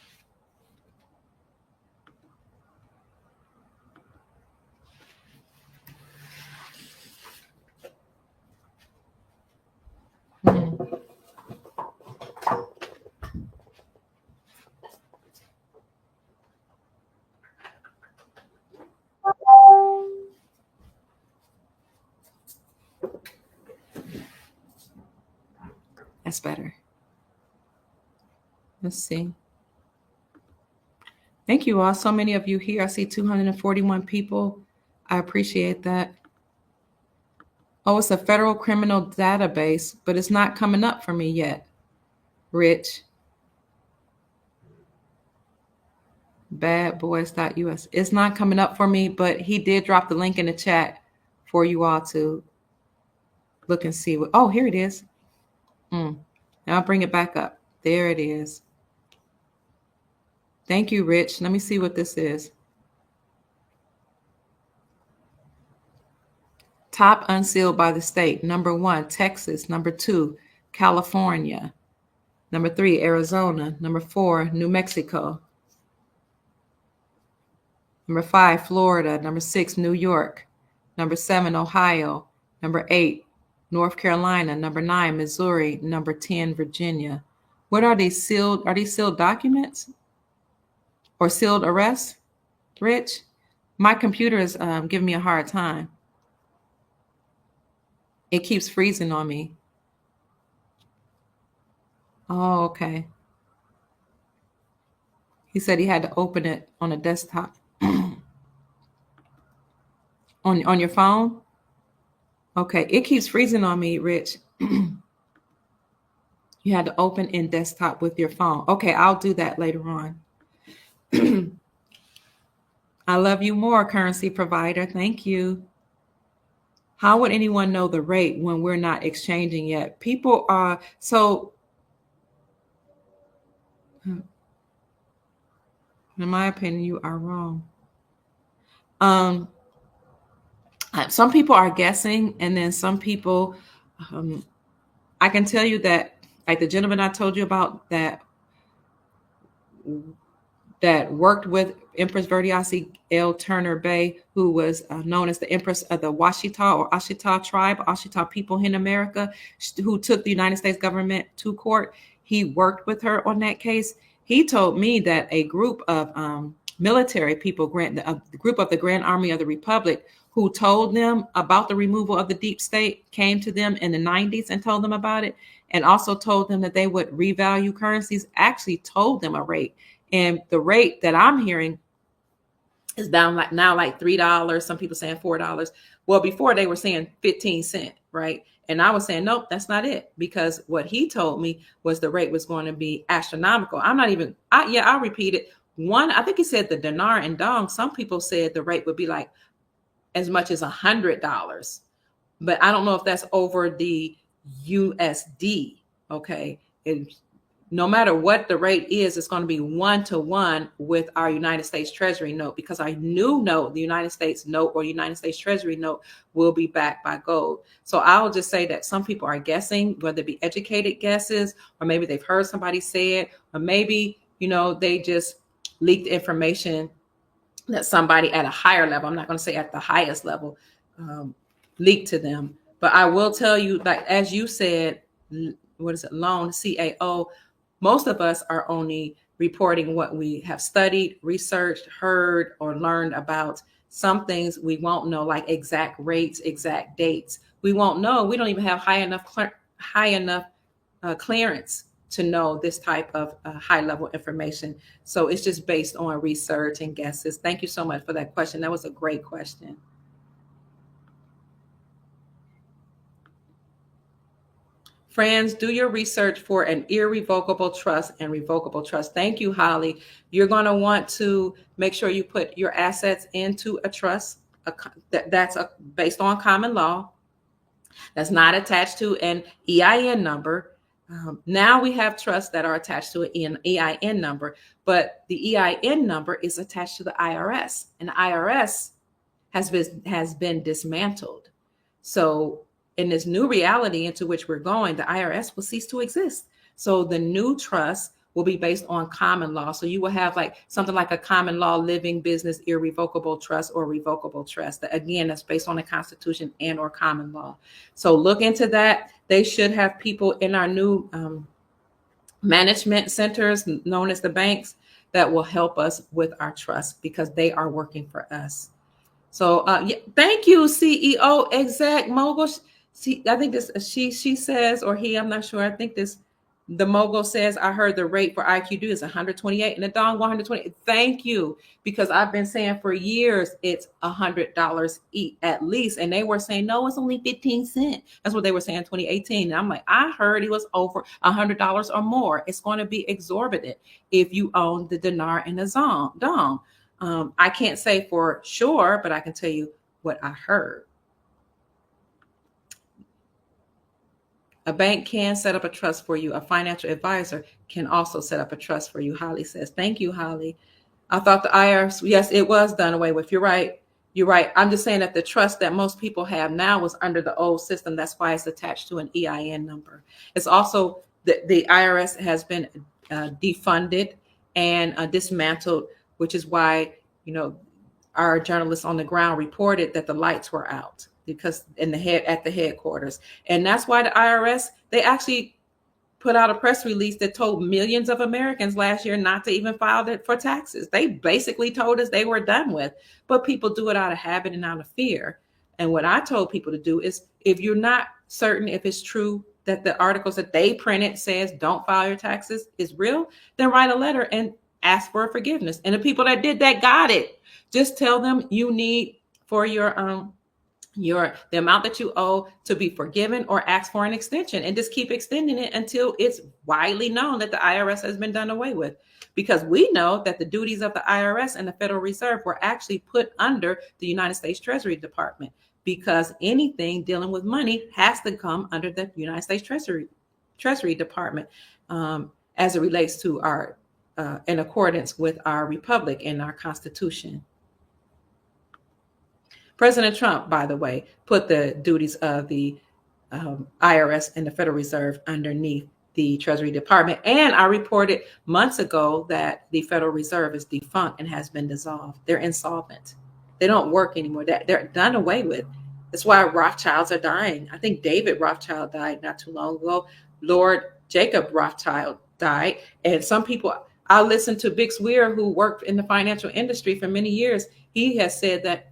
That's better. Let's see. Thank you all. So many of you here. I see 241 people. I appreciate that. Oh, it's a federal criminal database, but it's not coming up for me yet. Rich. Badboys.us. It's not coming up for me, but he did drop the link in the chat for you all to look and see. Oh, here it is. Now I'll bring it back up. There it is. Thank you, Rich. Let me see what this is. Top unsealed by the state. Number 1, Texas. Number 2, California. Number 3, Arizona. Number 4, New Mexico. Number 5, Florida. Number 6, New York. Number 7, Ohio. Number 8, North Carolina. Number 9, Missouri. Number 10, Virginia. What are these sealed? Are these sealed documents or sealed arrests, Rich? My computer is giving me a hard time. It keeps freezing on me. Oh, okay. He said he had to open it on a desktop. on your phone? Okay, it keeps freezing on me, Rich. You had to open in desktop with your phone. Okay, I'll do that later on. I love you more, currency provider. Thank you. How would anyone know the rate when we're not exchanging yet? People are so. In my opinion, you are wrong. Some people are guessing, and then some people, I can tell you that, like the gentleman I told you about that worked with Empress Verdiasi L. Turner Bay, who was known as the Empress of the Washita or Ashita tribe, Ashita people in America, who took the United States government to court. He worked with her on that case. He told me that a group of military people, a group of the Grand Army of the Republic, who told them about the removal of the deep state, came to them in the 90s and told them about it, and also told them that they would revalue currencies, actually told them a rate. And the rate that I'm hearing is down like $3. Some people saying $4. Well, before they were saying 15 cents, right? And I was saying, nope, that's not it. Because what he told me was the rate was going to be astronomical. I'll repeat it. I think he said the dinar and dong. Some people said the rate would be like as much as $100. But I don't know if that's over the USD. Okay. No matter what the rate is, it's going to be 1-to-1 with our United States Treasury note, because our new note, the United States note or United States Treasury note, will be backed by gold. So I'll just say that some people are guessing, whether it be educated guesses, or maybe they've heard somebody say it, or maybe, they just leaked information that somebody at a higher level, I'm not going to say at the highest level, leaked to them. But I will tell you, like, as you said, what is it, loan, CAO, most of us are only reporting what we have studied, researched, heard, or learned about. Some things we won't know, like exact rates, exact dates. We won't know. We don't even have high enough clearance to know this type of high level information. So it's just based on research and guesses. Thank you so much for that question. That was a great question. Friends, do your research for an irrevocable trust and revocable trust. Thank you, Holly. You're going to want to make sure you put your assets into a trust that's based on common law, that's not attached to an EIN number. Now we have trusts that are attached to an EIN number, but the EIN number is attached to the IRS, and the IRS has been dismantled. So in this new reality into which we're going, the IRS will cease to exist. So the new trust will be based on common law. So you will have like something like a common law living business irrevocable trust or revocable trust. Again, that's based on the Constitution and or common law. So look into that. They should have people in our new management centers, known as the banks, that will help us with our trust, because they are working for us. So thank you, CEO Exact Mogul. See, I think this she says, or he, I'm not sure. I think the mogul says, I heard the rate for IQD is 128 and the dong 120. Thank you, because I've been saying for years it's $100 at least, and they were saying no, it's only 15 cents. That's what they were saying in 2018. And I'm like, I heard it was over $100 or more. It's going to be exorbitant if you own the dinar and the dong. I can't say for sure, but I can tell you what I heard. A bank can set up a trust for you. A financial advisor can also set up a trust for you, Holly says. Thank you, Holly. I thought the IRS, yes, it was done away with. You're right. You're right. I'm just saying that the trust that most people have now was under the old system. That's why it's attached to an EIN number. It's also the IRS has been defunded and dismantled, which is why, our journalists on the ground reported that the lights were out, because at the headquarters. And that's why the IRS, they actually put out a press release that told millions of Americans last year not to even file for taxes. They basically told us they were done with, but people do it out of habit and out of fear. And what I told people to do is, if you're not certain if it's true that the articles that they printed says don't file your taxes is real, then write a letter and ask for forgiveness. And the people that did that got it. Just tell them you need for your the amount that you owe to be forgiven, or ask for an extension, and just keep extending it until it's widely known that the IRS has been done away with. Because we know that the duties of the IRS and the Federal Reserve were actually put under the United States Treasury Department, because anything dealing with money has to come under the United States Treasury Department, as it relates to our in accordance with our republic and our Constitution. President Trump, by the way, put the duties of the IRS and the Federal Reserve underneath the Treasury Department. And I reported months ago that the Federal Reserve is defunct and has been dissolved. They're insolvent. They don't work anymore. They're done away with. That's why Rothschilds are dying. I think David Rothschild died not too long ago. Lord Jacob Rothschild died. And some people, I listened to Bix Weir, who worked in the financial industry for many years. He has said that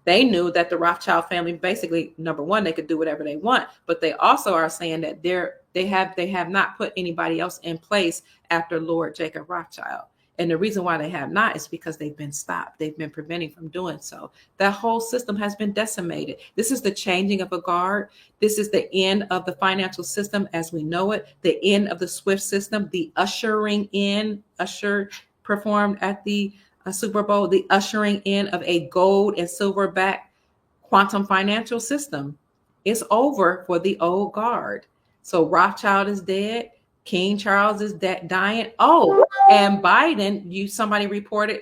they knew that the Rothschild family, basically, number one, they could do whatever they want, but they also are saying that they have not put anybody else in place after Lord Jacob Rothschild. And the reason why they have not is because they've been stopped. They've been preventing from doing so. That whole system has been decimated. This is the changing of a guard. This is the end of the financial system as we know it, the end of the SWIFT system, the usher performed at the Super Bowl, the ushering in of a gold and silver backed quantum financial system. It's over for the old guard. So Rothschild is dead. King Charles is dying. Oh, and Biden, somebody reported,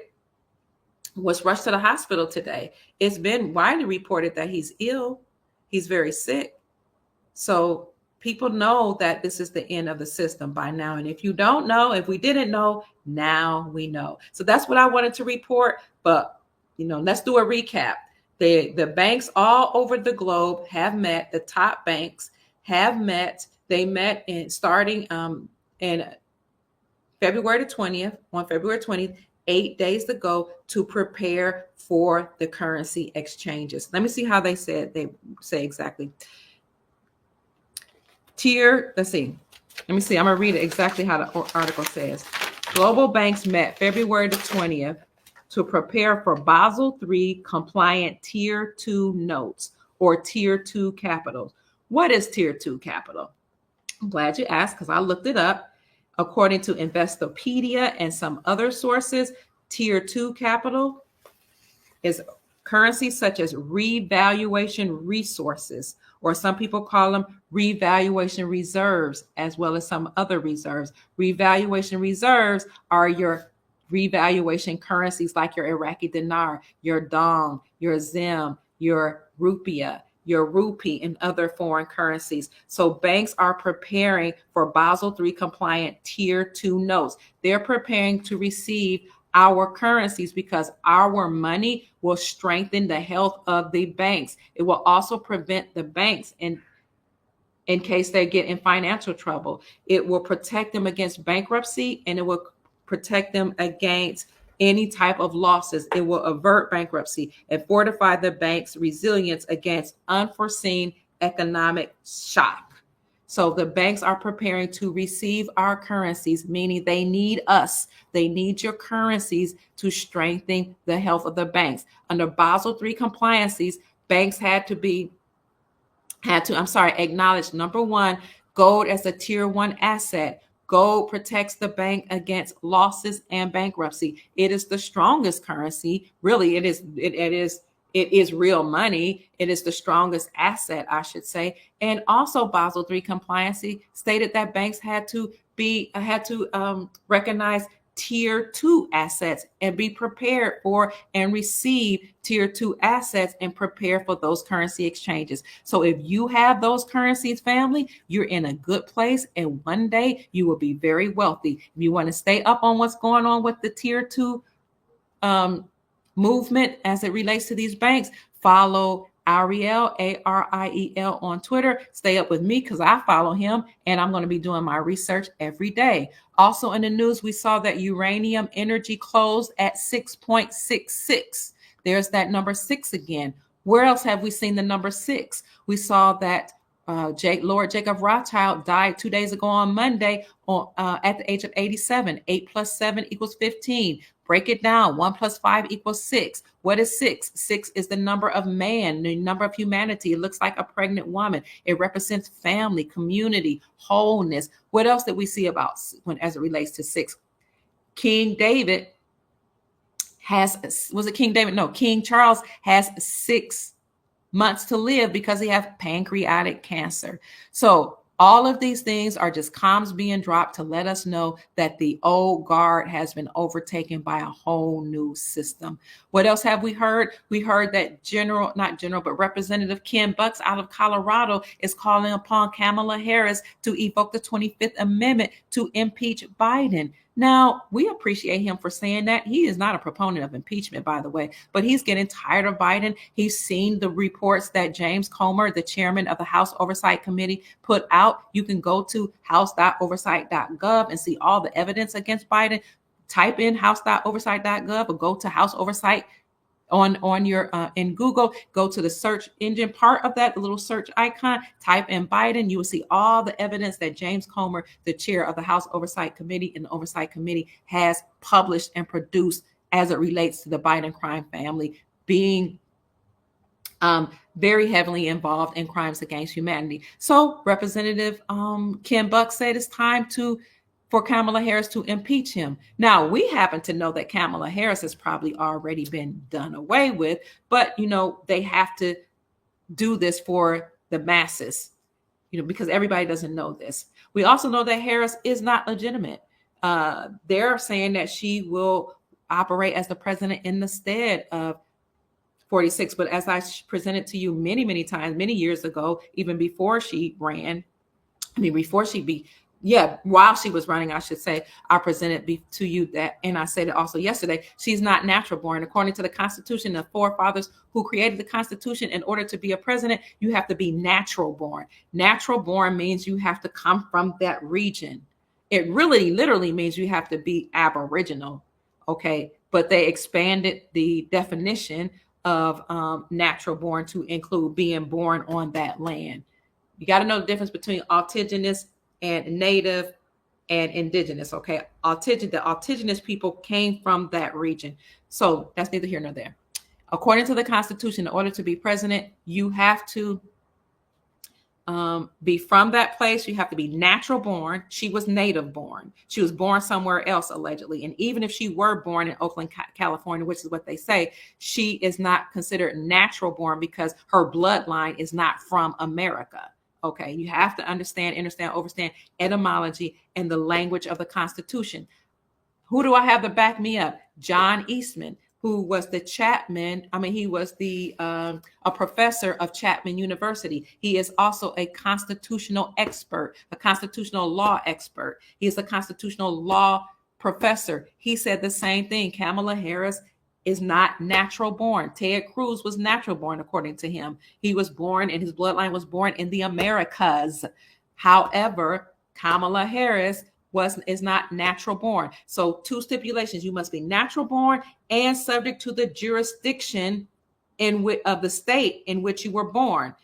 was rushed to the hospital today. It's been widely reported that he's ill. He's very sick. So people know that this is the end of the system by now. And if you don't know, if we didn't know, now we know. So that's what I wanted to report. But, let's do a recap. The banks all over the globe have met. The top banks have met. They met starting in February the 20th, on February 20th, 8 days ago, to prepare for the currency exchanges. Let me see how they say exactly. Let me see. I'm going to read it exactly how the article says. Global banks met February the 20th to prepare for Basel III compliant Tier 2 notes, or Tier 2 capital. What is Tier 2 capital? I'm glad you asked, because I looked it up. According to Investopedia and some other sources, Tier 2 capital is currency such as revaluation resources, or some people call them revaluation reserves, as well as some other reserves. Revaluation reserves are your revaluation currencies like your Iraqi dinar, your dong, your zim, your rupiah, your rupee, and other foreign currencies. So banks are preparing for Basel III compliant Tier 2 notes. They're preparing to receive our currencies because our money will strengthen the health of the banks. It will also prevent the banks in case they get in financial trouble. It will protect them against bankruptcy, and it will protect them against any type of losses. It will avert bankruptcy and fortify the bank's resilience against unforeseen economic shock. So the banks are preparing to receive our currencies, meaning they need us. They need your currencies to strengthen the health of the banks. Under Basel III compliances, banks had to acknowledge, number one, gold as a Tier 1 asset. Gold protects the bank against losses and bankruptcy. It is the strongest currency. Really, it is real money. It is the strongest asset, I should say. And also Basel III compliancy stated that banks had to recognize Tier 2 assets and be prepared for and receive Tier 2 assets and prepare for those currency exchanges. So if you have those currencies, family, you're in a good place, and one day you will be very wealthy. If you want to stay up on what's going on with the Tier 2 movement as it relates to these banks, follow Ariel, Ariel on Twitter. Stay up with me because I follow him, and I'm going to be doing my research every day. Also in the news, we saw that uranium energy closed at 6.66. There's that number 6 again. Where else have we seen the number 6? We saw that Lord Jacob Rothschild died 2 days ago on Monday at the age of 87. 8 plus 7 equals 15. Break it down. 1 plus 5 equals 6. What is 6? 6 is the number of man, the number of humanity. It looks like a pregnant woman. It represents family, community, wholeness. What else did we see about as it relates to 6? King David King Charles has 6 months to live because he has pancreatic cancer. So all of these things are just comms being dropped to let us know that the old guard has been overtaken by a whole new system. What else have we heard? We heard that Representative Ken Bucks out of Colorado is calling upon Kamala Harris to evoke the 25th Amendment to impeach Biden. Now, we appreciate him for saying that. He is not a proponent of impeachment, by the way, but he's getting tired of Biden. He's seen the reports that James Comer, the chairman of the House Oversight Committee, put out. You can go to house.oversight.gov and see all the evidence against Biden. Type in house.oversight.gov or go to House Oversight on your in Google. Go to the search engine part of that, the little search icon, type in Biden. You will see all the evidence that James Comer, the chair of the House Oversight Committee and the Oversight Committee, has published and produced as it relates to the Biden crime family being very heavily involved in crimes against humanity. So Representative Ken Buck said it's time for Kamala Harris to impeach him. Now, we happen to know that Kamala Harris has probably already been done away with, but, they have to do this for the masses, because everybody doesn't know this. We also know that Harris is not legitimate. They're saying that she will operate as the president in the stead of 46. But as I presented to you many, many times, many years ago, even before she ran, while she was running, I should say, I presented to you that, and I said it also yesterday, she's not natural born. According to the Constitution, the forefathers who created the Constitution, in order to be a president, you have to be natural born. Natural born means you have to come from that region. It really literally means you have to be Aboriginal, okay? But they expanded the definition of natural born to include being born on that land. You got to know the difference between autogenous and native and indigenous, okay? The autogenous people came from that region. So that's neither here nor there. According to the Constitution, in order to be president, you have to be from that place. You have to be natural born. She was native born. She was born somewhere else, allegedly. And even if she were born in Oakland, California, which is what they say, she is not considered natural born because her bloodline is not from America. Okay, you have to understand etymology and the language of the Constitution. Who do I have to back me up? John Eastman, who was the he was a professor of Chapman University. He is also a constitutional expert, a constitutional law expert. He is a constitutional law professor. He said the same thing. Kamala Harris is not natural born. Ted Cruz was natural born, according to him. He was born and his bloodline was born in the Americas. However, Kamala Harris is not natural born. So 2 stipulations: you must be natural born and subject to the jurisdiction of the state in which you were born.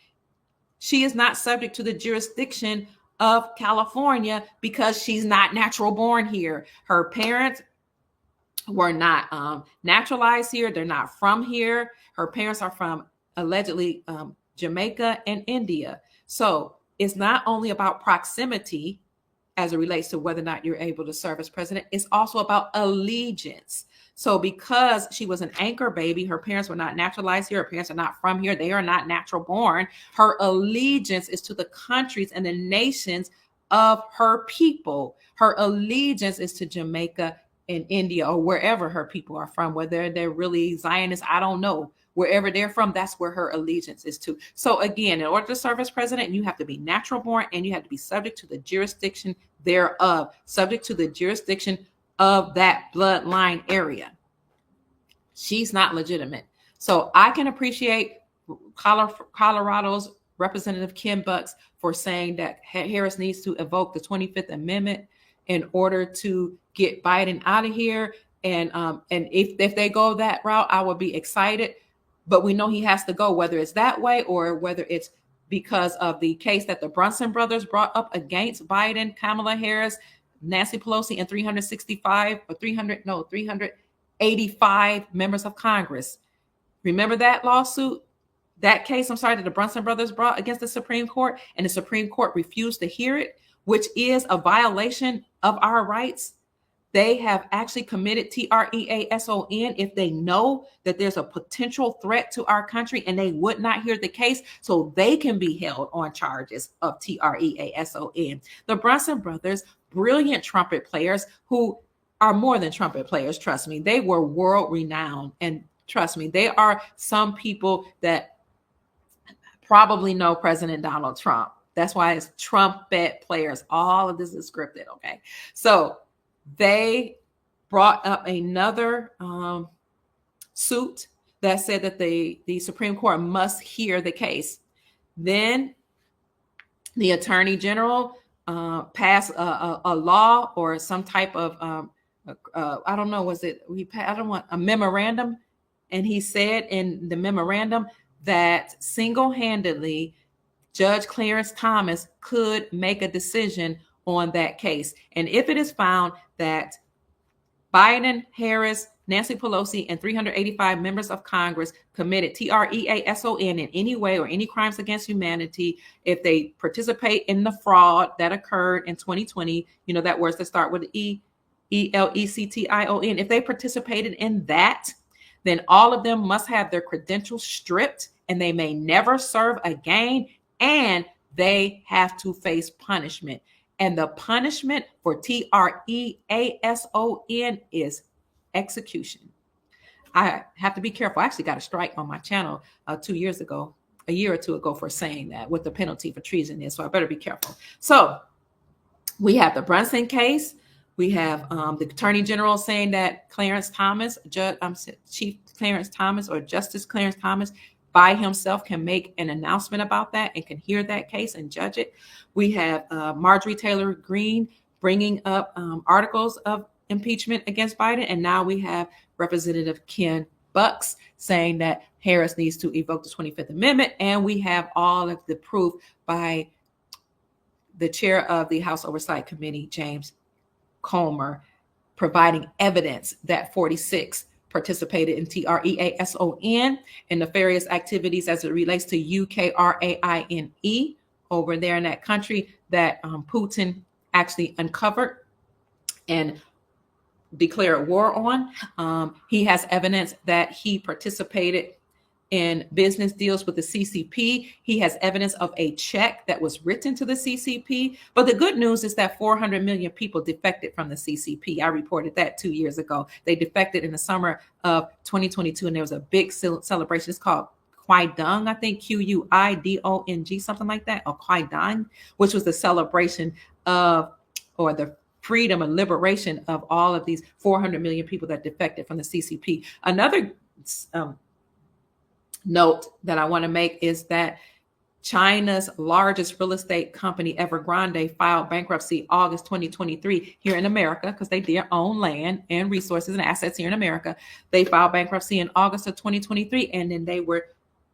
She is not subject to the jurisdiction of California because she's not natural born here. Her parents were not naturalized here. They're not from here. Her parents are from allegedly Jamaica and India. So it's not only about proximity as it relates to whether or not you're able to serve as president. It's also about allegiance. So because she was an anchor baby, her parents were not naturalized here. Her parents are not from here. They are not natural born. Her allegiance is to the countries and the nations of her people. Her allegiance is to Jamaica in India or wherever her people are from, whether they're really Zionists, I don't know. Wherever they're from, that's where her allegiance is to. So again, in order to serve as president, you have to be natural born and you have to be subject to the jurisdiction thereof, subject to the jurisdiction of that bloodline area. She's not legitimate. So I can appreciate Colorado's Representative Ken Bucks for saying that Harris needs to evoke the 25th Amendment in order to get Biden out of here. And if they go that route, I would be excited. But we know he has to go, whether it's that way or whether it's because of the case that the Brunson brothers brought up against Biden, Kamala Harris, Nancy Pelosi, and 385 members of Congress. Remember that lawsuit? That case, that the Brunson brothers brought against the Supreme Court, and the Supreme Court refused to hear it, which is a violation of our rights. They have actually committed TREASON if they know that there's a potential threat to our country, and they would not hear the case, so they can be held on charges of TREASON. The Brunson brothers, brilliant trumpet players who are more than trumpet players, trust me. They were world renowned, and trust me, they are some people that probably know President Donald Trump. That's why it's trumpet players. All of this is scripted, okay? So they brought up another suit that said that the Supreme Court must hear the case. Then the Attorney General passed a law or some type of, I don't know, was it, a memorandum? And he said in the memorandum that single-handedly Judge Clarence Thomas could make a decision on that case. And if it is found that Biden, Harris, Nancy Pelosi, and 385 members of Congress committed TREASON in any way or any crimes against humanity, if they participate in the fraud that occurred in 2020, that words that start with ELECTION, if they participated in that, then all of them must have their credentials stripped, and they may never serve again, and they have to face punishment. And the punishment for TREASON is execution. I have to be careful. I actually got a strike on my channel a year or two ago for saying that, what the penalty for treason is. So I better be careful. So we have the Brunson case. We have the Attorney General saying that Chief Clarence Thomas or Justice Clarence Thomas by himself can make an announcement about that and can hear that case and judge it. We have Marjorie Taylor Greene bringing up articles of impeachment against Biden. And now we have Representative Ken Bucks saying that Harris needs to evoke the 25th Amendment. And we have all of the proof by the chair of the House Oversight Committee, James Comer, providing evidence that 46 participated in TREASON and nefarious activities as it relates to UKRAINE over there in that country that Putin actually uncovered and declared war on. He has evidence that he participated in business deals with the CCP. He has evidence of a check that was written to the CCP. But the good news is that 400 million people defected from the CCP. I reported that 2 years ago. They defected in the summer of 2022, and there was a big celebration. It's called Qaidong, I think, QUIDONG, something like that, or Qaidong, which was the celebration of, or the freedom and liberation of all of these 400 million people that defected from the CCP. Another note that I want to make is that China's largest real estate company, Evergrande, filed bankruptcy August 2023 here in America because they own land and resources and assets here in America. They filed bankruptcy in August of 2023, and then they were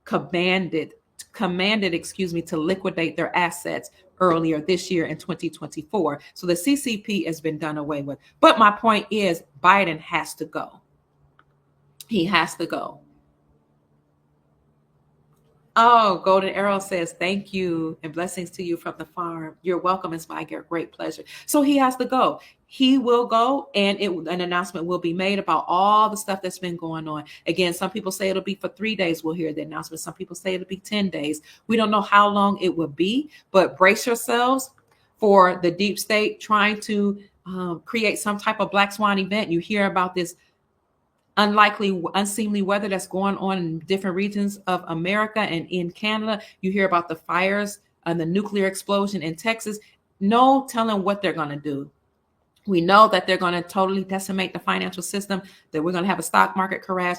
commanded, to liquidate their assets earlier this year in 2024. So the CCP has been done away with. But my point is, Biden has to go. He has to go. Oh, Golden Arrow says, thank you and blessings to you from the farm. You're welcome. It's my great pleasure. So he has to go. He will go, and an announcement will be made about all the stuff that's been going on. Again, some people say it'll be for 3 days. We'll hear the announcement. Some people say it'll be 10 days. We don't know how long it will be, but brace yourselves for the deep state trying to create some type of black swan event. You hear about this unlikely, unseemly weather that's going on in different regions of America and in Canada. You hear about the fires and the nuclear explosion in Texas. No telling what they're going to do. We know that they're going to totally decimate the financial system, that we're going to have a stock market crash,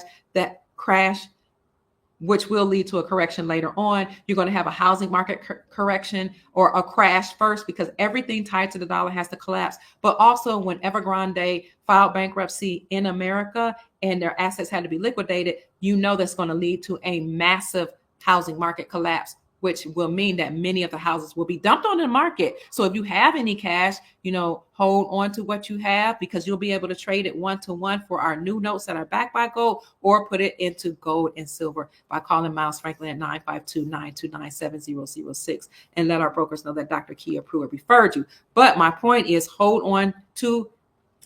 which will lead to a correction later on. You're going to have a housing market correction or a crash first, because everything tied to the dollar has to collapse. But also, when Evergrande filed bankruptcy in America and their assets had to be liquidated, you know that's going to lead to a massive housing market collapse which will mean that many of the houses will be dumped on the market. So if you have any cash, hold on to what you have, because you'll be able to trade it 1-to-1 for our new notes that are backed by gold, or put it into gold and silver by calling Miles Franklin at 952-929-7006 and let our brokers know that Dr. Kia Pruitt referred you. But my point is, hold on to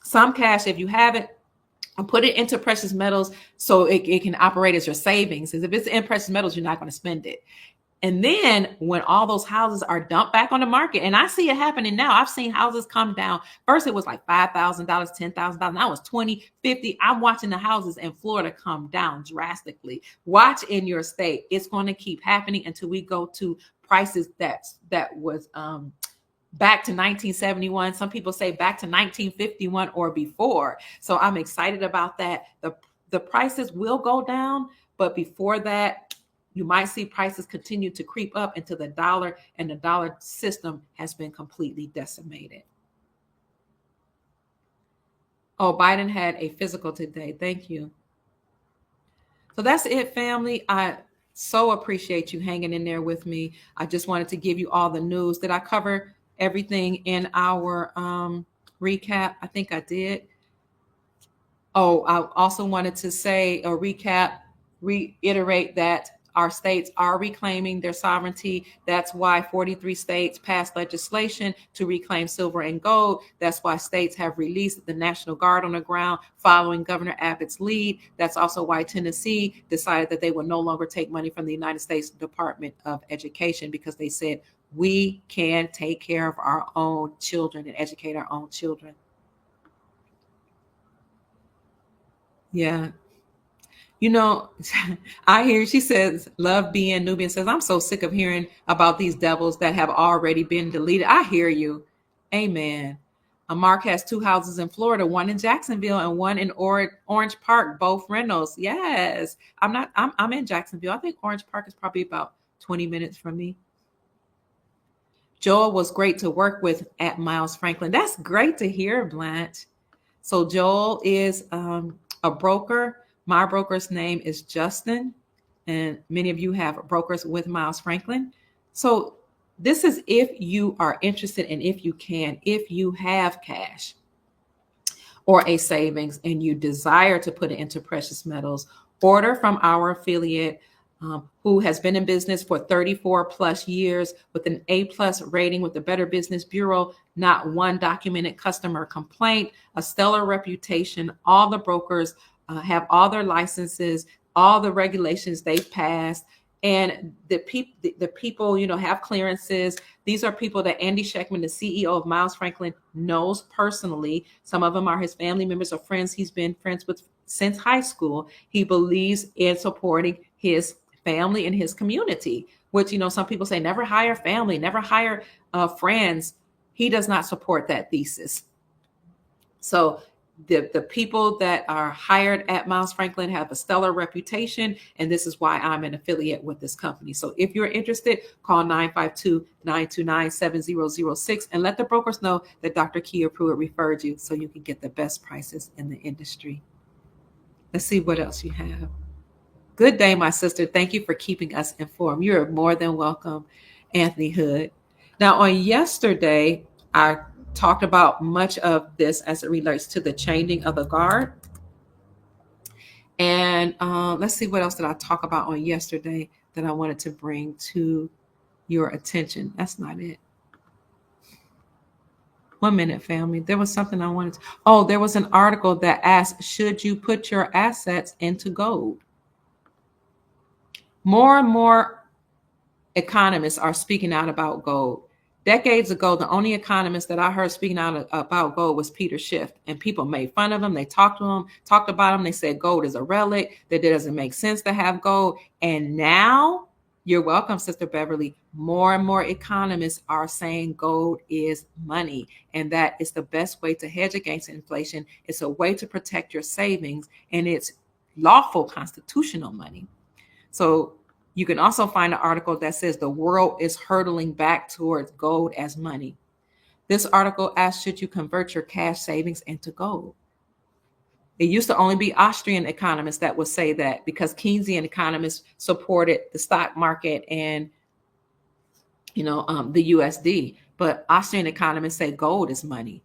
some cash if you have it, and put it into precious metals so it can operate as your savings. Because if it's in precious metals, you're not going to spend it. And then when all those houses are dumped back on the market, and I see it happening now, I've seen houses come down. First, it was like $5,000, $10,000. Now it's $20,000, $50,000. I'm watching the houses in Florida come down drastically. Watch in your state. It's going to keep happening until we go to prices that was back to 1971. Some people say back to 1951 or before. So I'm excited about that. The prices will go down, but before that, you might see prices continue to creep up into the dollar, and the dollar system has been completely decimated. Oh, Biden had a physical today. Thank you. So that's it, family. I so appreciate you hanging in there with me. I just wanted to give you all the news. Did I cover everything in our recap? I think I did. Oh, I also wanted to say or reiterate that our states are reclaiming their sovereignty. That's why 43 states passed legislation to reclaim silver and gold. That's why states have released the National Guard on the ground following Governor Abbott's lead. That's also why Tennessee decided that they will no longer take money from the United States Department of Education, because they said we can take care of our own children and educate our own children. Yeah. I hear, she says, love being Nubian says, I'm so sick of hearing about these devils that have already been deleted. I hear you. Amen. Mark has 2 houses in Florida, one in Jacksonville and one in Orange Park, both rentals. Yes. I'm in Jacksonville. I think Orange Park is probably about 20 minutes from me. Joel was great to work with at Miles Franklin. That's great to hear, Blanche. So Joel is a broker. My broker's name is Justin, and many of you have brokers with Miles Franklin. So this is if you are interested, and if you have cash or a savings and you desire to put it into precious metals, order from our affiliate who has been in business for 34 plus years with an A+ rating with the Better Business Bureau, not one documented customer complaint, a stellar reputation. All the brokers have all their licenses, all the regulations they've passed, and the people, have clearances. These are people that Andy Schectman, the CEO of Miles Franklin, knows personally. Some of them are his family members or friends he's been friends with since high school. He believes in supporting his family and his community, which, some people say never hire family, never hire friends. He does not support that thesis. So the people that are hired at Miles Franklin have a stellar reputation, and this is why I'm an affiliate with this company. So if you're interested, call 952-929-7006 and let the brokers know that Dr. Kia Pruitt referred you, so you can get the best prices in the industry. Let's see what else you have. Good day, my sister. Thank you for keeping us informed. You're more than welcome, Anthony Hood. Now, on yesterday, I talked about much of this as it relates to the changing of the guard. And let's see, what else did I talk about on yesterday that I wanted to bring to your attention? That's not it. 1 minute, family. There was something I wanted to. Oh, there was an article that asked, should you put your assets into gold? More and more economists are speaking out about gold. Decades ago, the only economist that I heard speaking out about gold was Peter Schiff, and people made fun of him. They talked about him. They said gold is a relic, that it doesn't make sense to have gold. And now, you're welcome, Sister Beverly, more and more economists are saying gold is money, and that is the best way to hedge against inflation. It's a way to protect your savings, and it's lawful constitutional money. So you can also find an article that says the world is hurtling back towards gold as money. This article asks, should you convert your cash savings into gold? It used to only be Austrian economists that would say that, because Keynesian economists supported the stock market and the USD. But Austrian economists say gold is money.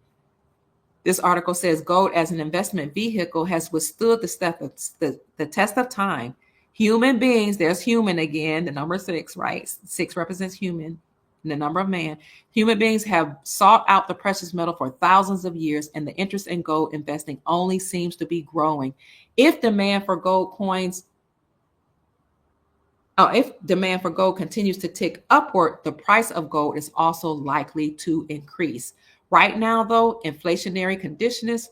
This article says gold as an investment vehicle has withstood the test of time. Human beings, there's human again, the number 6, right? 6 represents human, the number of man. Human beings have sought out the precious metal for thousands of years, and the interest in gold investing only seems to be growing. If demand for gold continues to tick upward, the price of gold is also likely to increase. Right now, though, inflationary conditions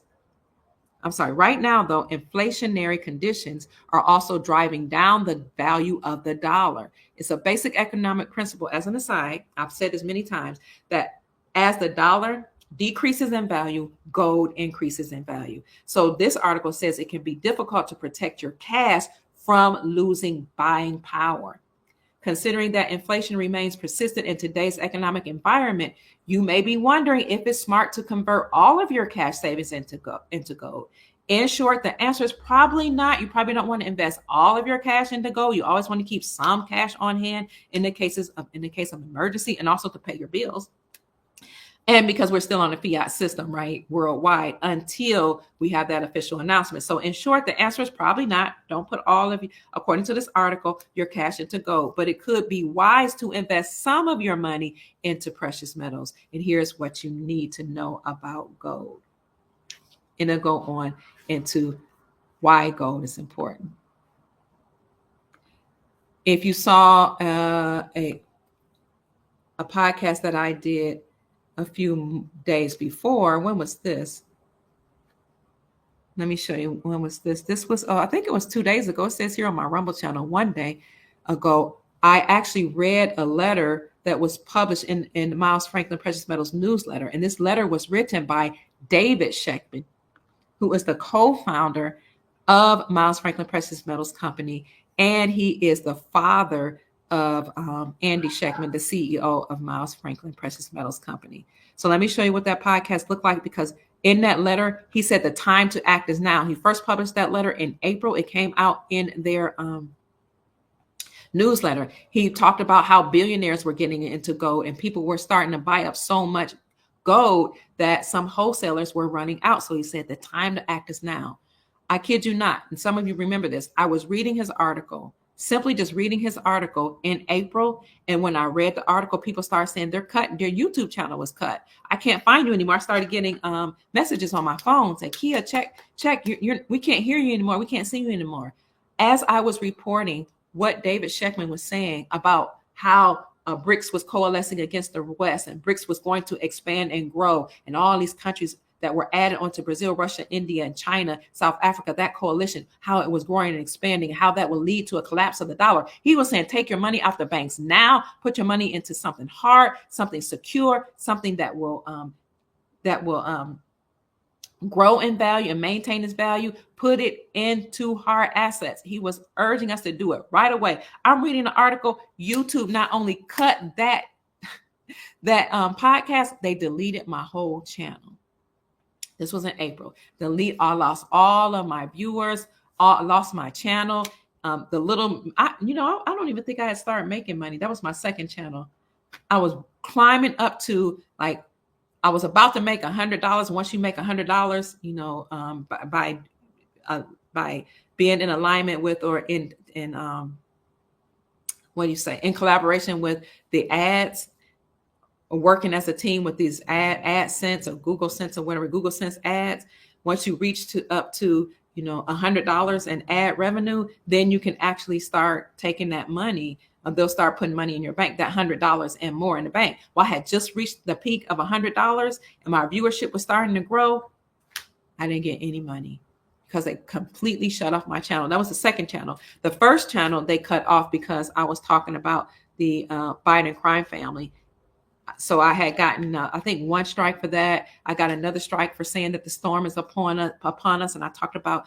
are also driving down the value of the dollar. It's a basic economic principle, as an aside, I've said this many times, that as the dollar decreases in value, gold increases in value. So this article says it can be difficult to protect your cash from losing buying power. Considering that inflation remains persistent in today's economic environment, you may be wondering if it's smart to convert all of your cash savings into gold. In short, the answer is probably not. You probably don't want to invest all of your cash into gold. You always want to keep some cash on hand in the case of emergency, and also to pay your bills. And because we're still on a fiat system, right, worldwide, until we have that official announcement. So in short, the answer is probably not. Don't put all of you, according to this article, your cash into gold. But it could be wise to invest some of your money into precious metals. And here's what you need to know about gold. And it'll go on into why gold is important. If you saw a podcast that I did a few days before, when was this? Let me show you. When was this? This was, I think it was 2 days ago. It says here on my Rumble channel, 1 day ago, I actually read a letter that was published in Miles Franklin Precious Metals newsletter. And this letter was written by David Schechtman, who is the co-founder of Miles Franklin Precious Metals Company. And he is the father of Andy Schechtman, the CEO of Miles Franklin Precious Metals Company. So let me show you what that podcast looked like, because in that letter, he said the time to act is now. He first published that letter in April. It came out in their newsletter. He talked about how billionaires were getting into gold and people were starting to buy up so much gold that some wholesalers were running out. So he said the time to act is now. I kid you not. And some of you remember this. I was reading his article, simply just reading his article in April. And when I read the article, people started saying their YouTube channel was cut. I can't find you anymore. I started getting messages on my phone saying, Kia, check, we can't hear you anymore. We can't see you anymore. As I was reporting what David Schechtman was saying about how BRICS was coalescing against the West, and BRICS was going to expand and grow, and all these countries that were added onto Brazil, Russia, India, and China, South Africa, that coalition, how it was growing and expanding, how that will lead to a collapse of the dollar. He was saying, take your money out the banks now, put your money into something hard, something secure, something that will grow in value and maintain its value. Put it into hard assets. He was urging us to do it right away. I'm reading the article. YouTube not only cut that podcast, they deleted my whole channel. This was in April. I lost all of my viewers. I lost my channel. I don't even think I had started making money. That was my second channel. I was climbing up to, like, I was about to make $100. Once you make $100, by being in alignment with, or in collaboration with the ads, working as a team with these AdSense or Google Sense or whatever, Google Sense ads. Once you reach up to $100 in ad revenue, then you can actually start taking that money. They'll start putting money in your bank, that $100 and more in the bank. Well, I had just reached the peak of $100 and my viewership was starting to grow. I didn't get any money because they completely shut off my channel. That was the second channel. The first channel they cut off because I was talking about the Biden crime family. So I had gotten, I think, 1 strike for that. I got another strike for saying that the storm is upon us. And I talked about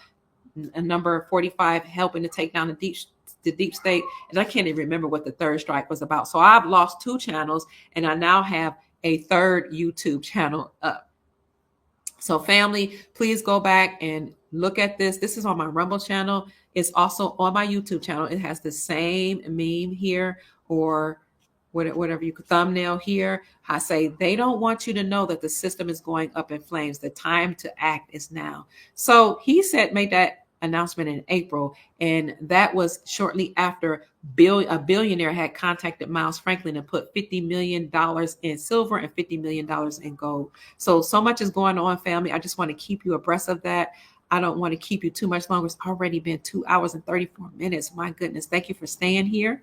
a number 45 helping to take down the deep state. And I can't even remember what the third strike was about. So I've lost 2 channels and I now have a third YouTube channel up. So family, please go back and look at this. This is on my Rumble channel. It's also on my YouTube channel. It has the same meme here, or whatever you could thumbnail here. I say they don't want you to know that the system is going up in flames. The time to act is now. So he made that announcement in April, and that was shortly after a billionaire had contacted Miles Franklin and put $50 million in silver and $50 million in gold. So much is going on, family. I just want to keep you abreast of that. I don't want to keep you too much longer. It's already been 2 hours and 34 minutes. My goodness. Thank you for staying here.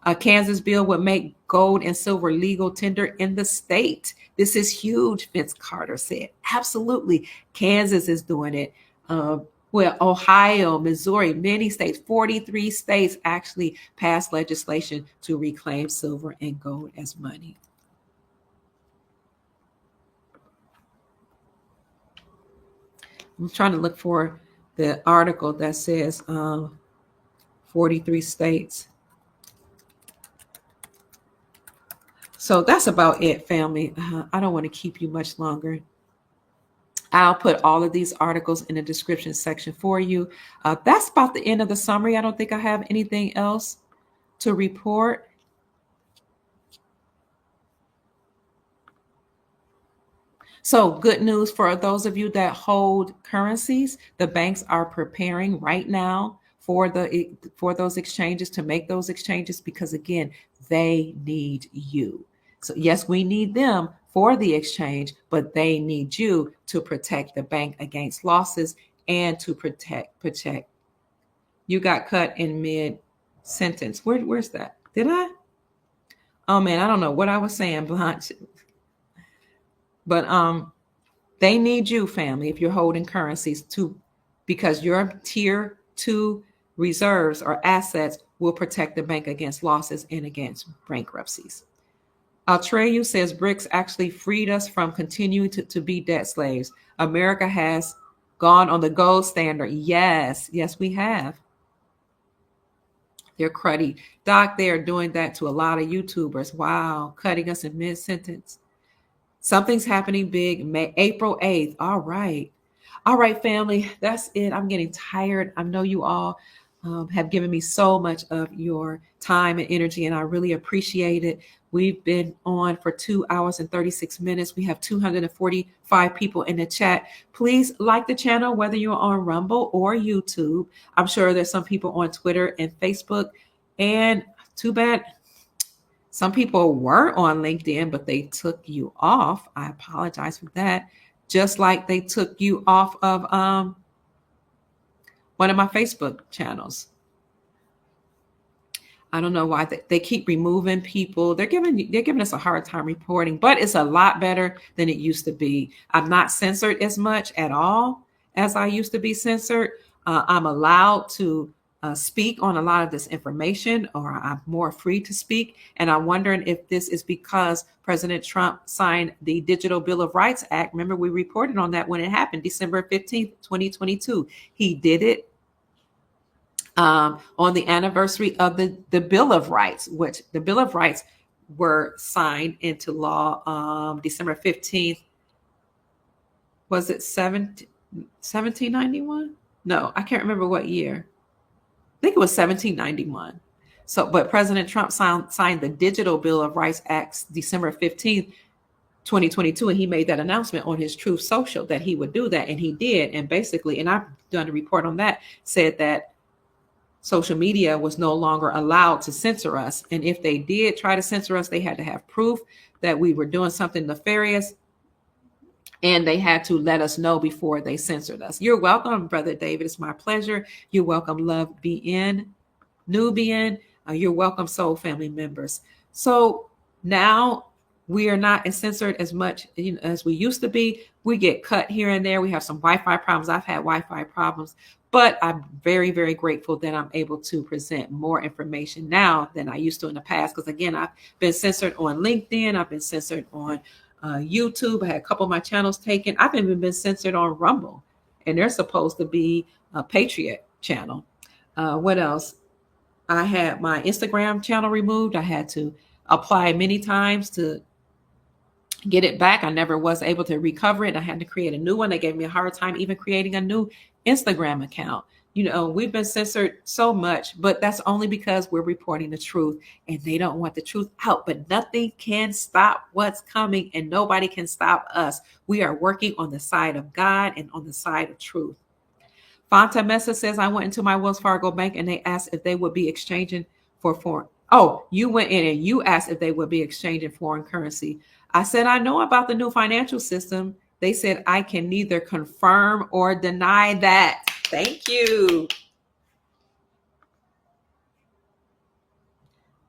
A Kansas bill would make gold and silver legal tender in the state. This is huge, Vince Carter said. Absolutely. Kansas is doing it. Well, Ohio, Missouri, many states, 43 states actually passed legislation to reclaim silver and gold as money. I'm trying to look for the article that says 43 states. So that's about it, family. I don't want to keep you much longer. I'll put all of these articles in the description section for you. That's about the end of the summary. I don't think I have anything else to report. So good news for those of you that hold currencies. The banks are preparing right now for those exchanges, to make those exchanges, because again, they need you. So yes, we need them for the exchange, but they need you to protect the bank against losses and to protect. You got cut in mid-sentence. Where's that? Did I? Oh man, I don't know what I was saying, Blanche. But they need you, family, if you're holding currencies because your tier 2 reserves or assets will protect the bank against losses and against bankruptcies. Altreyu says BRICS actually freed us from continuing to be debt slaves. America has gone on the gold standard. Yes, we have. They're cruddy. Doc, they are doing that to a lot of YouTubers. Wow, cutting us in mid-sentence. Something's happening big. April 8th. All right, family. That's it. I'm getting tired. I know you all have given me so much of your time and energy, and I really appreciate it. We've been on for 2 hours and 36 minutes. We have 245 people in the chat. Please like the channel, whether you're on Rumble or YouTube. I'm sure there's some people on Twitter and Facebook. And too bad some people were on LinkedIn, but they took you off. I apologize for that. Just like they took you off of one of my Facebook channels. I don't know why they keep removing people. They're giving us a hard time reporting, but it's a lot better than it used to be. I'm not censored as much at all as I used to be censored. I'm allowed to speak on a lot of this information, or I'm more free to speak. And I'm wondering if this is because President Trump signed the Digital Bill of Rights Act. Remember, we reported on that when it happened, December 15th, 2022. He did it on the anniversary of the Bill of Rights, which the Bill of Rights were signed into law December 15th. Was it 1791? No, I can't remember what year. I think it was 1791. So, but President Trump signed the Digital Bill of Rights Act December 15th, 2022, and he made that announcement on his Truth Social that he would do that, and he did. And basically, and I've done a report on that, said that social media was no longer allowed to censor us. And if they did try to censor us, they had to have proof that we were doing something nefarious. And they had to let us know before they censored us. You're welcome, Brother David. It's my pleasure. You're welcome, Love BN, Nubian. You're welcome, Soul Family members. So now we are not as censored as much as we used to be. We get cut here and there. We have some Wi-Fi problems. I've had Wi-Fi problems. But I'm very, very grateful that I'm able to present more information now than I used to in the past. Because again, I've been censored on LinkedIn. I've been censored on YouTube. I had a couple of my channels taken. I've even been censored on Rumble. And they're supposed to be a Patriot channel. What else? I had my Instagram channel removed. I had to apply many times to get it back. I never was able to recover it. I had to create a new one. They gave me a hard time even creating a new Instagram account. We've been censored so much, but that's only because we're reporting the truth and they don't want the truth out. But nothing can stop what's coming and nobody can stop us. We are working on the side of God and on the side of truth. Fanta Mesa says, I went into my Wells Fargo bank and they asked if they would be exchanging for foreign. Oh, you went in and you asked if they would be exchanging foreign currency. I said, I know about the new financial system. They said, I can neither confirm or deny that. Thank you.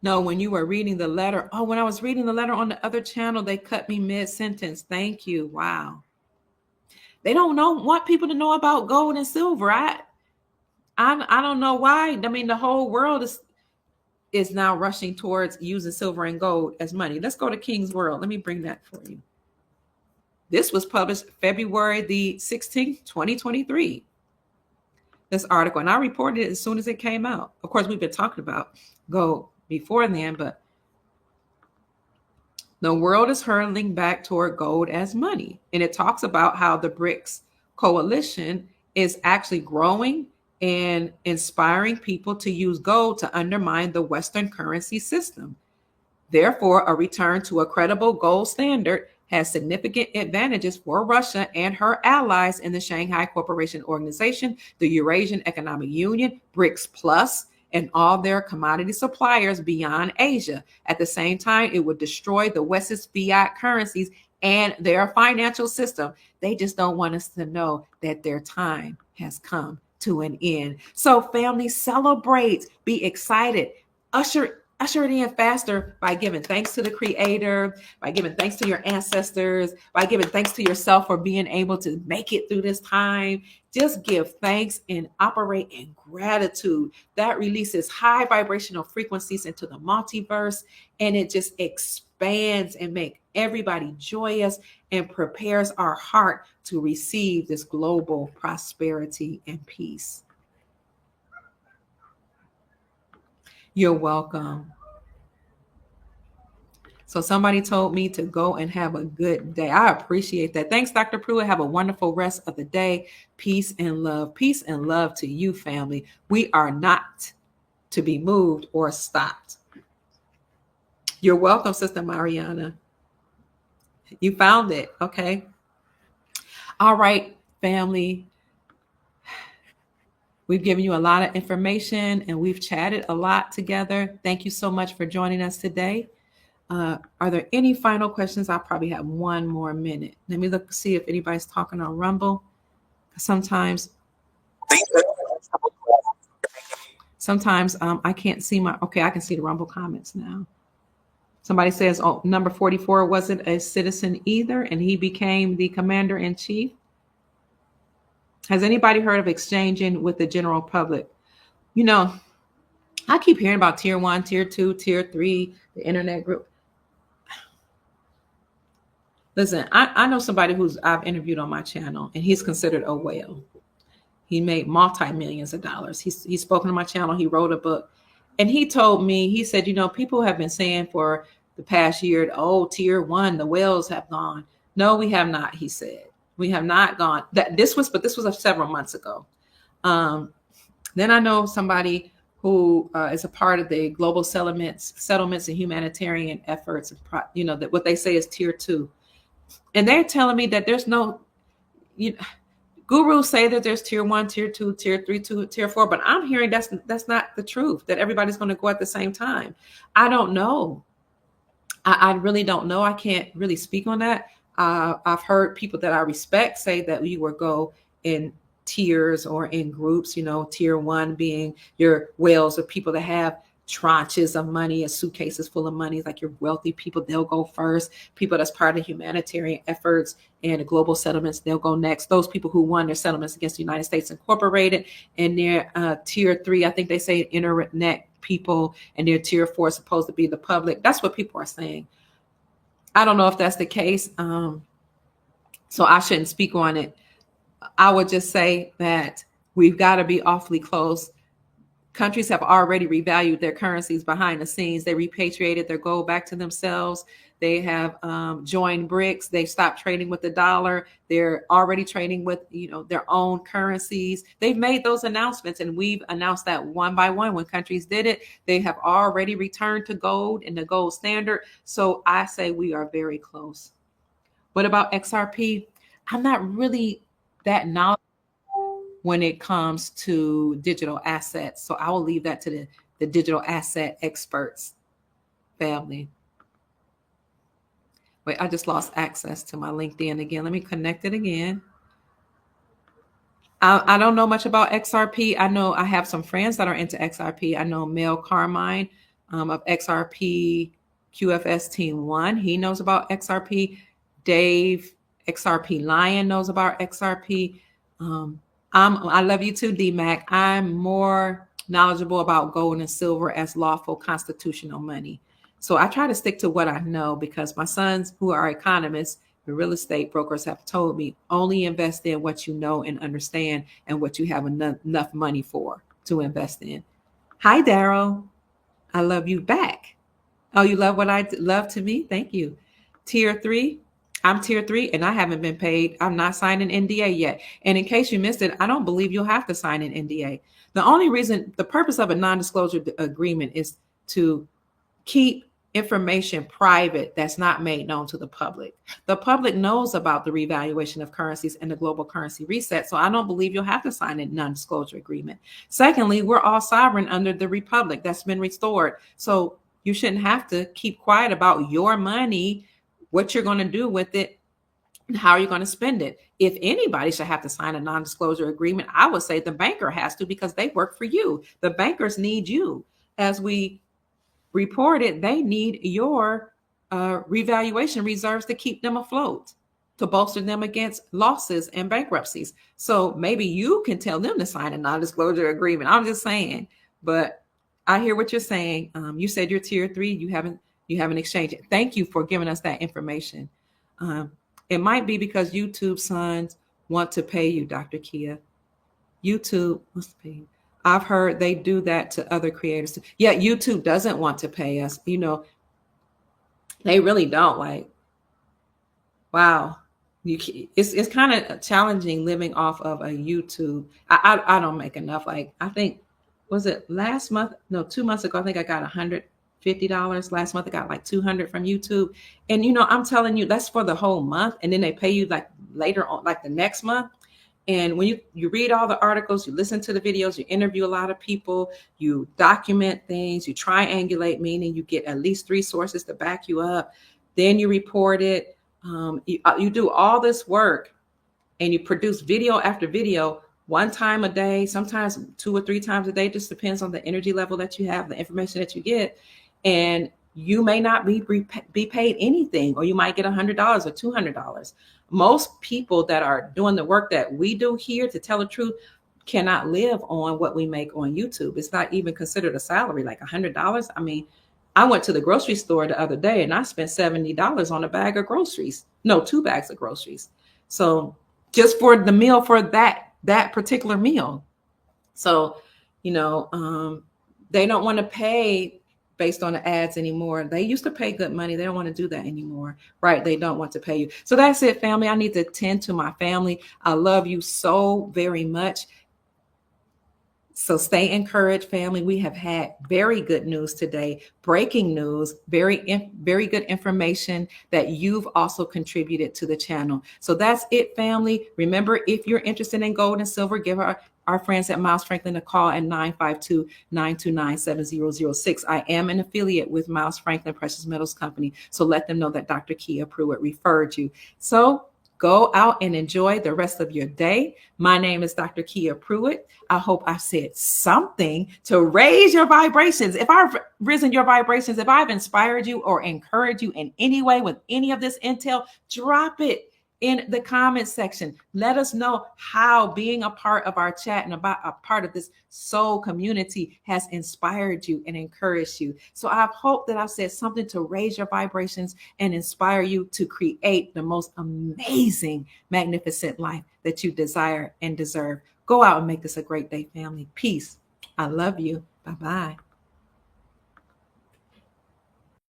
No, when you were reading the letter. Oh, when I was reading the letter on the other channel, they cut me mid-sentence. Thank you. Wow. They don't want people to know about gold and silver. I don't know why. I mean, the whole world is now rushing towards using silver and gold as money. Let's go to King's World. Let me bring that for you. This was published February the 16th, 2023. This article, and I reported it as soon as it came out. Of course, we've been talking about gold before then, but the world is hurtling back toward gold as money. And it talks about how the BRICS coalition is actually growing and inspiring people to use gold to undermine the Western currency system. Therefore, a return to a credible gold standard has significant advantages for Russia and her allies in the Shanghai Cooperation Organization, the Eurasian Economic Union, BRICS Plus, and all their commodity suppliers beyond Asia. At the same time, it would destroy the West's fiat currencies and their financial system. They just don't want us to know that their time has come to an end. So family, celebrate, be excited, usher it in faster by giving thanks to the Creator, by giving thanks to your ancestors, by giving thanks to yourself for being able to make it through this time. Just give thanks and operate in gratitude. That releases high vibrational frequencies into the multiverse, and it just expands and makes everybody joyous and prepares our heart to receive this global prosperity and peace. You're welcome. So somebody told me to go and have a good day. I appreciate that. Thanks, Dr. Pruitt. Have a wonderful rest of the day. Peace and love. Peace and love to you, family. We are not to be moved or stopped. You're welcome, Sister Mariana. You found it. Okay. All right, family. We've given you a lot of information and we've chatted a lot together. Thank you so much for joining us today. Are there any final questions? I'll probably have one more minute. Let me look, see if anybody's talking on Rumble. Sometimes I can't see I can see the Rumble comments now. Somebody says, oh, number 44 wasn't a citizen either, and he became the commander-in-chief. Has anybody heard of exchanging with the general public? I keep hearing about tier 1, tier 2, tier 3, the internet group. Listen, I know somebody I've interviewed on my channel, and he's considered a whale. He made multi-millions of dollars. He's spoken on my channel. He wrote a book, and he told me, he said, people have been saying for the past year, oh, tier 1, the whales have gone. No, we have not, he said. We have not gone. This was several months ago. Then I know somebody who is a part of the global settlements and humanitarian efforts. That what they say is tier 2, and they're telling me that there's no. Gurus say that there's tier 1, tier 2, tier 3, tier 4, but I'm hearing that's not the truth. That everybody's going to go at the same time. I don't know. I really don't know. I can't really speak on that. I've heard people that I respect say that you will go in tiers or in groups, tier 1 being your whales of people that have tranches of money and suitcases full of money, like your wealthy people, they'll go first. People that's part of humanitarian efforts and the global settlements, they'll go next. Those people who won their settlements against the United States Incorporated, and their tier 3, I think they say internet people, and their tier 4 is supposed to be the public. That's what people are saying. I don't know if that's the case. So I shouldn't speak on it. I would just say that we've got to be awfully close countries have already revalued their currencies behind the scenes. They repatriated their gold back to themselves. They have joined BRICS. They stopped trading with the dollar. They're already trading with, their own currencies. They've made those announcements, and we've announced that one by one. When countries did it, they have already returned to gold and the gold standard. So I say we are very close. What about XRP? I'm not really that knowledgeable when it comes to digital assets. So I will leave that to the digital asset experts, family. Wait, I just lost access to my LinkedIn again. Let me connect it again. I don't know much about XRP. I know I have some friends that are into XRP. I know Mel Carmine of XRP QFS Team 1. He knows about XRP. Dave, XRP Lion, knows about XRP. I love you too, DMAC. I'm more knowledgeable about gold and silver as lawful constitutional money. So I try to stick to what I know, because my sons, who are economists and real estate brokers, have told me only invest in what you know and understand and what you have enough money for to invest in. Hi, Daryl. I love you back. Oh, you love what I love to me? Thank you. Tier 3. I'm tier 3 and I haven't been paid. I'm not signed an NDA yet. And in case you missed it, I don't believe you'll have to sign an NDA. The purpose of a non-disclosure agreement is to keep information private that's not made known to the public. The public knows about the revaluation of currencies and the global currency reset. So I don't believe you'll have to sign a non-disclosure agreement. Secondly, we're all sovereign under the republic that's been restored. So you shouldn't have to keep quiet about your money, what you're going to do with it, and how you're going to spend it. If anybody should have to sign a non-disclosure agreement, I would say the banker has to, because they work for you. The bankers need you. As we reported, they need your revaluation reserves to keep them afloat, to bolster them against losses and bankruptcies. So maybe you can tell them to sign a non-disclosure agreement. I'm just saying, but I hear what you're saying. You said you're tier 3. You haven't exchanged it. Thank you for giving us that information. It might be because YouTube sons want to pay you, Dr. Kia. YouTube wants to pay you. I've heard they do that to other creators. Yeah, YouTube doesn't want to pay us. They really don't. Like, wow. It's kind of challenging living off of a YouTube. I don't make enough. Like, I think, was it last month? No, 2 months ago, I think I got $150. Last month I got like $200 from YouTube. And I'm telling you, that's for the whole month. And then they pay you like later on, like the next month. And when you read all the articles, you listen to the videos, you interview a lot of people, you document things, you triangulate, meaning you get at least 3 sources to back you up. Then you report it. You do all this work, and you produce video after video, 1 time a day, sometimes 2 or 3 times a day. Just depends on the energy level that you have, the information that you get. And you may not be paid anything, or you might get $100 or $200. Most people that are doing the work that we do here, to tell the truth, cannot live on what we make on YouTube. It's not even considered a salary, like $100. I mean, I went to the grocery store the other day and I spent $70 on a bag of groceries. No, 2 bags of groceries. So just for the meal, for that particular meal. So, they don't want to pay based on the ads anymore. They used to pay good money. They don't want to do that anymore, right? They don't want to pay you. So that's it, family. I need to tend to my family. I love you so very much. So stay encouraged, family. We have had very good news today, breaking news, very good information that you've also contributed to the channel. So that's it, family. Remember, if you're interested in gold and silver, give our friends at Miles Franklin a call at 952-929-7006. I am an affiliate with Miles Franklin Precious Metals Company. So let them know that Dr. Kia Pruitt referred you. So go out and enjoy the rest of your day. My name is Dr. Kia Pruitt. I hope I said something to raise your vibrations. If I've risen your vibrations, if I've inspired you or encouraged you in any way with any of this intel, drop it in the comments section. Let us know how being a part of our chat and about a part of this soul community has inspired you and encouraged you. So I hope that I've said something to raise your vibrations and inspire you to create the most amazing, magnificent life that you desire and deserve. Go out and make this a great day, family. Peace. I love you. Bye-bye.